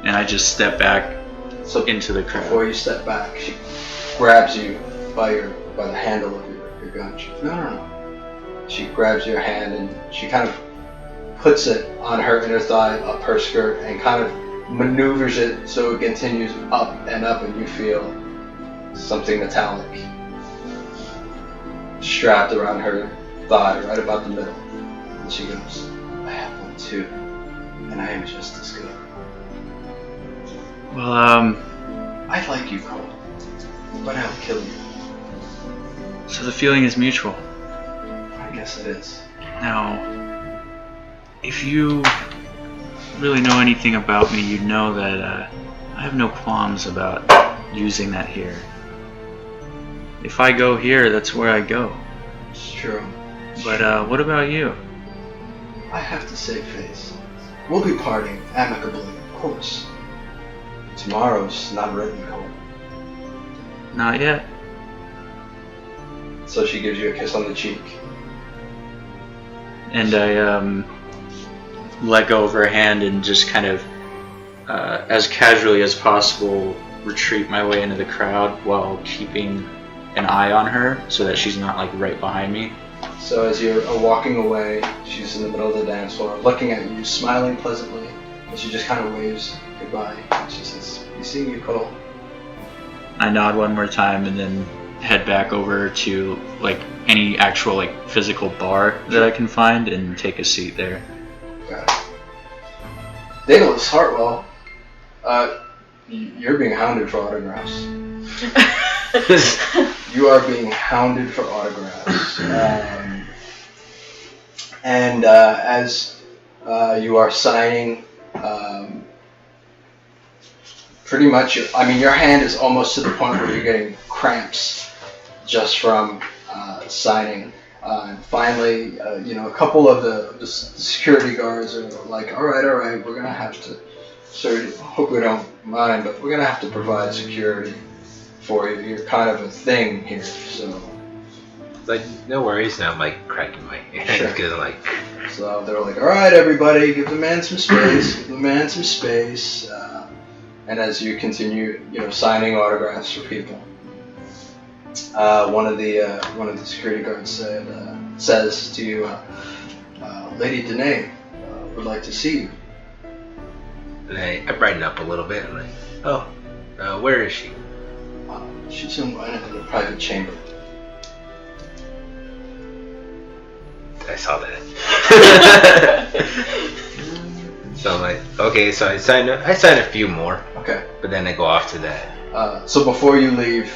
And I just step back into the crowd. Before you step back, she grabs you by the handle of your gun. She goes, no. She grabs your hand and she kind of puts it on her inner thigh, up her skirt, and kind of maneuvers it so it continues up, and you feel something metallic strapped around her thigh, right about the middle. And she goes, I have one too, and I am just as good. Well, I like you, Cole, but I'll kill you. So the feeling is mutual. I guess it is. Now, if you really know anything about me, you'd know that I have no qualms about using that here. If I go here, that's where I go. It's true. But what about you? I have to save face. We'll be parting amicably, of course. Tomorrow's not written, Cole. Not yet. So she gives you a kiss on the cheek. And I let go of her hand and just kind of, as casually as possible, retreat my way into the crowd while keeping an eye on her so that she's not like right behind me. So as you're walking away, she's in the middle of the dance floor, looking at you, smiling pleasantly, and she just kind of waves goodbye. She says, "You see you, Cole." I nod one more time and then head back over to like any actual like physical bar that I can find and take a seat there. Got it. Daedalus, Hartwell, you're being hounded for autographs. You are being hounded for autographs. And as you are signing, pretty much, your hand is almost to the point where you're getting cramps just from signing. And finally, a couple of the security guards are like, all right, we're going to have to, sir, hope we don't mind, but we're going to have to provide security for you. You're kind of a thing here, so. Like, no worries, and I'm like cracking my head. Sure. Because like, So they're like, all right, everybody, give the man some space, give the man some space. And as you continue, signing autographs for people, one of the security guards says to you, Lady Danae, would like to see you. And I brighten up a little bit. I'm like, oh, where is she? She's in a private chamber. I saw that. So I'm like, okay, so I signed a few more, Okay. but then I go off to that. So before you leave,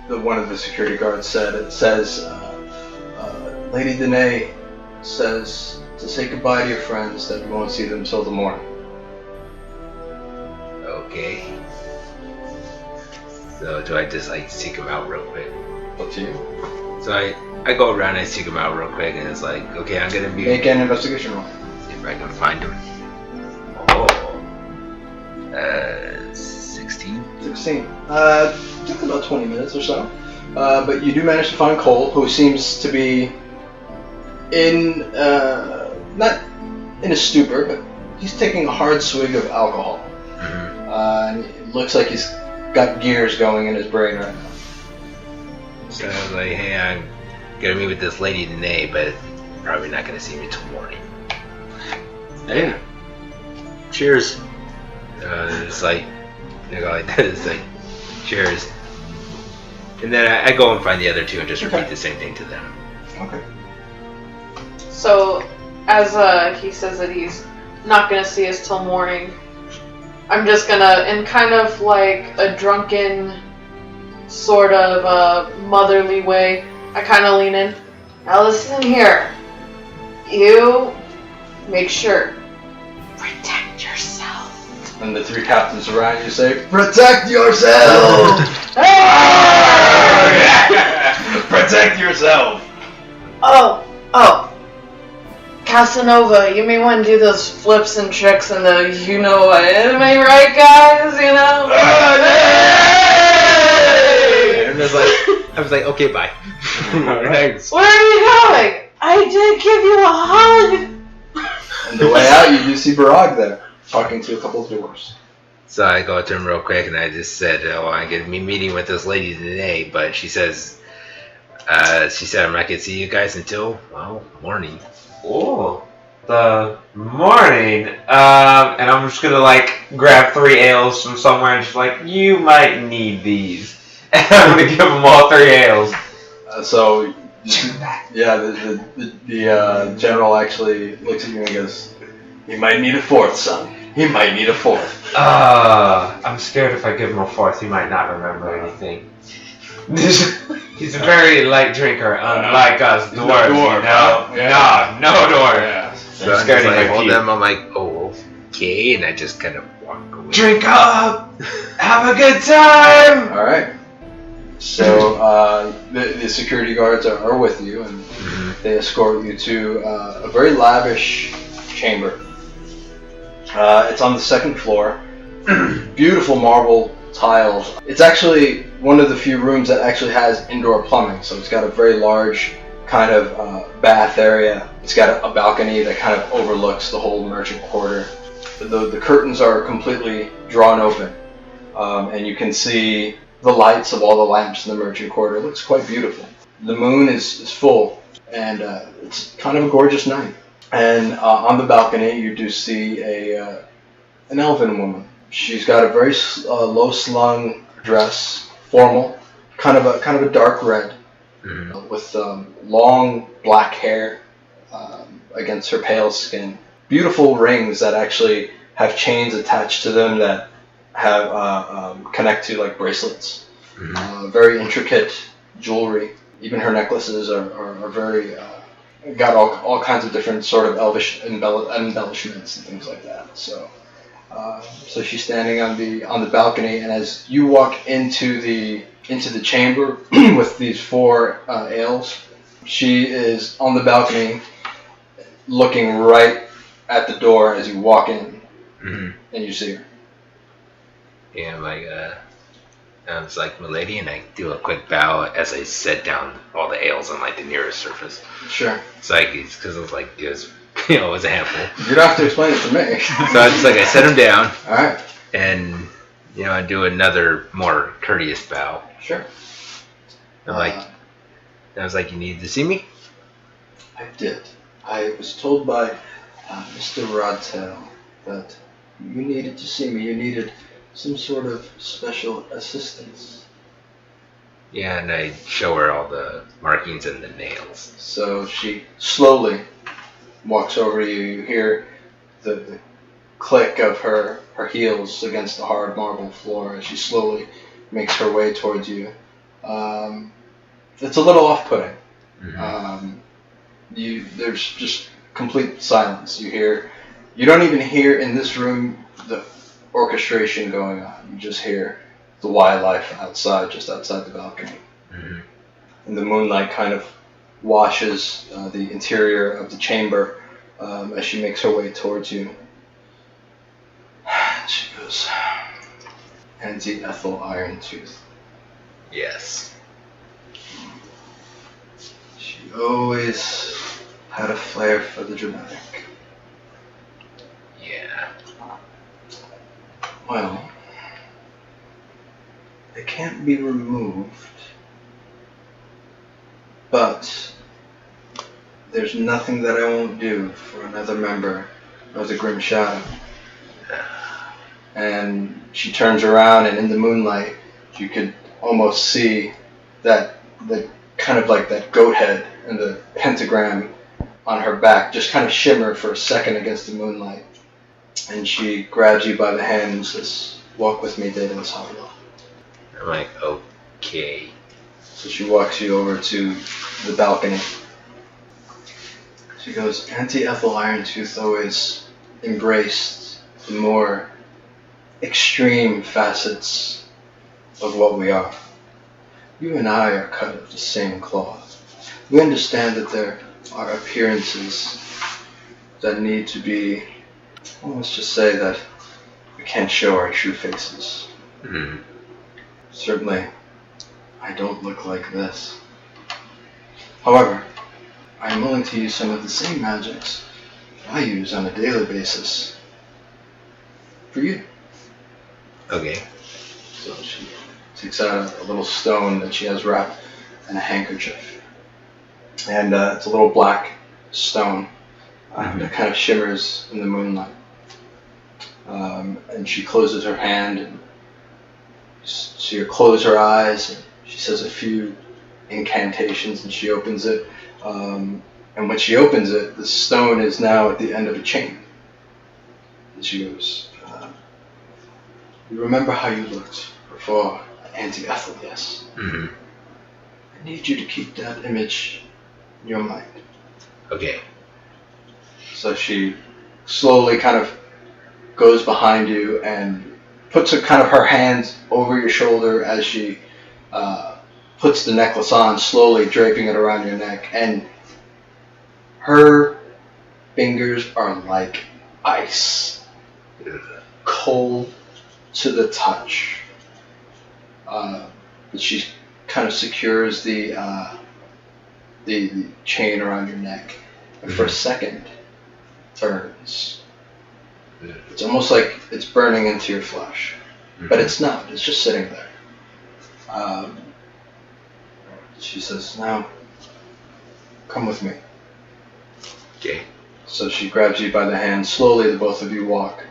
one of the security guards says, Lady Danae says to say goodbye to your friends, that you won't see them till the morning. Okay. So do I just like seek him out real quick? Up to you. So I go around and seek him out real quick, and it's like, okay, I'm gonna be. Make an investigation roll. See if I can find him. 16. 16. Took about 20 minutes or so. But you do manage to find Cole, who seems to be not in a stupor, but he's taking a hard swig of alcohol. Mm-hmm. And it looks like he's got gears going in his brain right now. So I was like, hey, I'm gonna meet with this lady Danae, but probably not gonna see me till morning. Hey. Cheers. It's like, you go like that. It's like, cheers. And then I go and find the other two and just repeat the same thing to them. Okay. So, as he says that he's not gonna see us till morning, I'm just gonna, in kind of like a drunken, sort of motherly way, I kind of lean in. Now listen here. You make sure. Protect yourself. And the three captains around you say, "Protect yourself!" Protect yourself! Oh. Casanova, you may want to do those flips and tricks in the you-know-what anime, right, guys? You know? And I was like, okay, bye. Thanks. Where are you going? I did give you a hug! On the way out, you do see Barag there, talking to a couple of dwarves. So I go up to him real quick and I just said, oh, I'm going to be meeting with this lady today, but she said I'm not going to see you guys until, well, morning. Oh, the morning. And I'm just gonna like grab 3 ales from somewhere and just like, you might need these. And I'm gonna give them all 3 ales. The general actually looks at you and goes, "He might need a 4th, son. He might need a 4th." I'm scared if I give him a 4th, he might not remember anything. He's a very light drinker, unlike us dwarves, dwarf, you know? yeah. No dwarf. Yeah. So I'm scared just he like, might hold puke. them. I'm like, oh, okay, and I just kind of walk away. Drink up! Have a good time! Alright. So, the security guards are with you, and they escort you to a very lavish chamber. It's on the 2nd floor. Beautiful marble tiles. It's actually one of the few rooms that actually has indoor plumbing, so it's got a very large kind of bath area. It's got a balcony that kind of overlooks the whole merchant quarter. The curtains are completely drawn open, and you can see the lights of all the lamps in the merchant quarter. It looks quite beautiful. The moon is full, and it's kind of a gorgeous night. And on the balcony, you do see an elven woman. She's got a very low-slung dress, formal, kind of a dark red, with long black hair against her pale skin. Beautiful rings that actually have chains attached to them that have connect to like bracelets. Very intricate jewelry. Even her necklaces are very got all kinds of different sort of elvish embellishments and things like that. So she's standing on the balcony, and as you walk into the chamber with these 4 ales, she is on the balcony, looking right at the door as you walk in, and you see her. Yeah, I'm like, I was like, milady, and I do a quick bow as I set down all the ales on like the nearest surface. Sure. It's like, because it was like, it was a handful. You don't have to explain it to me. So I just like, I set them down. All right. And, I do another more courteous bow. Sure. I was like, you needed to see me? I did. I was told by Mr. Rodtail, that you needed to see me. You needed some sort of special assistance. Yeah, and I show her all the markings and the nails. So she slowly walks over to you. You hear the click of her heels against the hard marble floor as she slowly makes her way towards you. It's a little off-putting. There's just complete silence. You don't even hear in this room the orchestration going on. You just hear the wildlife outside, just outside the balcony. And the moonlight kind of washes the interior of the chamber as she makes her way towards you. She goes, Auntie Ethel Irontooth. Yes. She always had a flair for the dramatic. Yeah. Well, it can't be removed, but there's nothing that I won't do for another member of the Grim Shadow. And she turns around, and in the moonlight, you could almost see that kind of like that goat head and the pentagram on her back just kind of shimmer for a second against the moonlight. And she grabs you by the hand and says, "Walk with me, Daedalus Harlow." I'm like, okay. So she walks you over to the balcony. She goes, Auntie Ethel Irontooth always embraced the more extreme facets of what we are. You and I are cut of the same cloth. We understand that there are appearances that need to be, well, let's just say that we can't show our true faces. Certainly, I don't look like this. However, I am willing to use some of the same magics I use on a daily basis for you. Okay. So she takes out a little stone that she has wrapped in a handkerchief. And it's a little black stone that kind of shimmers in the moonlight. And she closes her hand, and she closes her eyes, and she says a few incantations, and she opens it. And when she opens it, the stone is now at the end of a chain. And she goes, you remember how you looked before Auntie Ethel, yes? I need you to keep that image in your mind. Okay. So she slowly kind of goes behind you and puts her hands over your shoulder as she puts the necklace on, slowly draping it around your neck. And her fingers are like ice, cold to the touch. She kind of secures the chain around your neck, and for a second turns. It's almost like it's burning into your flesh, but it's not. It's just sitting there. She says, "Now, come with me." Okay. So she grabs you by the hand. Slowly, the both of you walk,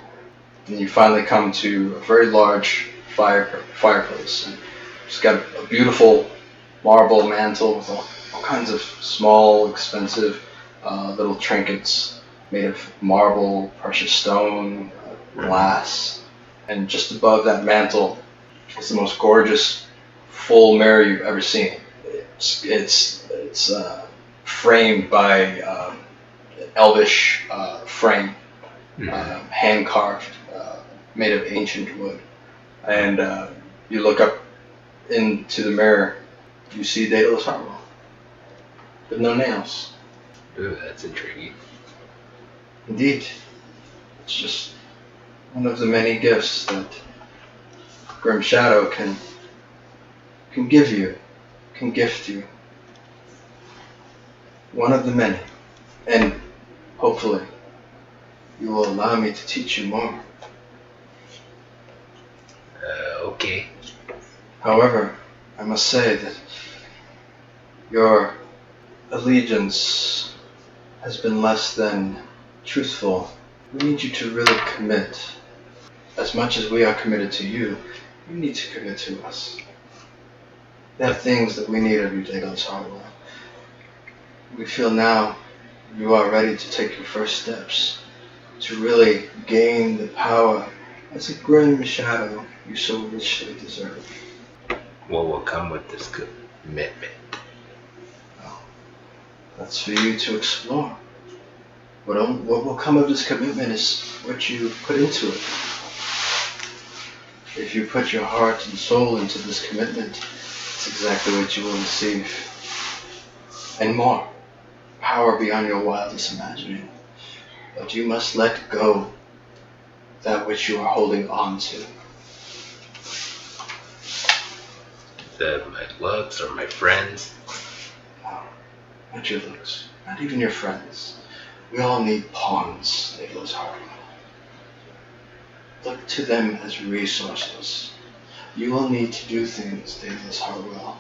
and you finally come to a very large fireplace. And it's got a beautiful marble mantle with all kinds of small, expensive little trinkets made of marble, precious stone, glass. And just above that mantle is the most gorgeous full mirror you've ever seen. It's framed by an elvish frame, hand carved, made of ancient wood. And you look up into the mirror, you see Daedalus Harlow, with no nails. Ooh, that's intriguing. Indeed, it's just one of the many gifts that Grim Shadow can give you, can gift you. One of the many, and hopefully you will allow me to teach you more. Okay. However, I must say that your allegiance has been less than truthful. We need you to really commit. As much as we are committed to you, you need to commit to us. There are things that we need of you, Daedalus Harwell. We feel now you are ready to take your first steps to really gain the power as a grim shadow you so richly deserve. What will come with this commitment? Well, that's for you to explore. What will come of this commitment is what you put into it. If you put your heart and soul into this commitment, it's exactly what you will receive. And more. Power beyond your wildest imagining. But you must let go that which you are holding on to. Is that my looks or my friends? No, not your looks. Not even your friends. We all need pawns, Daedalus Harwell. Look to them as resources. You will need to do things, Daedalus Harwell,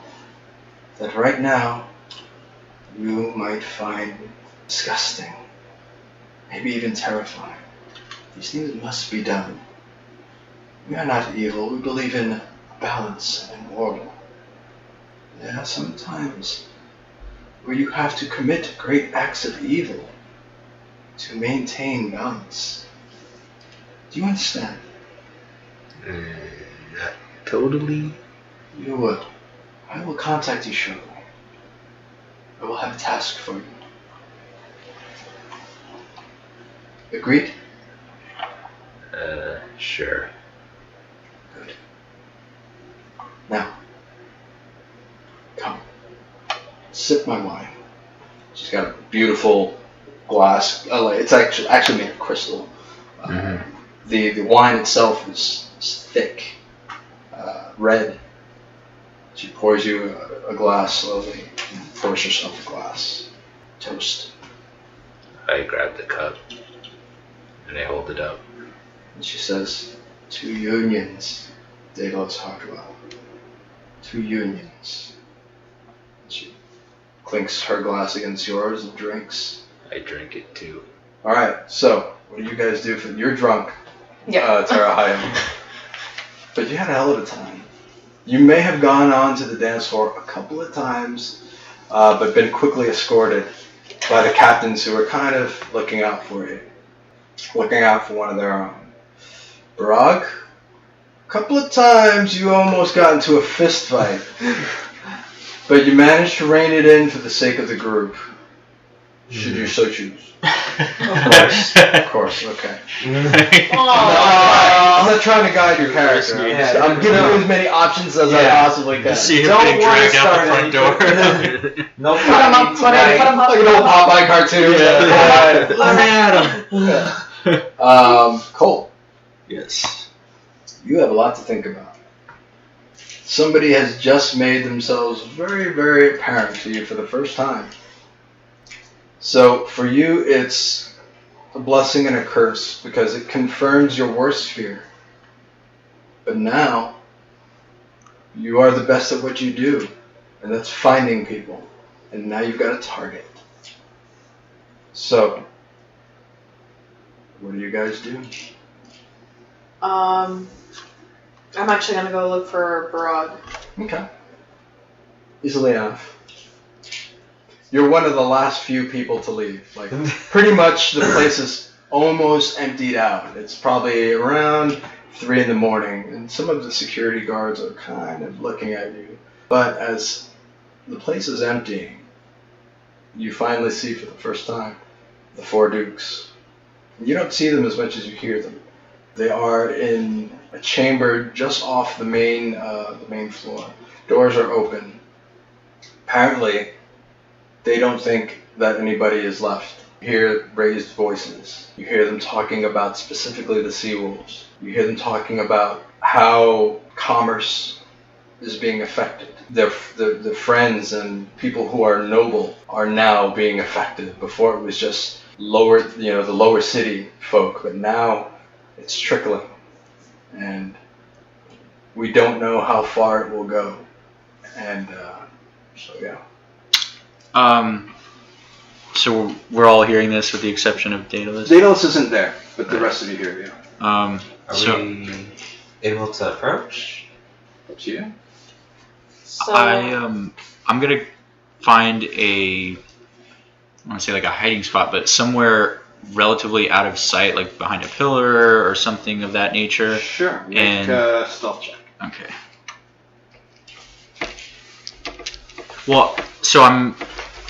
that right now you might find disgusting, maybe even terrifying. These things must be done. We are not evil. We believe in balance and order. There are some times where you have to commit great acts of evil to maintain balance. Do you understand? Not totally. You will. I will contact you shortly. I will have a task for you. Agreed? Sure. Good. Now, come. Sip my wine. She's got a beautiful glass. It's actually made of crystal. The wine itself is thick, red. She pours you a glass slowly and pours yourself a glass. Toast. I grab the cup and I hold it up. And she says, 2 unions, Daedalus Harwell. 2 unions. And she clinks her glass against yours and drinks. I drink it too. Alright, so, what do you guys do? You're drunk, Terra Hyam. But you had a hell of a time. You may have gone on to the dance floor a couple of times, but been quickly escorted by the captains who were kind of looking out for you. Looking out for one of their own. Barag, a couple of times you almost got into a fist fight. But you managed to rein it in for the sake of the group. Should you so choose. Of course, okay. I'm not trying to guide your character. I'm giving you as many options as I possibly can. You see him being dragged out the front door. No Put him up, put him up. Like an old Popeye cartoon. Let me at him. Cole, Yes. you have a lot to think about. Somebody has just made themselves very, very apparent to you for the first time. So for you, it's a blessing and a curse because it confirms your worst fear. But now, you are the best at what you do, and that's finding people. And now you've got a target. So, what do you guys do? I'm actually gonna go look for Barag. Okay. Easily enough. You're one of the last few people to leave. Like, pretty much the place is almost emptied out. It's probably around 3 in the morning, and some of the security guards are kind of looking at you. But as the place is emptying, you finally see for the first time the 4 dukes. You don't see them as much as you hear them. They are in a chamber just off the main floor. Doors are open. Apparently, they don't think that anybody is left. You hear raised voices. You hear them talking about specifically the sea wolves. You hear them talking about how commerce is being affected. Their friends and people who are noble are now being affected. Before it was just lower, the lower city folk, but now it's trickling. And we don't know how far it will go. And so yeah. So we're all hearing this with the exception of Daedalus? Daedalus isn't there, but the rest of you hear you. Are So we able to approach? Up to you. So I'm gonna find I want to say like a hiding spot, but somewhere relatively out of sight, like behind a pillar or something of that nature. Sure. Make And- a stealth check. Okay. Well, so I'm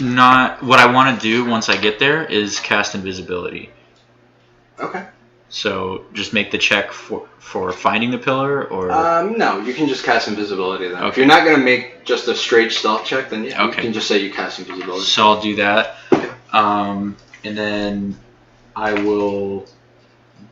not. What I want to do once I get there is cast invisibility. Okay. So just make the check for finding the pillar, or No, you can just cast invisibility then. If Okay. you're not going to make just a straight stealth check, then yeah, Okay. you can just say you cast invisibility. so I'll do that. And then I will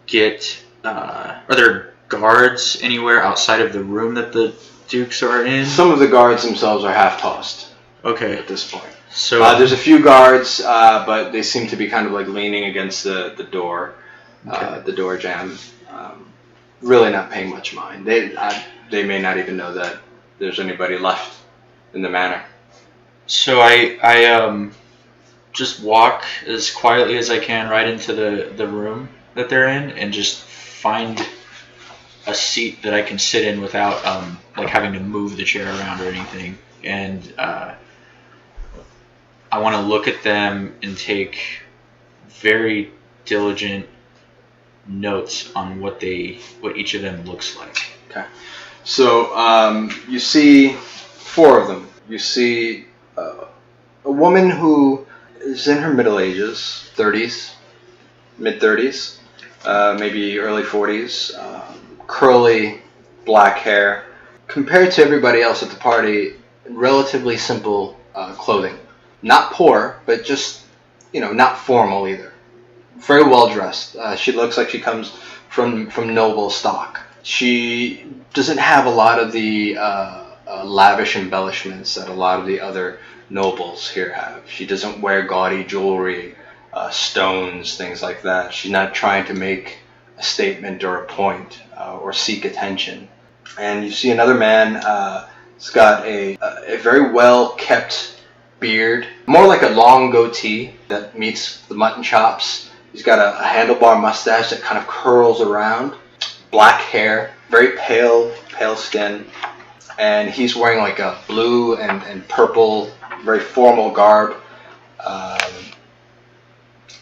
get. Are there guards anywhere outside of the room that the Dukes are in? Some of the guards themselves are half tossed Okay. at this point. So There's a few guards, but they seem to be kind of like leaning against the door, the door jamb. Really not paying much mind. They may not even know that there's anybody left in the manor. So I just walk as quietly as I can right into the room that they're in, and just find a seat that I can sit in without like having to move the chair around or anything. And I want to look at them and take very diligent notes on what each of them looks like. Okay. So you see 4 of them. You see a woman who is in her middle ages, 30s, mid-30s, maybe early 40s, curly black hair. Compared to everybody else at the party, relatively simple clothing. Not poor, but just, not formal either. Very well dressed. She looks like she comes from noble stock. She doesn't have a lot of the lavish embellishments that a lot of the other nobles here have. She doesn't wear gaudy jewelry, stones, things like that. She's not trying to make a statement or a point or seek attention. And you see another man. He's got a very well kept beard, more like a long goatee that meets the mutton chops. He's got a handlebar mustache that kind of curls around, black hair, very pale skin, and he's wearing like a blue and purple, very formal garb.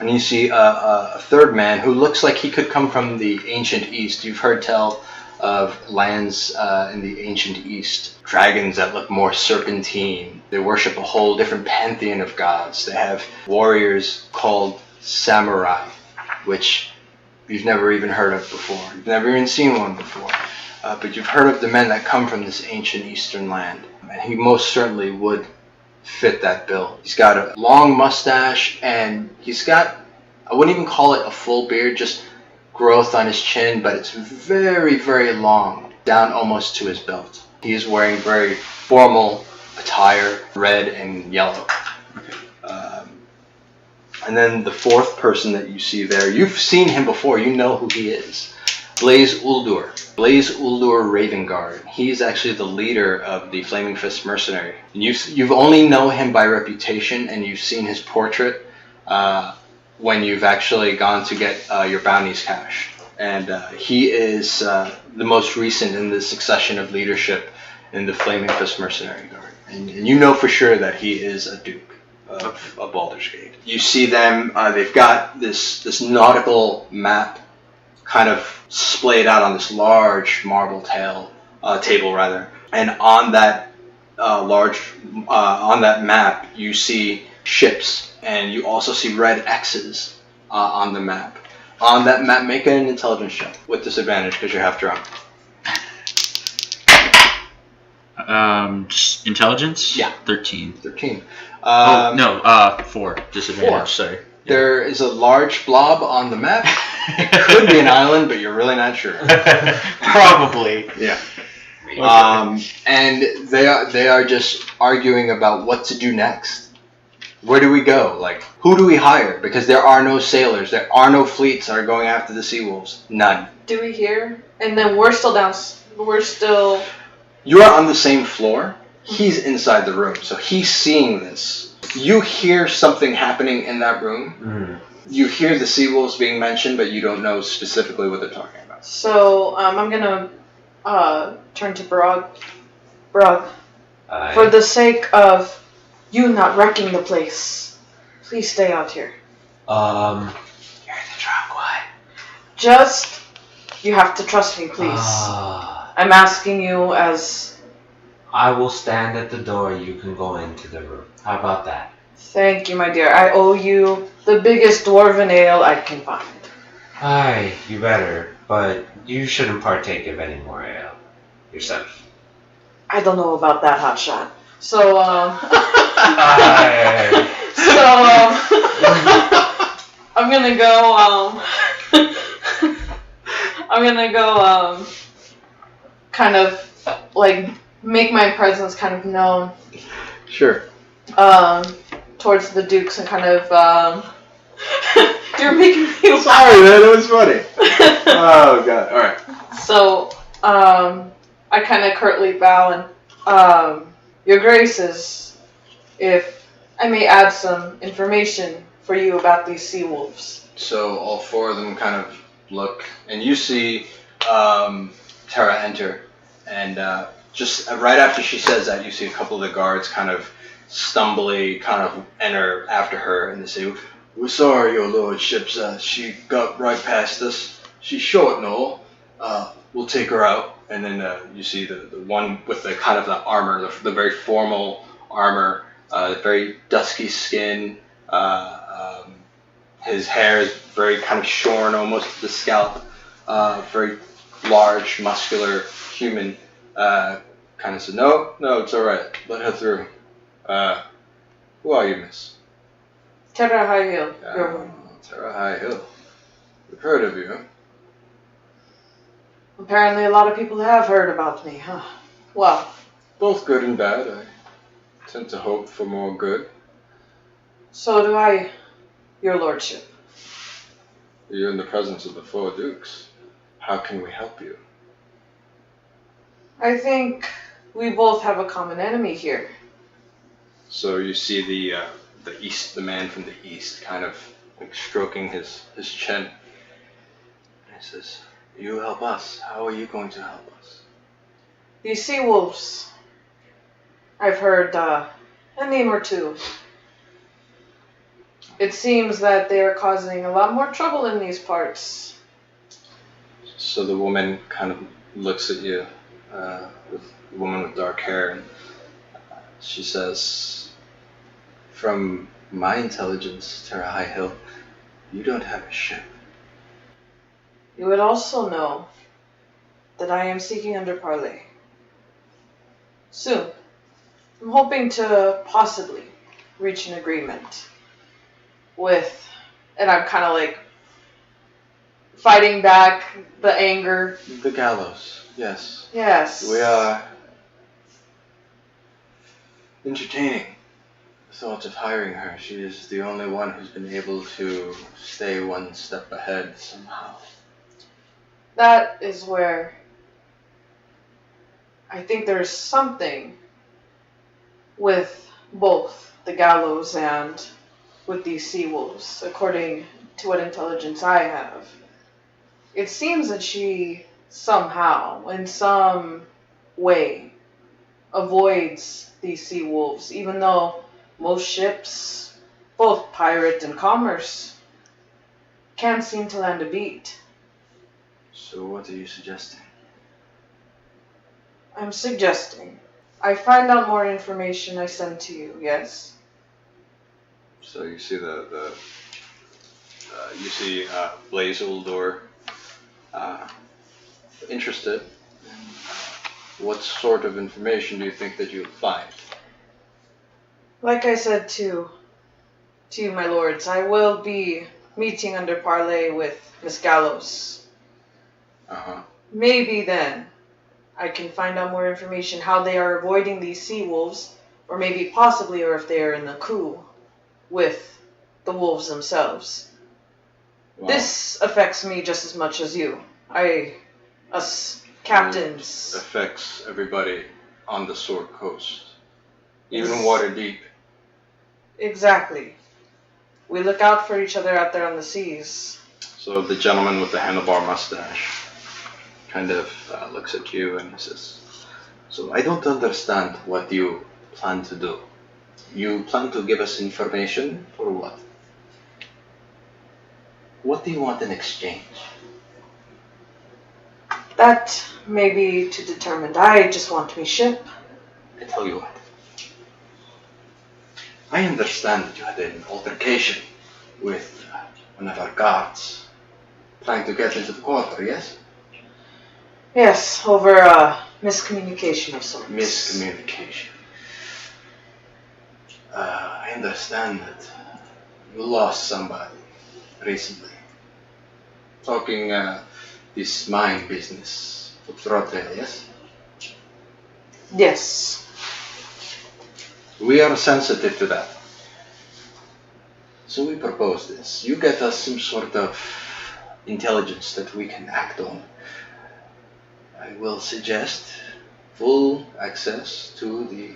And you see a third man who looks like he could come from the ancient East. You've heard tell of lands in the ancient East. Dragons that look more serpentine. They worship a whole different pantheon of gods. They have warriors called samurai, which you've never even heard of before. You've never even seen one before. But you've heard of the men that come from this ancient Eastern land. And he most certainly would fit that bill. He's got a long mustache, and he's got, I wouldn't even call it a full beard, just growth on his chin, but it's very, very long, down almost to his belt. He is wearing very formal attire, red and yellow. And then the 4th person that you see there, you've seen him before, you know who he is. Blaze Uldur. Blaze Uldur Raven Guard. He's actually the leader of the Flaming Fist Mercenary. And you've only known him by reputation, and you've seen his portrait when you've actually gone to get your bounties cashed. And he is the most recent in the succession of leadership in the Flaming Fist Mercenary Guard. And you know for sure that he is a Duke of Baldur's Gate. You see them, they've got this nautical map kind of splayed out on this large marble table, and on that on that map you see ships, and you also see red X's on the map. On that map, make an intelligence check with disadvantage because you're half drunk. Just intelligence? Yeah. 13. 13. 4. Disadvantage. 4. Sorry. There is a large blob on the map. It could be an island, but you're really not sure. Probably. Yeah. And they are just arguing about what to do next. Where do we go? Like, who do we hire? Because there are no sailors. There are no fleets that are going after the sea wolves. None. do we hear? And then we're still down. We're still. You are on the same floor. He's inside the room, so he's seeing this You hear something happening in that room. You hear the sea wolves being mentioned, but you don't know specifically what they're talking about. So I'm gonna turn to Barag. Barag, Aye. for the sake of you not wrecking the place, please stay out here. You're the drunk one. Just, you have to trust me, please. I'm asking you as... I will stand at the door. You can go into the room. How about that? Thank you, my dear. I owe you the biggest dwarven ale I can find. Aye, you better. But you shouldn't partake of any more ale yourself. I don't know about that, hotshot. So, Aye. I'm gonna go, kind of, like, make my presence kind of known. Sure. Towards the dukes and kind of, you're making me laugh. Sorry, man, that was funny. Oh, God. All right. So, I kind of curtly bow and, Your Graces, if I may add some information for you about these sea wolves. So all four of them kind of look, and you see Terra enter, and just right after she says that, you see a couple of the guards kind of stumbly kind of enter after her, and they say, "We're sorry, your lordships. She got right past us. She's short and all. We'll take her out." And then you see the one with the kind of the armor, the very formal armor, very dusky skin. His hair is very kind of shorn, almost to the scalp. Very large, muscular human. Kind of said, "No, it's all right. Let her through." Who are you, miss? Terra High Hill. Terra High Hill. We've heard of you. Apparently a lot of people have heard about me, huh? Well, Both good and bad. I tend to hope for more good. so do I, your lordship. You're in the presence of the four dukes. How can we help you? I think we both have a common enemy here. So you see the man from the east, kind of like stroking his chin. And he says, "You help us. How are you going to help us?" These sea wolves. I've heard a name or two. It seems that they are causing a lot more trouble in these parts. So the woman kind of looks at you, with the woman with dark hair, and she says, "From my intelligence, Terra High Hill, you don't have a ship." You would also know that I am seeking under parley. Soon. I'm hoping to possibly reach an agreement with, and I'm kind of like fighting back the anger. The gallows, yes. Yes. We are entertaining the thought of hiring her. She is the only one who's been able to stay one step ahead somehow. That is where I think there's something with both the gallows and with these sea wolves, according to what intelligence I have. It seems that she somehow, in some way, avoids these sea wolves, even though most ships, both pirate and commerce, can't seem to land a beat. So what are you suggesting? I'm suggesting I find out more information I send to you, yes? So you see Blaze Baldur, interested. What sort of information do you think that you'll find? Like I said to you, my lords, I will be meeting under parley with Miss Gallows. Maybe then I can find out more information how they are avoiding these sea wolves, or maybe possibly, or if they are in the coup with the wolves themselves. Well, This affects me just as much as you. Us captains. It affects everybody on the Sword Coast. Even Waterdeep Exactly. We look out for each other out there on the seas. So the gentleman with the handlebar mustache kind of looks at you and says, "So I don't understand what you plan to do. You plan to give us information for what? What do you want in exchange?" That may be to determined. I just want me ship. I tell you what. I understand that you had an altercation with one of our guards trying to get into the quarter, yes? Yes, over miscommunication of sorts. Miscommunication. I understand that you lost somebody recently. Talking this mine business, yes? Yes. We are sensitive to that. So we propose this. You get us some sort of intelligence that we can act on. I will suggest full access to the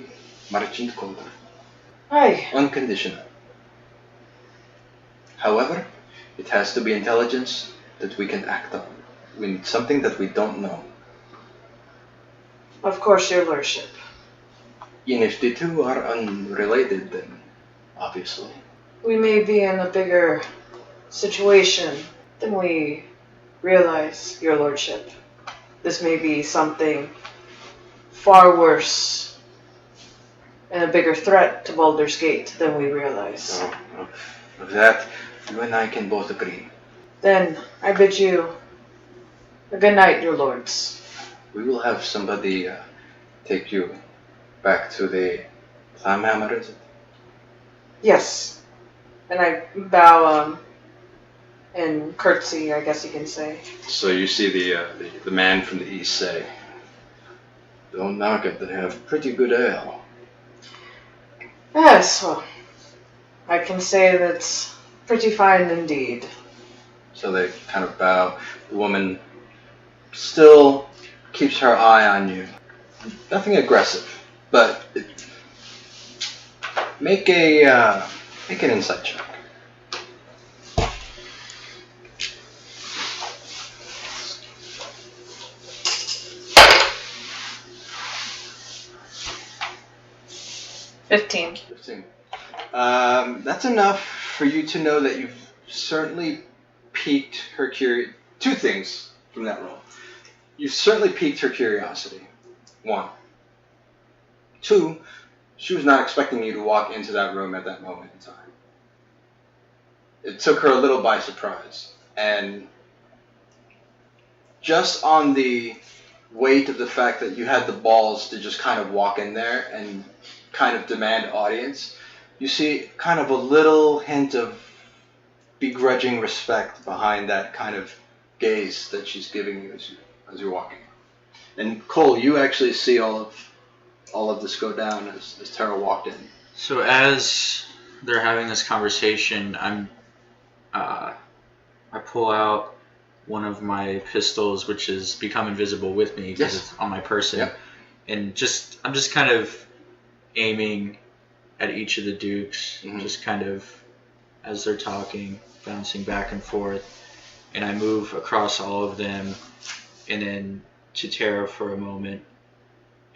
merchant quarter. Aye. Unconditional. However, it has to be intelligence that we can act on. We need something that we don't know. Of course, your lordship. And if the two are unrelated, then obviously. We may be in a bigger situation than we realize, your lordship. This may be something far worse and a bigger threat to Baldur's Gate than we realize. So, of that, you and I can both agree. Then I bid you a good night, your lords. We will have somebody take you back to the Clamhammer, is it? Yes. And I bow and curtsy, I guess you can say. So you see the man from the east say, "Don't knock it, they have pretty good ale." Yes, well, I can say that's pretty fine indeed. So they kind of bow. The woman still keeps her eye on you. Nothing aggressive, but make an insight check. $15. 15. That's enough for you to know that you've certainly piqued her curiosity. Two things from that roll. You've certainly piqued her curiosity. One. Two, she was not expecting you to walk into that room at that moment in time. It took her a little by surprise. And just on the weight of the fact that you had the balls to just kind of walk in there and kind of demand audience, you see kind of a little hint of begrudging respect behind that kind of gaze that she's giving you as you're walking. And Cole, you actually see all of this go down as Terra walked in. So as they're having this conversation, I pull out one of my pistols, which has become invisible with me because it's on my person, Yep. and I'm just kind of aiming at each of the dukes, just kind of as they're talking, bouncing back and forth, and I move across all of them, and then to Terra for a moment,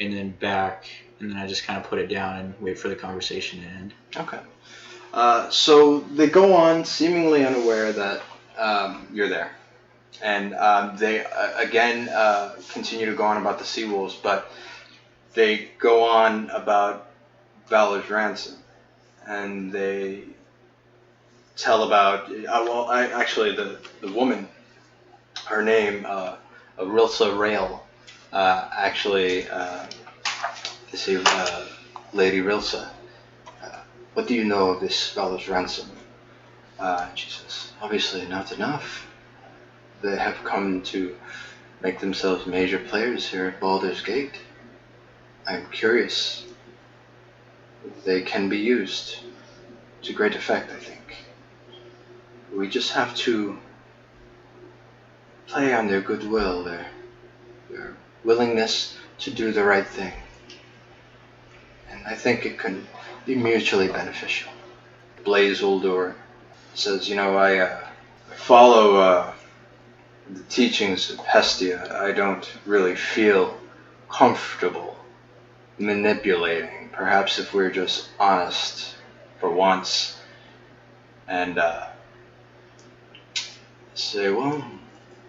and then back, and then I just kind of put it down and wait for the conversation to end. Okay. So they go on seemingly unaware that you're there. And they, again, continue to go on about the Seawolves, but they go on about Valor's ransom. And they tell about, actually, the woman, her name, Rilsa Rail, actually, let's see, Lady Rilsa, what do you know of this Valor's ransom? And she says, obviously not enough. They have come to make themselves major players here at Baldur's Gate. I'm curious. They can be used to great effect, I think. We just have to play on their goodwill, their willingness to do the right thing. And I think it can be mutually beneficial. Blaze Baldur. Says, I follow the teachings of Hestia. I don't really feel comfortable manipulating. Perhaps if we're just honest for once and say, well,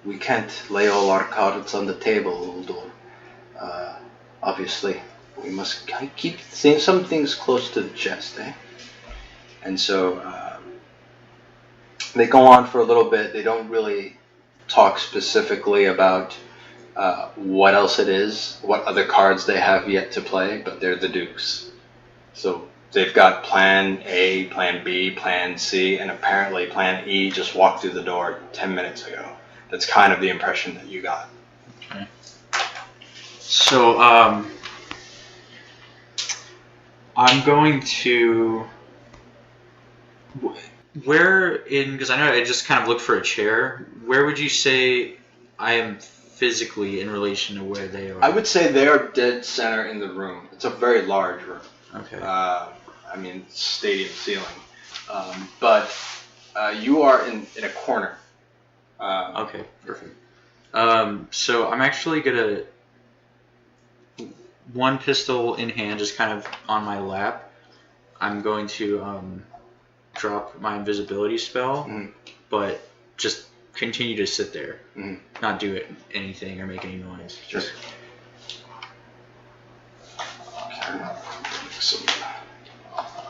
we can't lay all our cards on the table, Baldur. Obviously, we must keep some things close to the chest, eh? And so they go on for a little bit. They don't really talk specifically about what else it is, what other cards they have yet to play, but they're the Dukes. So they've got Plan A, Plan B, Plan C, and apparently Plan E just walked through the door 10 minutes ago. That's kind of the impression that you got. Okay. So, I'm going to... Where in... Because I know I just kind of looked for a chair. Where would you say I am physically in relation to where they are? I would say they are dead center in the room. It's a very large room. Okay. Stadium ceiling. But you are in a corner. Okay, perfect. So I'm actually gonna... One pistol in hand, just kind of on my lap. I'm going to drop my invisibility spell, but just continue to sit there, not do anything or make any noise. Sure. Okay. Some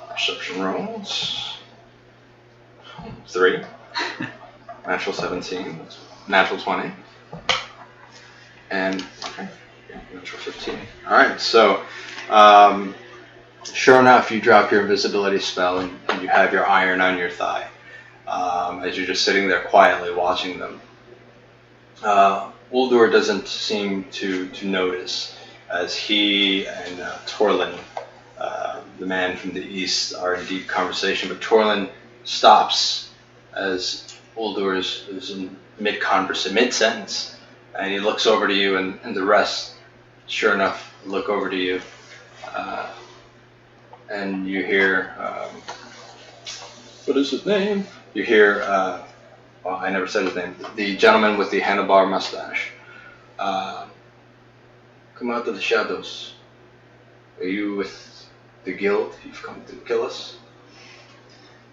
perception rolls. 3. Natural 17. Natural 20. And natural 15. All right. So, sure enough, you drop your invisibility spell and you have your iron on your thigh as you're just sitting there quietly watching them. Baldur doesn't seem to notice as he and Torlin, the man from the east, are in deep conversation. But Torlin stops as Baldur is in mid-sentence, and he looks over to you, and the rest, sure enough, look over to you. And you hear, what is his name? You hear, well, I never said his name, the gentleman with the handlebar mustache. Come out of the shadows. Are you with the guild? You've come to kill us?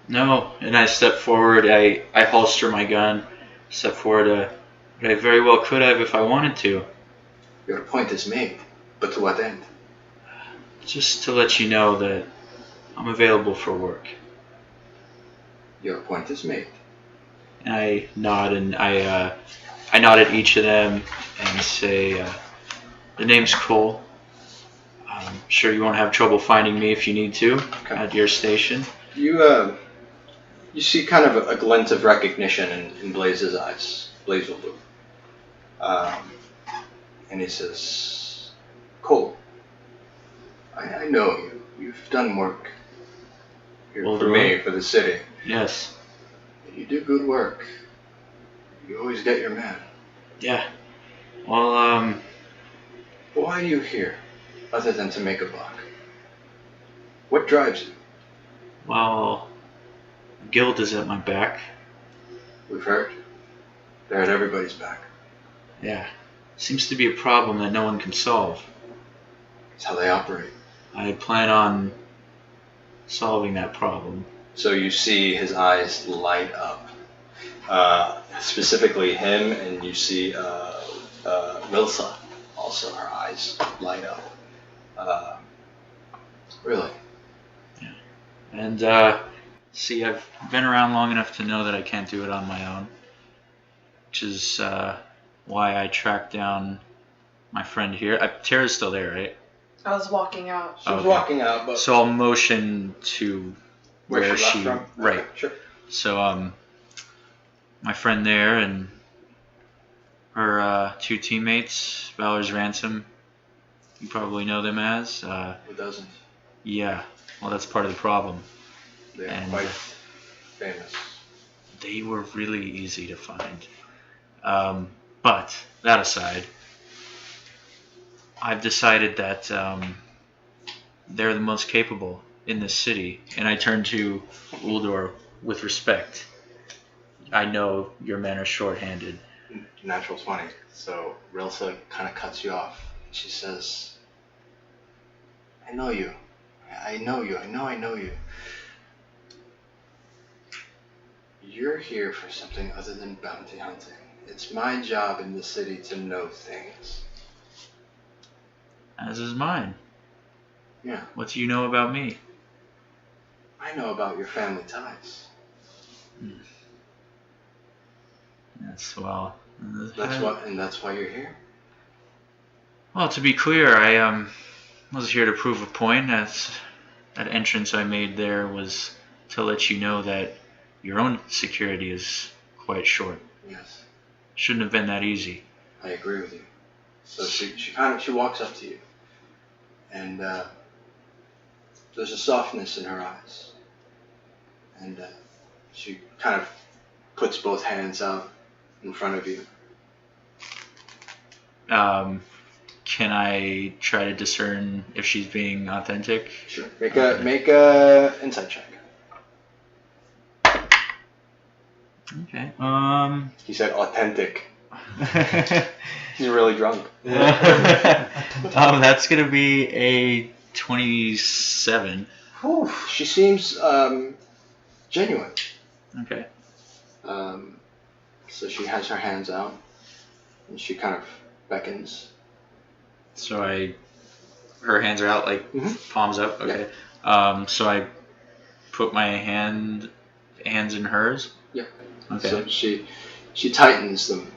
No, and I step forward, I holster my gun, step forward, I very well could have if I wanted to. Your point is made, but to what end? Just to let you know that I'm available for work. Your point is made. And I nod, and I nod at each of them and say, the name's Kohl. I'm sure you won't have trouble finding me if you need to at your station. You see kind of a glint of recognition in Blaze's eyes. Blaze will do. And he says, Kohl, I know you. You've done work here for me, for the city. Yes. You do good work. You always get your man. Yeah. Well, why are you here, other than to make a buck? What drives you? Well, the guild is at my back. We've heard. They're at everybody's back. Yeah. Seems to be a problem that no one can solve. It's how they operate. I plan on solving that problem. So you see his eyes light up. Specifically him, and you see Vilsa also, her eyes light up. Really? Yeah. And see, I've been around long enough to know that I can't do it on my own. Which is why I tracked down my friend here. Terra's still there, right? I was walking out. She was walking out, but... So I'll motion to where she... From? Right. Okay, sure. So, my friend there and her 2 teammates, Valor's Ransom, you probably know them as. Who doesn't? Yeah. Well, that's part of the problem. They are quite famous. They were really easy to find. But, that aside, I've decided that they're the most capable, in this city. And I turn to Uldor with respect. I know your men are short-handed. Natural 20. So Rilsa kind of cuts you off. She says, I know you. I know you. I know you. You're here for something other than bounty hunting. It's my job in the city to know things. As is mine. Yeah. What do you know about me? I know about your family ties. That's well. That's why you're here. Well, to be clear, I was here to prove a point. That entrance I made there was to let you know that your own security is quite short. Yes. Shouldn't have been that easy. I agree with you. So she walks up to you, and there's a softness in her eyes, and she kind of puts both hands out in front of you. Can I try to discern if she's being authentic? Sure. Make a insight check. Okay. He said authentic. He's really drunk. That's gonna be a 27. Whew. She seems genuine. Okay. So she has her hands out, and she kind of beckons. So her hands are out, like palms up. Okay. Yeah. So I put my hands in hers. Yeah. Okay. So she tightens them,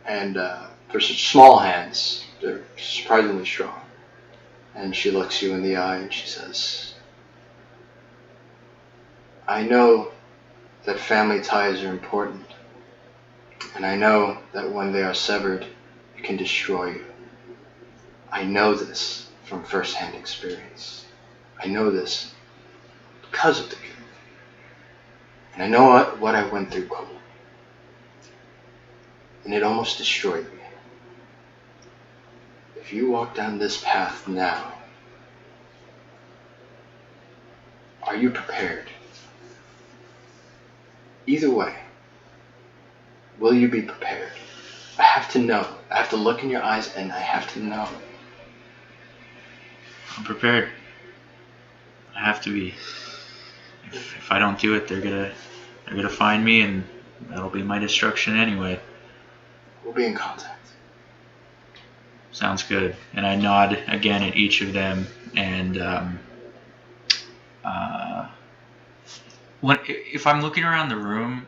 and for such small hands, they're surprisingly strong. And she looks you in the eye and she says, I know that family ties are important, and I know that when they are severed, it can destroy you. I know this from first-hand experience. I know this because of the gift. And I know what I went through, Kohl. And it almost destroyed me. If you walk down this path now, are you prepared? Either way, will you be prepared? I have to know. I have to look in your eyes and I have to know. I'm prepared. I have to be. If I don't do it, they're gonna find me, and that'll be my destruction anyway. We'll be in contact. Sounds good. And I nod again at each of them, and if I'm looking around the room,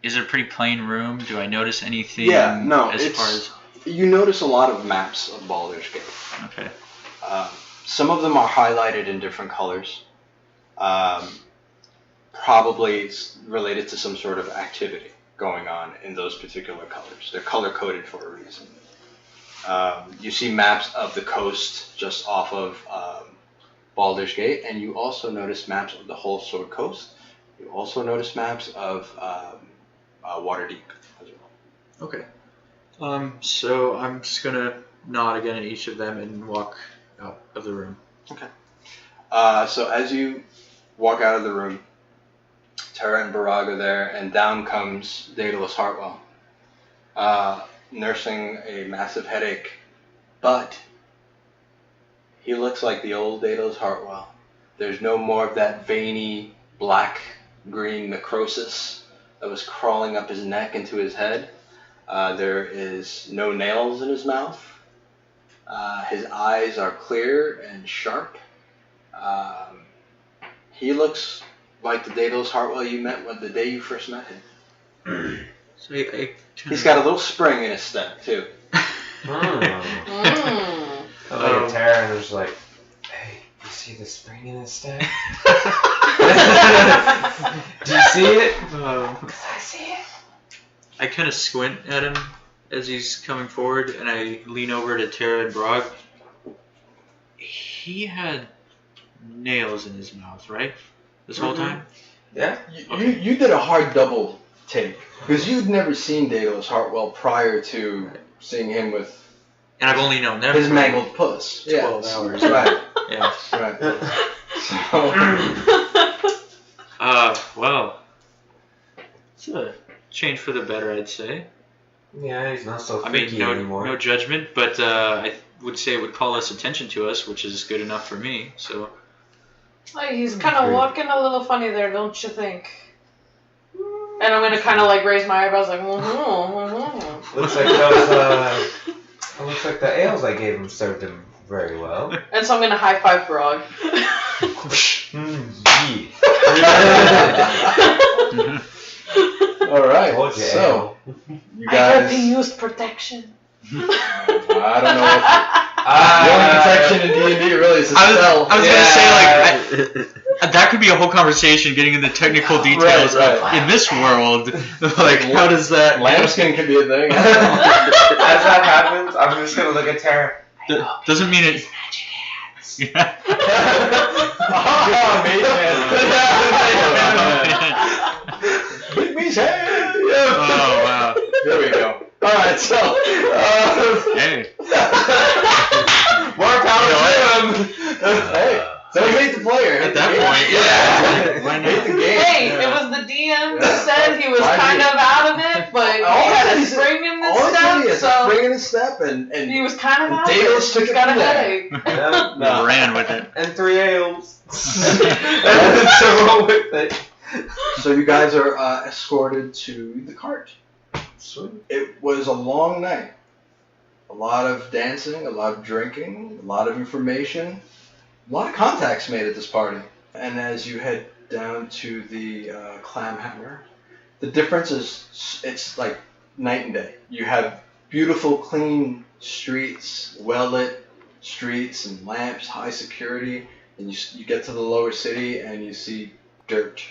is it a pretty plain room? Do I notice anything? Yeah, no. Far as you notice a lot of maps of Baldur's Gate. okay. Some of them are highlighted in different colors. Probably it's related to some sort of activity going on in those particular colors. They're color-coded for a reason. You see maps of the coast just off of Baldur's Gate, and you also notice maps of the whole Sword Coast. You also notice maps of Waterdeep as well. Okay. So I'm just gonna nod again at each of them and walk out of the room. Okay. So as you walk out of the room, Terra and Barag are there, and down comes Daedalus Hartwell, nursing a massive headache, but he looks like the old Daedalus Hartwell. There's no more of that veiny, black-green necrosis that was crawling up his neck into his head. There is no nails in his mouth. His eyes are clear and sharp. He looks like the Daedalus Hartwell you met the day you first met him. So He's got a little spring in his step, too. I look at Terra and there's like, hey, you see the spring in his step? Do you see it? I see it. I kind of squint at him as he's coming forward, and I lean over to Terra and Barag. He had nails in his mouth, right? This whole time? Yeah. You did a hard double take, because you'd never seen Daedalus Hartwell prior to seeing him with And I've only known them His for mangled puss. 12 hours. Right. Yeah. Right. Well, it's a change for the better, I'd say. Yeah, he's not so I mean, freaky anymore. no judgment, but I would say it would call less attention to us, which is good enough for me. So. Like, he's kind of walking a little funny there, don't you think? And I'm gonna kind of like raise my eyebrows, like, Looks like those. Looks like the ales I gave him served him very well. And so I'm gonna high five Barag. All right. Told you, So ale. you I heard they guys. used protection. I don't know. The only protection in D&D really is a spell. I was gonna say like that could be a whole conversation, getting into technical details right. in this world. Like, how does that? Lambskin could be a thing. As that happens, I'm just gonna look at Terra. Doesn't mean it. Yeah. Big Me's head. Oh wow. There we go. All right, so Hey. more power to him. Hey, don't hate the player. At that point, yeah. Why not? Hate the game. Hey, it was the DM who said he was kind of out of it, but he had a spring in his step, so spring in his step, and he was kind of out of Daedalus it. took He's it got a from there. headache. Yeah. No. Ran with it. And 3 ales. And so roll with it. So you guys are escorted to the cart. It was a long night. A lot of dancing, a lot of drinking, a lot of information, a lot of contacts made at this party. And as you head down to the Clamhammer, the difference is it's like night and day. You have beautiful, clean streets, well-lit streets and lamps, high security, and you get to the lower city and you see dirt,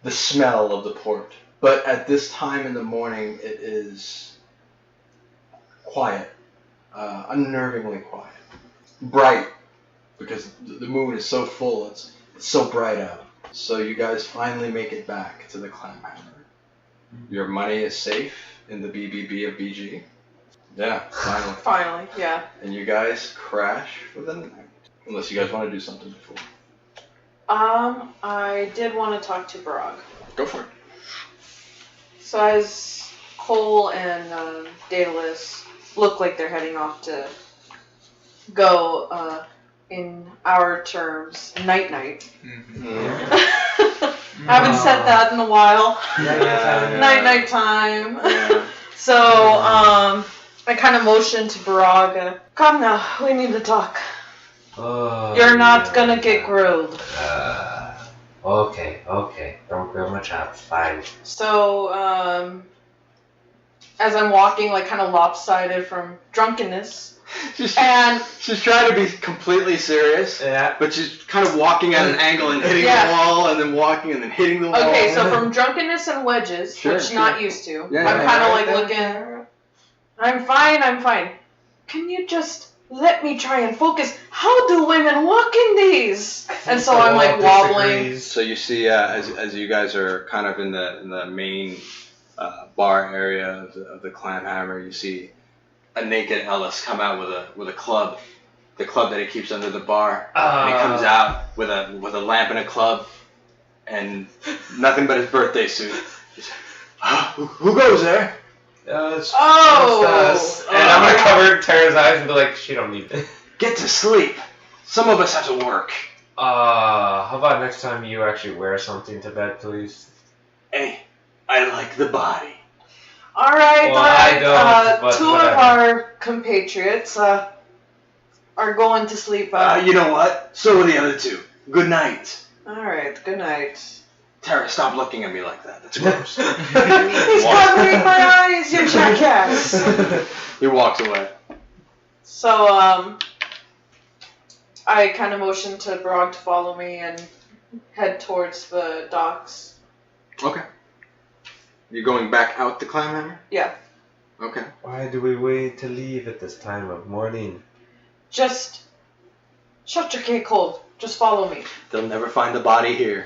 the smell of the port. But at this time in the morning, it is quiet, unnervingly quiet, bright, because the moon is so full, it's so bright out. So you guys finally make it back to the Clamhammer. Your money is safe in the BBB of BG. Yeah, finally. Finally, yeah. And you guys crash for the night, unless you guys want to do something before. I did want to talk to Barag. Go for it. So as Kohl and Daedalus look like they're heading off to go, in our terms, night-night. I haven't said that in a while. Night time. Yeah. So, I kind of motioned to Barag, come now, we need to talk. Oh, You're not gonna get grilled. Okay. Don't grill my chops. Fine. So, as I'm walking, like, kind of lopsided from drunkenness, She's trying to be completely serious, Yeah. but she's kind of walking at an angle and hitting Yeah. the wall, and then walking and then hitting the wall. okay, so from drunkenness and wedges, Sure, which sure. not used to, Yeah, I'm yeah, kind of yeah. like looking, I'm fine. Can you just let me try and focus? How do women walk in these? And so I'm like wobbling. So you see, as you guys are kind of in the main bar area of the Clamhammer, you see a naked Ellis come out with a club, the club that he keeps under the bar, and he comes out with a lamp and a club, and nothing but his birthday suit. He's, who goes there? It's Oh! us. And I'm gonna cover Terra's eyes and be like, she don't need it. Get to sleep. Some of us have to work. How about next time you actually wear something to bed, please? Hey, I like the body. Alright, Well, I don't, but two whatever. of our compatriots are going to sleep. You know what? So are the other two. Good night. Alright, good night. Tara, stop looking at me like that. That's gross. He's covering my eyes, you jackass! He walks away. So, I kind of motioned to Barag to follow me and head towards the docks. Okay. You're going back out the Clamhammer? Yeah. Okay. Why do we wait to leave at this time of morning? Just shut your cake cold. Just follow me. They'll never find the body here.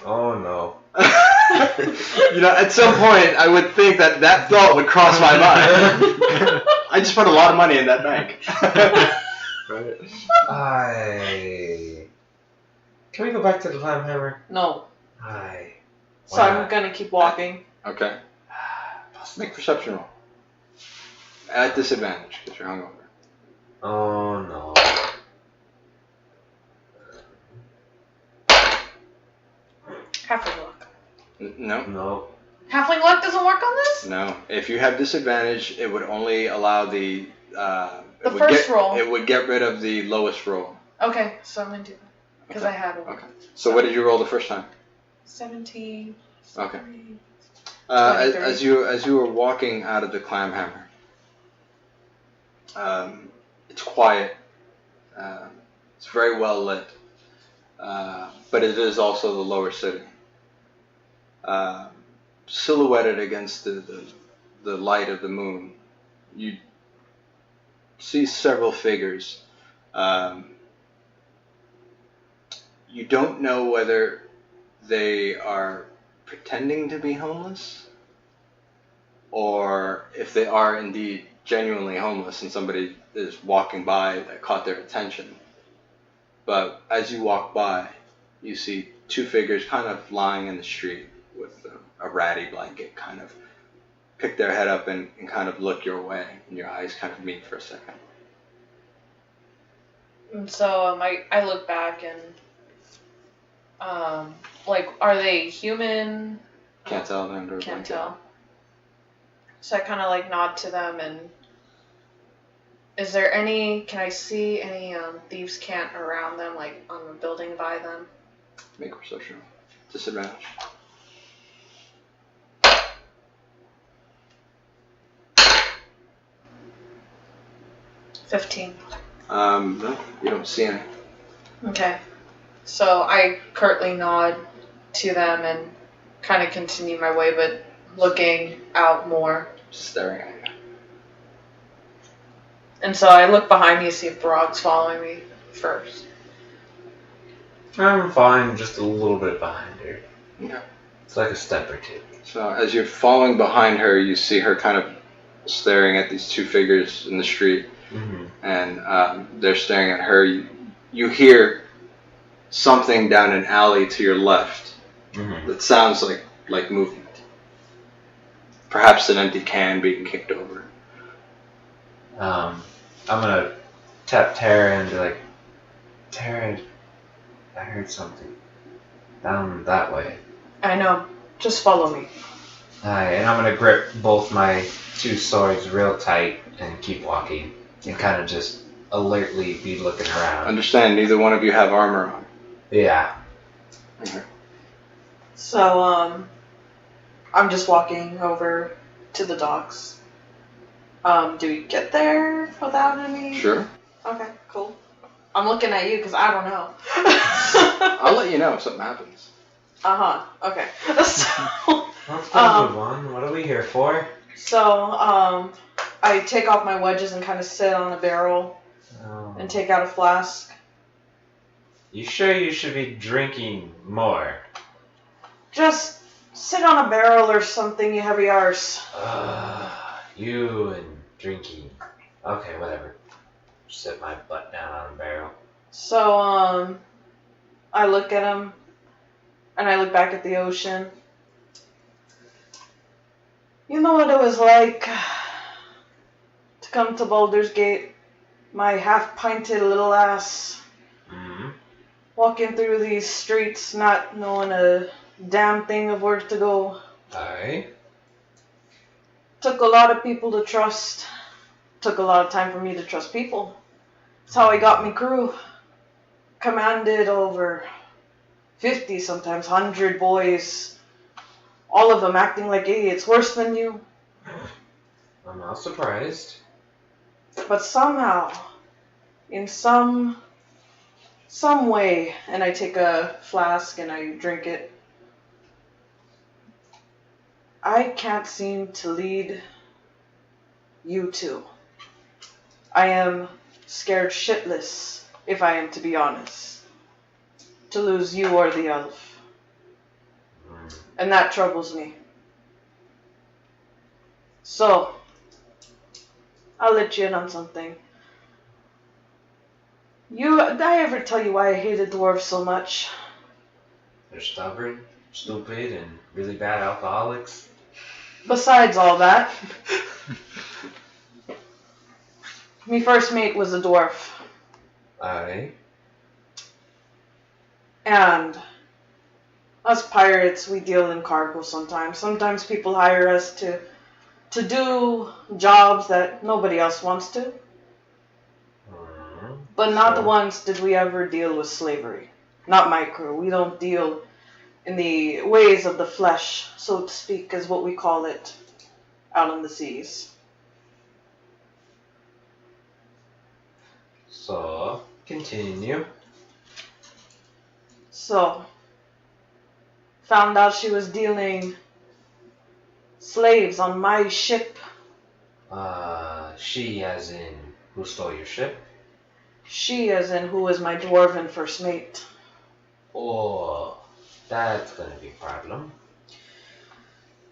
Oh no. At some point, I would think that thought would cross my mind. I just put a lot of money in that bank. Can we go back to the clam hammer? No. So Why I'm not? gonna keep walking. Okay. Make perception roll. At disadvantage, because you're hungover. Oh no. Halfling luck. No. No. Halfling luck doesn't work on this? No. If you have disadvantage, it would only allow the first roll. It would get rid of the lowest roll. Okay, so I'm gonna do that. Because I had one. Okay. So what did you roll the first time? 17. Okay. 23. As you were walking out of the clam hammer, it's quiet. It's very well lit, but it is also the lower city. Silhouetted against the light of the moon, you see several figures. You don't know whether they are pretending to be homeless, or if they are indeed genuinely homeless and somebody is walking by that caught their attention. But as you walk by, you see two figures kind of lying in the street with a ratty blanket, kind of pick their head up and kind of look your way, and your eyes kind of meet for a second. And so I look back and are they human? Can't tell them. Can't tell. So I kind of nod to them, and is there can I see any thieves' cant around them, on the building by them? Make a perception. Disadvantage. $15. No, you don't see any. Okay. So I curtly nod to them and kind of continue my way, but looking out more. Staring at you. And so I look behind me to see if Barag's following me first. I'm fine, just a little bit behind her. Okay. It's like a step or two. So as you're following behind her, you see her kind of staring at these two figures in the street, and they're staring at her. You hear something down an alley to your left that sounds like movement. Perhaps an empty can being kicked over. I'm gonna tap Terra and be like, Terra, I heard something down that way. I know. Just follow me. And I'm gonna grip both my two swords real tight and keep walking and kind of just alertly be looking around. Understand, neither one of you have armor on. Yeah. Okay. So, I'm just walking over to the docks. Do we get there without any? Sure. Okay, cool. I'm looking at you because I don't know. I'll let you know if something happens. Okay. So, Let's go move on. What are we here for? So, I take off my wedges and kind of sit on a barrel and take out a flask. You sure you should be drinking more? Just sit on a barrel or something, you heavy arse. You and drinking. Okay, whatever. Sit my butt down on a barrel. So, I look at him, and I look back at the ocean. You know what it was like to come to Baldur's Gate, my half-pinted little ass, walking through these streets, not knowing a damn thing of where to go. Aye. Took a lot of people to trust. Took a lot of time for me to trust people. That's how I got me crew. Commanded over 50, sometimes 100 boys. All of them acting like idiots, worse than you. I'm not surprised. But somehow, in some way, and I take a flask and I drink it, I can't seem to lead you two. I am scared shitless, if I am to be honest, to lose you or the elf. And that troubles me. So, I'll let you in on something. Did I ever tell you why I hated dwarves so much? They're stubborn, stupid, and really bad alcoholics. Besides all that, me first mate was a dwarf. Aye. And us pirates, we deal in cargo sometimes. Sometimes people hire us to do jobs that nobody else wants to. But not once did we ever deal with slavery. Not my crew. We don't deal in the ways of the flesh, so to speak, is what we call it out on the seas. So, continue. So, found out she was dealing slaves on my ship. She as in who stole your ship? She as in who was my dwarven first mate. Oh, that's gonna be a problem.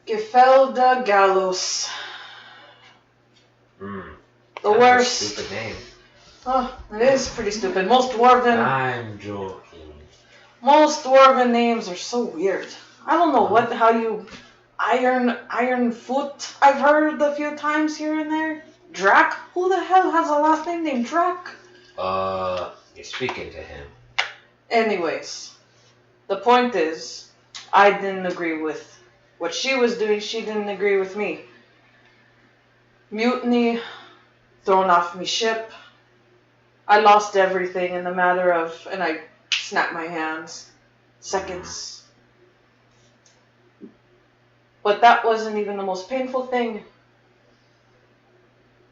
Gefelda Gallows. The That's worst. a stupid name. Oh, it is pretty stupid. Most dwarven names are so weird. I don't know how you Iron Foot. I've heard a few times here and there. Drac? Who the hell has a last name named Drac? You're speaking to him. Anyways, the point is, I didn't agree with what she was doing. She didn't agree with me. Mutiny, thrown off me ship. I lost everything in a matter of, and I snapped my hands, seconds. But that wasn't even the most painful thing.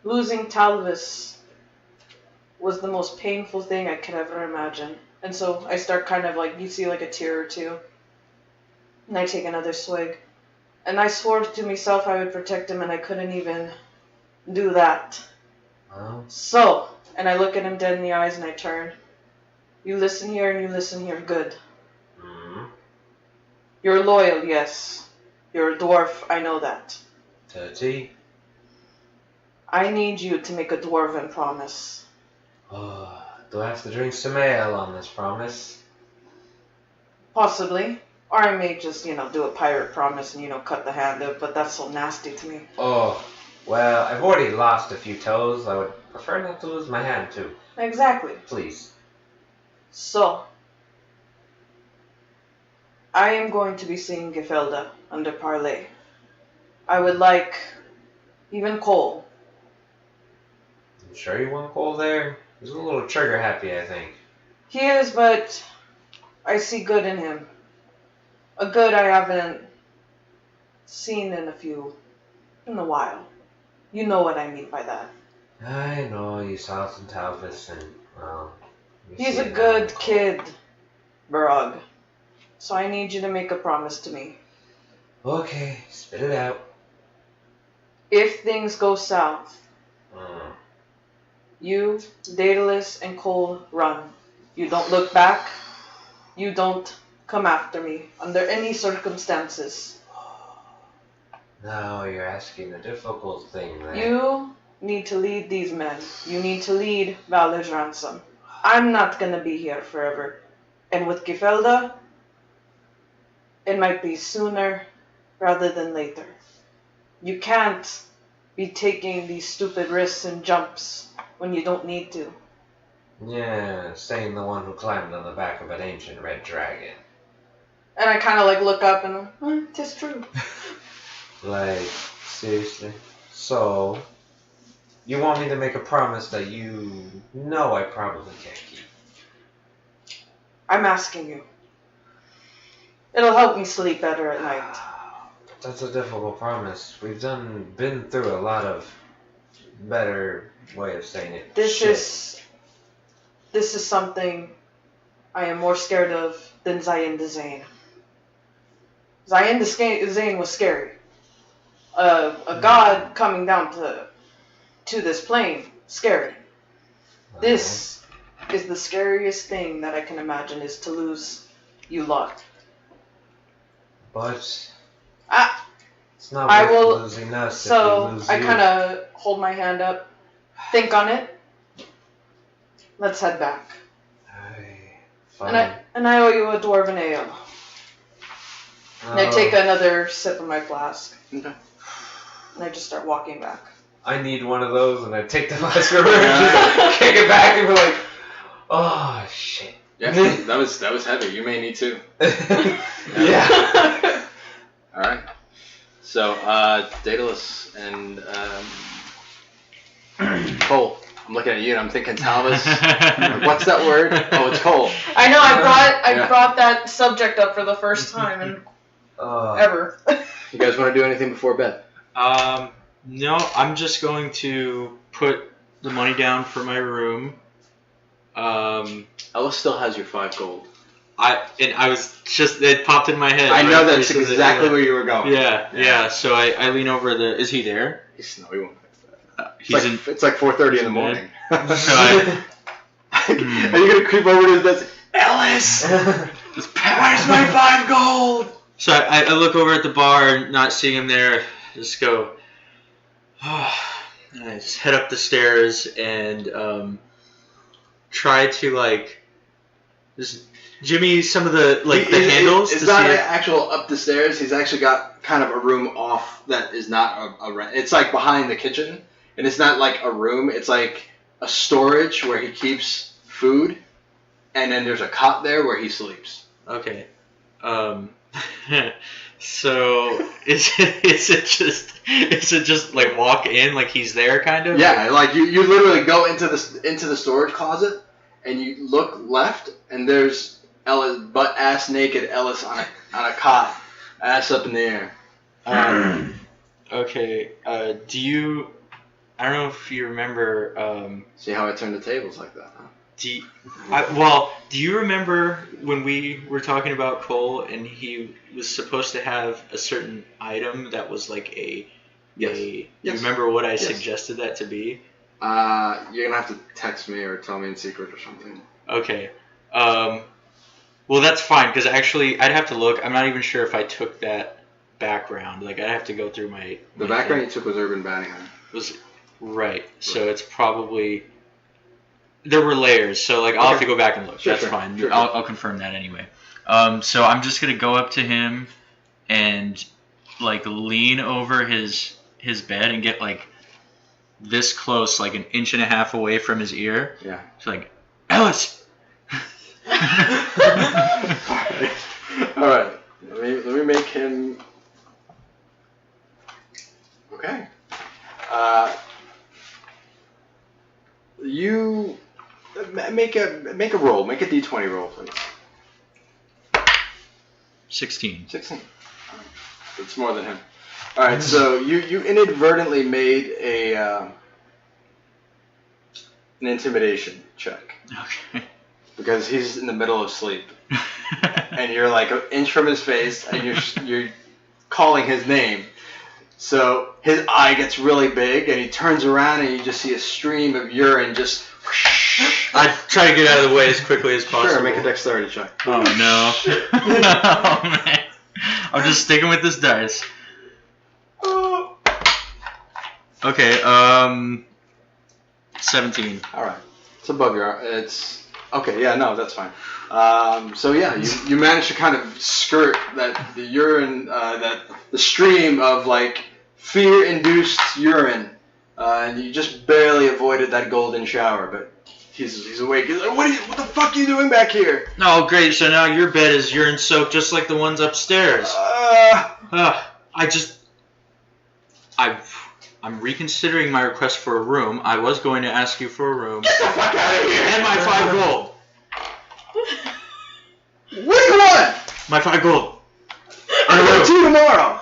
Losing Talvis was the most painful thing I could ever imagine. And so I start kind of like, you see like a tear or two. And I take another swig. And I swore to myself I would protect him, and I couldn't even do that. So, and I look at him dead in the eyes and I turn. You listen here and you listen here. Good. You're loyal, yes. You're a dwarf, I know that. 30. I need you to make a dwarven promise. Do I have to drink some ale on this promise? Possibly. Or I may just, do a pirate promise and, cut the hand up, but that's so nasty to me. Oh, well, I've already lost a few toes. I would prefer not to lose my hand, too. Exactly. Please. So, I am going to be seeing Gefelda under Parley. I would like even Kohl. You sure you want Cole there? He's a little trigger happy, I think. He is, but I see good in him. A good I haven't seen in a while. You know what I mean by that. I know, you saw some Talvis and, He's a good kid, Barag. So I need you to make a promise to me. Okay, spit it out. If things go south, you, Daedalus, and Kohl run. You don't look back. You don't come after me under any circumstances. Now you're asking a difficult thing there. You need to lead these men. You need to lead Valor's Ransom. I'm not going to be here forever. And with Gefelda, it might be sooner rather than later. You can't be taking these stupid risks and jumps when you don't need to. Yeah, saying the one who climbed on the back of an ancient red dragon. And I kind of look up and, tis true. Seriously? So, you want me to make a promise that you know I probably can't keep? I'm asking you. It'll help me sleep better at night. That's a difficult promise. We've been through a lot of better way of saying it. This is something I am more scared of than Zayn the Zane. Zayn the Zane was scary. A god coming down to this plane, scary. This is the scariest thing that I can imagine, is to lose you lot. But it's not I worth will- losing us So if we lose I you. kind of hold my hand up, think on it. Let's head back. Fine. And I owe you a dwarven ale. And I take Oh, another sip of my flask. Okay. And I just start walking back. I need one of those, and I take the last river and just kick it back and be like, oh shit. Yeah, that was heavy. You may need two. Yeah. All right. So, Daedalus and Kohl. I'm looking at you and I'm thinking Thomas. What's that word? Oh, it's Kohl. I know. I Yeah. brought that subject up for the first time in ever. You guys want to do anything before bed? No, I'm just going to put the money down for my room. Ellis still has your 5 gold. It popped in my head. I know right? that's As soon as I exactly did where you were going. that. Yeah. So I lean over is he there? No, he won't fix that. He's It's like 4:30 in the in morning. bed. So I, Are you gonna creep over to his desk? Ellis, where's my 5 gold? So I look over at the bar, not seeing him there. Just go. And I just head up the stairs and try to just jimmy some of the the handles. It's to not see actual up the stairs. He's actually got kind of a room off that is not it's like behind the kitchen, and it's not like a room. It's like a storage where he keeps food, and then there's a cot there where he sleeps. Okay. So is it just like walk in like he's there kind of? Yeah, like you literally go into the storage closet and you look left and there's Ellis, butt ass naked Ellis on a cot, ass up in the air. Okay. Do you? I don't know if you remember. See how I turn the tables like that, huh? Do you remember when we were talking about Cole and he was supposed to have a certain item that was like a... Yes. You Yes. remember what I Yes. suggested that to be? You're gonna have to text me or tell me in secret or something. Okay. Well, that's fine, because actually, I'd have to look. I'm not even sure if I took that background. Like, I'd have to go through my... The background you took was Urban Banning. was right. So it's probably... There were layers, so like I'll have to go back and look. Sure, That's sure. fine. Sure, I'll confirm that anyway. So I'm just gonna go up to him and like lean over his bed and get like this close, like an inch and a half away from his ear. Yeah. It's like, Ellis. All right. Let me make him. Okay. You make a roll. Make a d20 roll, please. 16. 16. That's more than him. All right. So you inadvertently made an intimidation check Okay. because he's in the middle of sleep, and you're like an inch from his face, and you're calling his name. So his eye gets really big, and he turns around, and you just see a stream of urine just. I try to get out of the way as quickly as possible. Sure, make a dexterity check. Oh no. Oh man. I'm just sticking with this dice. Okay, 17. All right, it's above your. It's okay. Yeah, no, that's fine. So yeah, you manage to kind of skirt the urine, the stream of like fear-induced urine, and you just barely avoided that golden shower. But he's awake. He's like, what the fuck are you doing back here? Oh great, so now your bed is urine soaked just like the ones upstairs. I'm reconsidering my request for a room. I was going to ask you for a room. Get the fuck out of here! And my 5 gold. What do you want? My 5 gold. I'm going to tomorrow.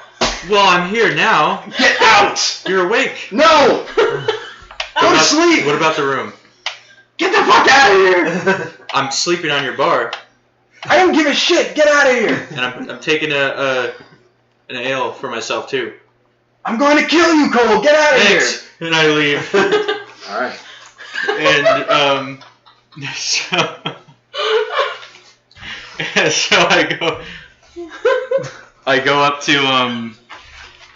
Well, I'm here now. Get out! You're awake. No! Go to sleep! What about the room? Get the fuck out of here! I'm sleeping on your bar, I don't give a shit. Get out of here! and I'm taking an ale for myself too. I'm going to kill you, Cole. Get out of Thanks. And I leave. here! All right. And so I go. I go up to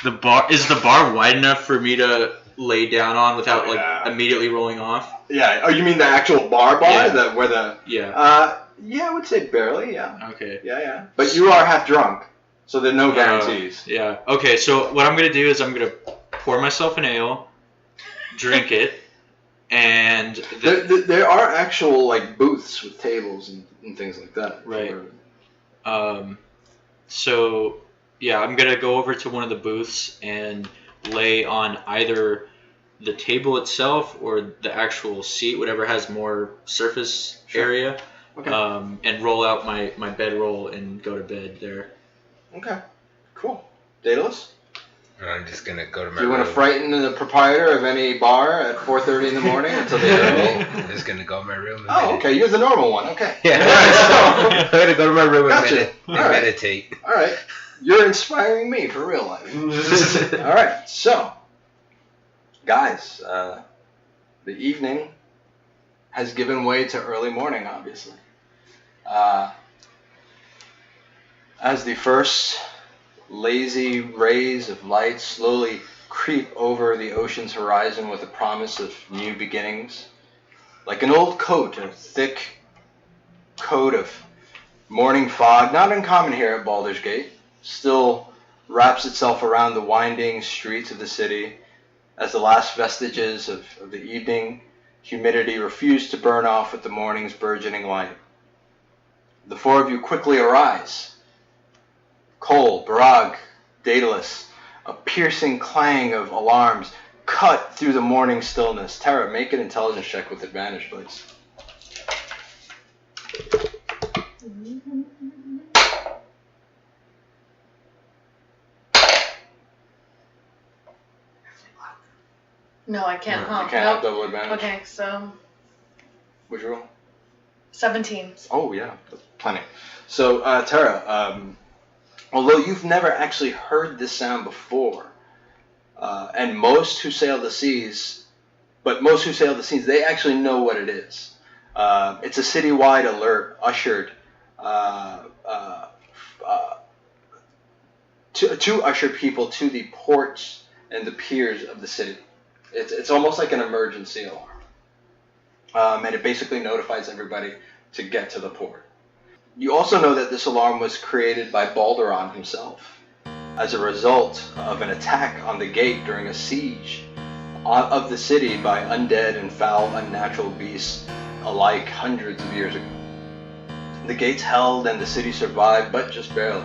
the bar. Is the bar wide enough for me to lay down on without like immediately rolling off? Yeah. Oh, you mean the actual bar? Yeah. Where the? Yeah. Yeah, I would say barely. Yeah. Okay. Yeah. But you are half drunk, so there are no guarantees. Yeah. Okay. So what I'm gonna do is I'm gonna pour myself an ale, drink it, and there are actual like booths with tables and things like that. Right. So yeah, I'm gonna go over to one of the booths and lay on either the table itself or the actual seat, whatever has more surface area. Okay. And roll out my bedroll and go to bed there. Okay. Cool. Daedalus? I'm just gonna go to my Do you room. want to frighten the proprietor of any bar at 4:30 in the morning until they early? I'm just gonna go to my room and Oh, okay. You're the normal one. Okay. Yeah. Alright, I'm gonna go to my room Gotcha. and Alright. meditate. All right. You're inspiring me for real life. All right. So, guys, the evening has given way to early morning, obviously. As the first lazy rays of light slowly creep over the ocean's horizon with a promise of new beginnings, like an old coat, a thick coat of morning fog, not uncommon here at Baldur's Gate, still wraps itself around the winding streets of the city as the last vestiges of the evening humidity refuse to burn off with the morning's burgeoning light. The four of you quickly arise. Kohl, Barag, Daedalus, a piercing clang of alarms cut through the morning stillness. Terra, make an intelligence check with advantage, please. No, I can't. You can't have double advantage. Okay, so What'd you roll? 17. Oh, yeah, plenty. So, Terra, although you've never actually heard this sound before, and most who sail the seas, they actually know what it is. It's a citywide alert ushered to usher people to the ports and the piers of the city. It's almost like an emergency alarm, and it basically notifies everybody to get to the port. You also know that this alarm was created by Baldur himself as a result of an attack on the gate during a siege of the city by undead and foul unnatural beasts alike hundreds of years ago. The gates held and the city survived, but just barely.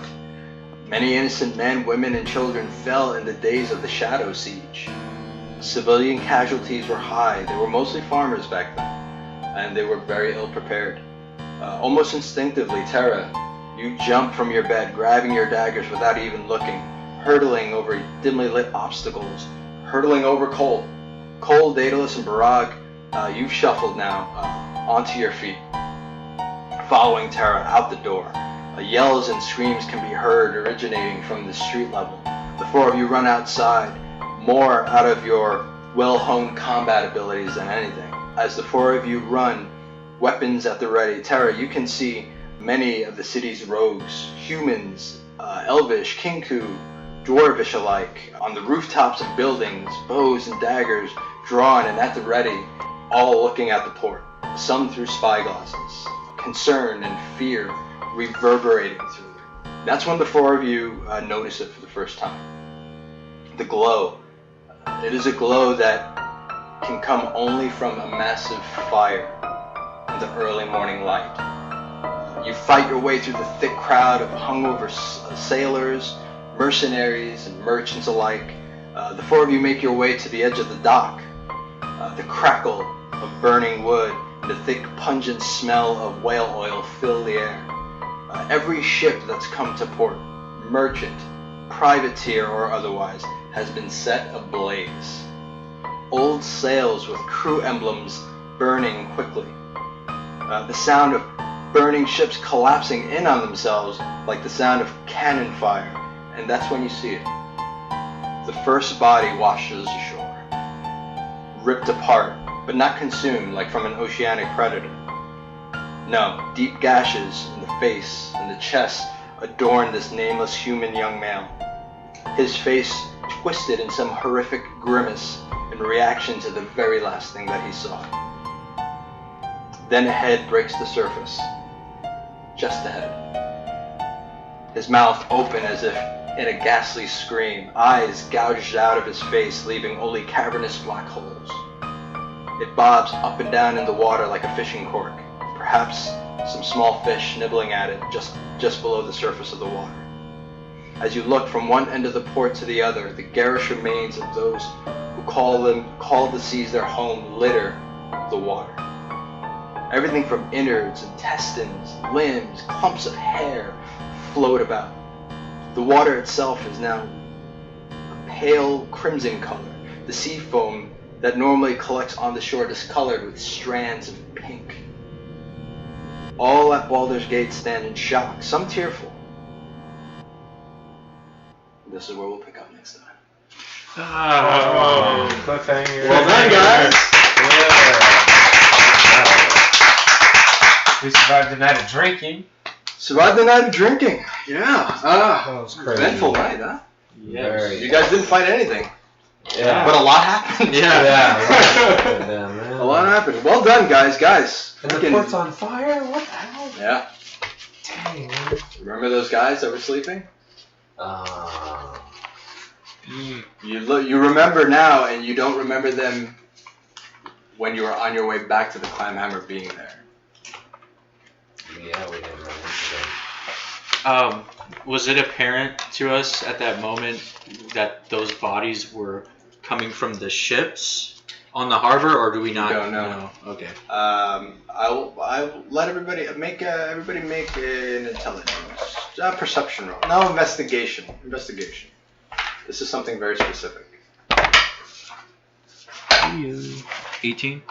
Many innocent men, women, and children fell in the days of the Shadow Siege. Civilian casualties were high. They were mostly farmers back then, and they were very ill prepared. Almost instinctively, Terra, you jump from your bed, grabbing your daggers without even looking, hurtling over dimly lit obstacles, hurtling over Kohl. Kohl, Daedalus, and Barag, you've shuffled now onto your feet, following Terra out the door. Yells and screams can be heard originating from the street level. The four of you run outside, more out of your well-honed combat abilities than anything. As the four of you run, weapons at the ready, Terra, you can see many of the city's rogues, humans, elvish, kinku, dwarvish alike, on the rooftops of buildings, bows and daggers drawn and at the ready, all looking at the port, some through spyglasses, concern and fear reverberating through them. That's when the four of you notice it for the first time. The glow. It is a glow that can come only from a massive fire in the early morning light. You fight your way through the thick crowd of hungover sailors, mercenaries, and merchants alike. The four of you make your way to the edge of the dock. The crackle of burning wood and the thick pungent smell of whale oil fill the air. Every ship that's come to port, merchant, privateer or otherwise, has been set ablaze. Old sails with crew emblems burning quickly. The sound of burning ships collapsing in on themselves like the sound of cannon fire, and that's when you see it. The first body washes ashore, ripped apart, but not consumed like from an oceanic predator. No, deep gashes in the face and the chest adorned this nameless human young male. His face twisted in some horrific grimace in reaction to the very last thing that he saw. Then a head breaks the surface. Just a head. His mouth open as if in a ghastly scream, eyes gouged out of his face, leaving only cavernous black holes. It bobs up and down in the water like a fishing cork, perhaps some small fish nibbling at it just below the surface of the water. As you look from one end of the port to the other, the garish remains of those who call the seas their home litter the water. Everything from innards, intestines, limbs, clumps of hair float about. The water itself is now a pale crimson color. The sea foam that normally collects on the shore discolored with strands of pink. All at Baldur's Gate stand in shock, some tearful. This is where we'll pick up next time. Oh, cliffhanger. Well done, guys. We survived the night of drinking. Survived the night of drinking. Yeah. That was crazy. Eventful night, huh? Yes. You guys didn't fight anything. Yeah. But a lot happened. Yeah. A lot happened. Well done, guys. And the port's on fire? What the hell? Yeah. Dang, man. Remember those guys that were sleeping? You remember now, and you don't remember them when you were on your way back to the Clamhammer being there. Yeah, we didn't run into them. Was it apparent to us at that moment that those bodies were coming from the ships on the harbor, or do we not? Don't know. No. Okay. I'll let everybody make an intelligence perception roll. No, investigation. This is something very specific. 18.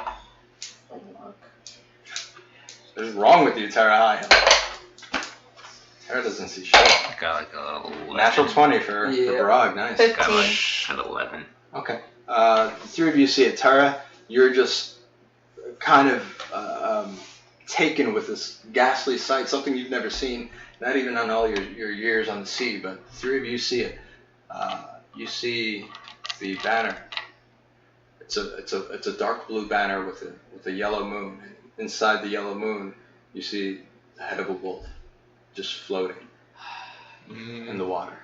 What's wrong with you, Terra? Terra doesn't see shit. Got like a 11. Natural 20 for Barag. Nice. 15. Got like an 11. Okay. The three of you see it. Terra, you're just kind of taken with this ghastly sight, something you've never seen, not even on all your years on the sea, but the three of you see it. You see the banner. It's a dark blue banner with a yellow moon. Inside the yellow moon, you see the head of a wolf just floating in the water.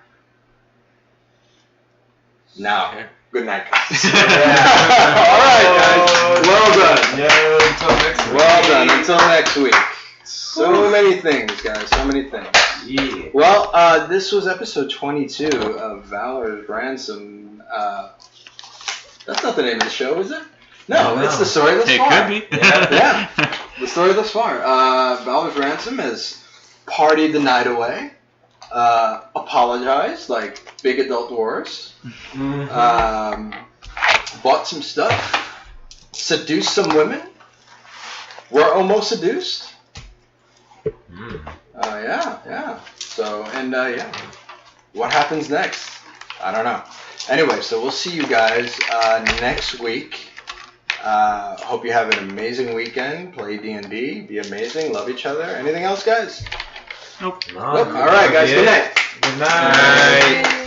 Now, Okay. good night, guys. All right, guys. Well done. Yeah, until next week. Well done. Until next week. So many things, guys. So many things. Yeah. Well, this was episode 22 of Valor's Ransom. That's not the name of the show, is it? No, it's the story thus It far. could be. Yeah. The story thus far. Valor's Ransom has partied the night away, apologized like big adult dwarves, bought some stuff, seduced some women, were almost seduced. Yeah. So, what happens next? I don't know. Anyway, so we'll see you guys next week. Hope you have an amazing weekend. Play D&D. Be amazing. Love each other. Anything else, guys? Nope. All right, guys. Good night. Good night. Night.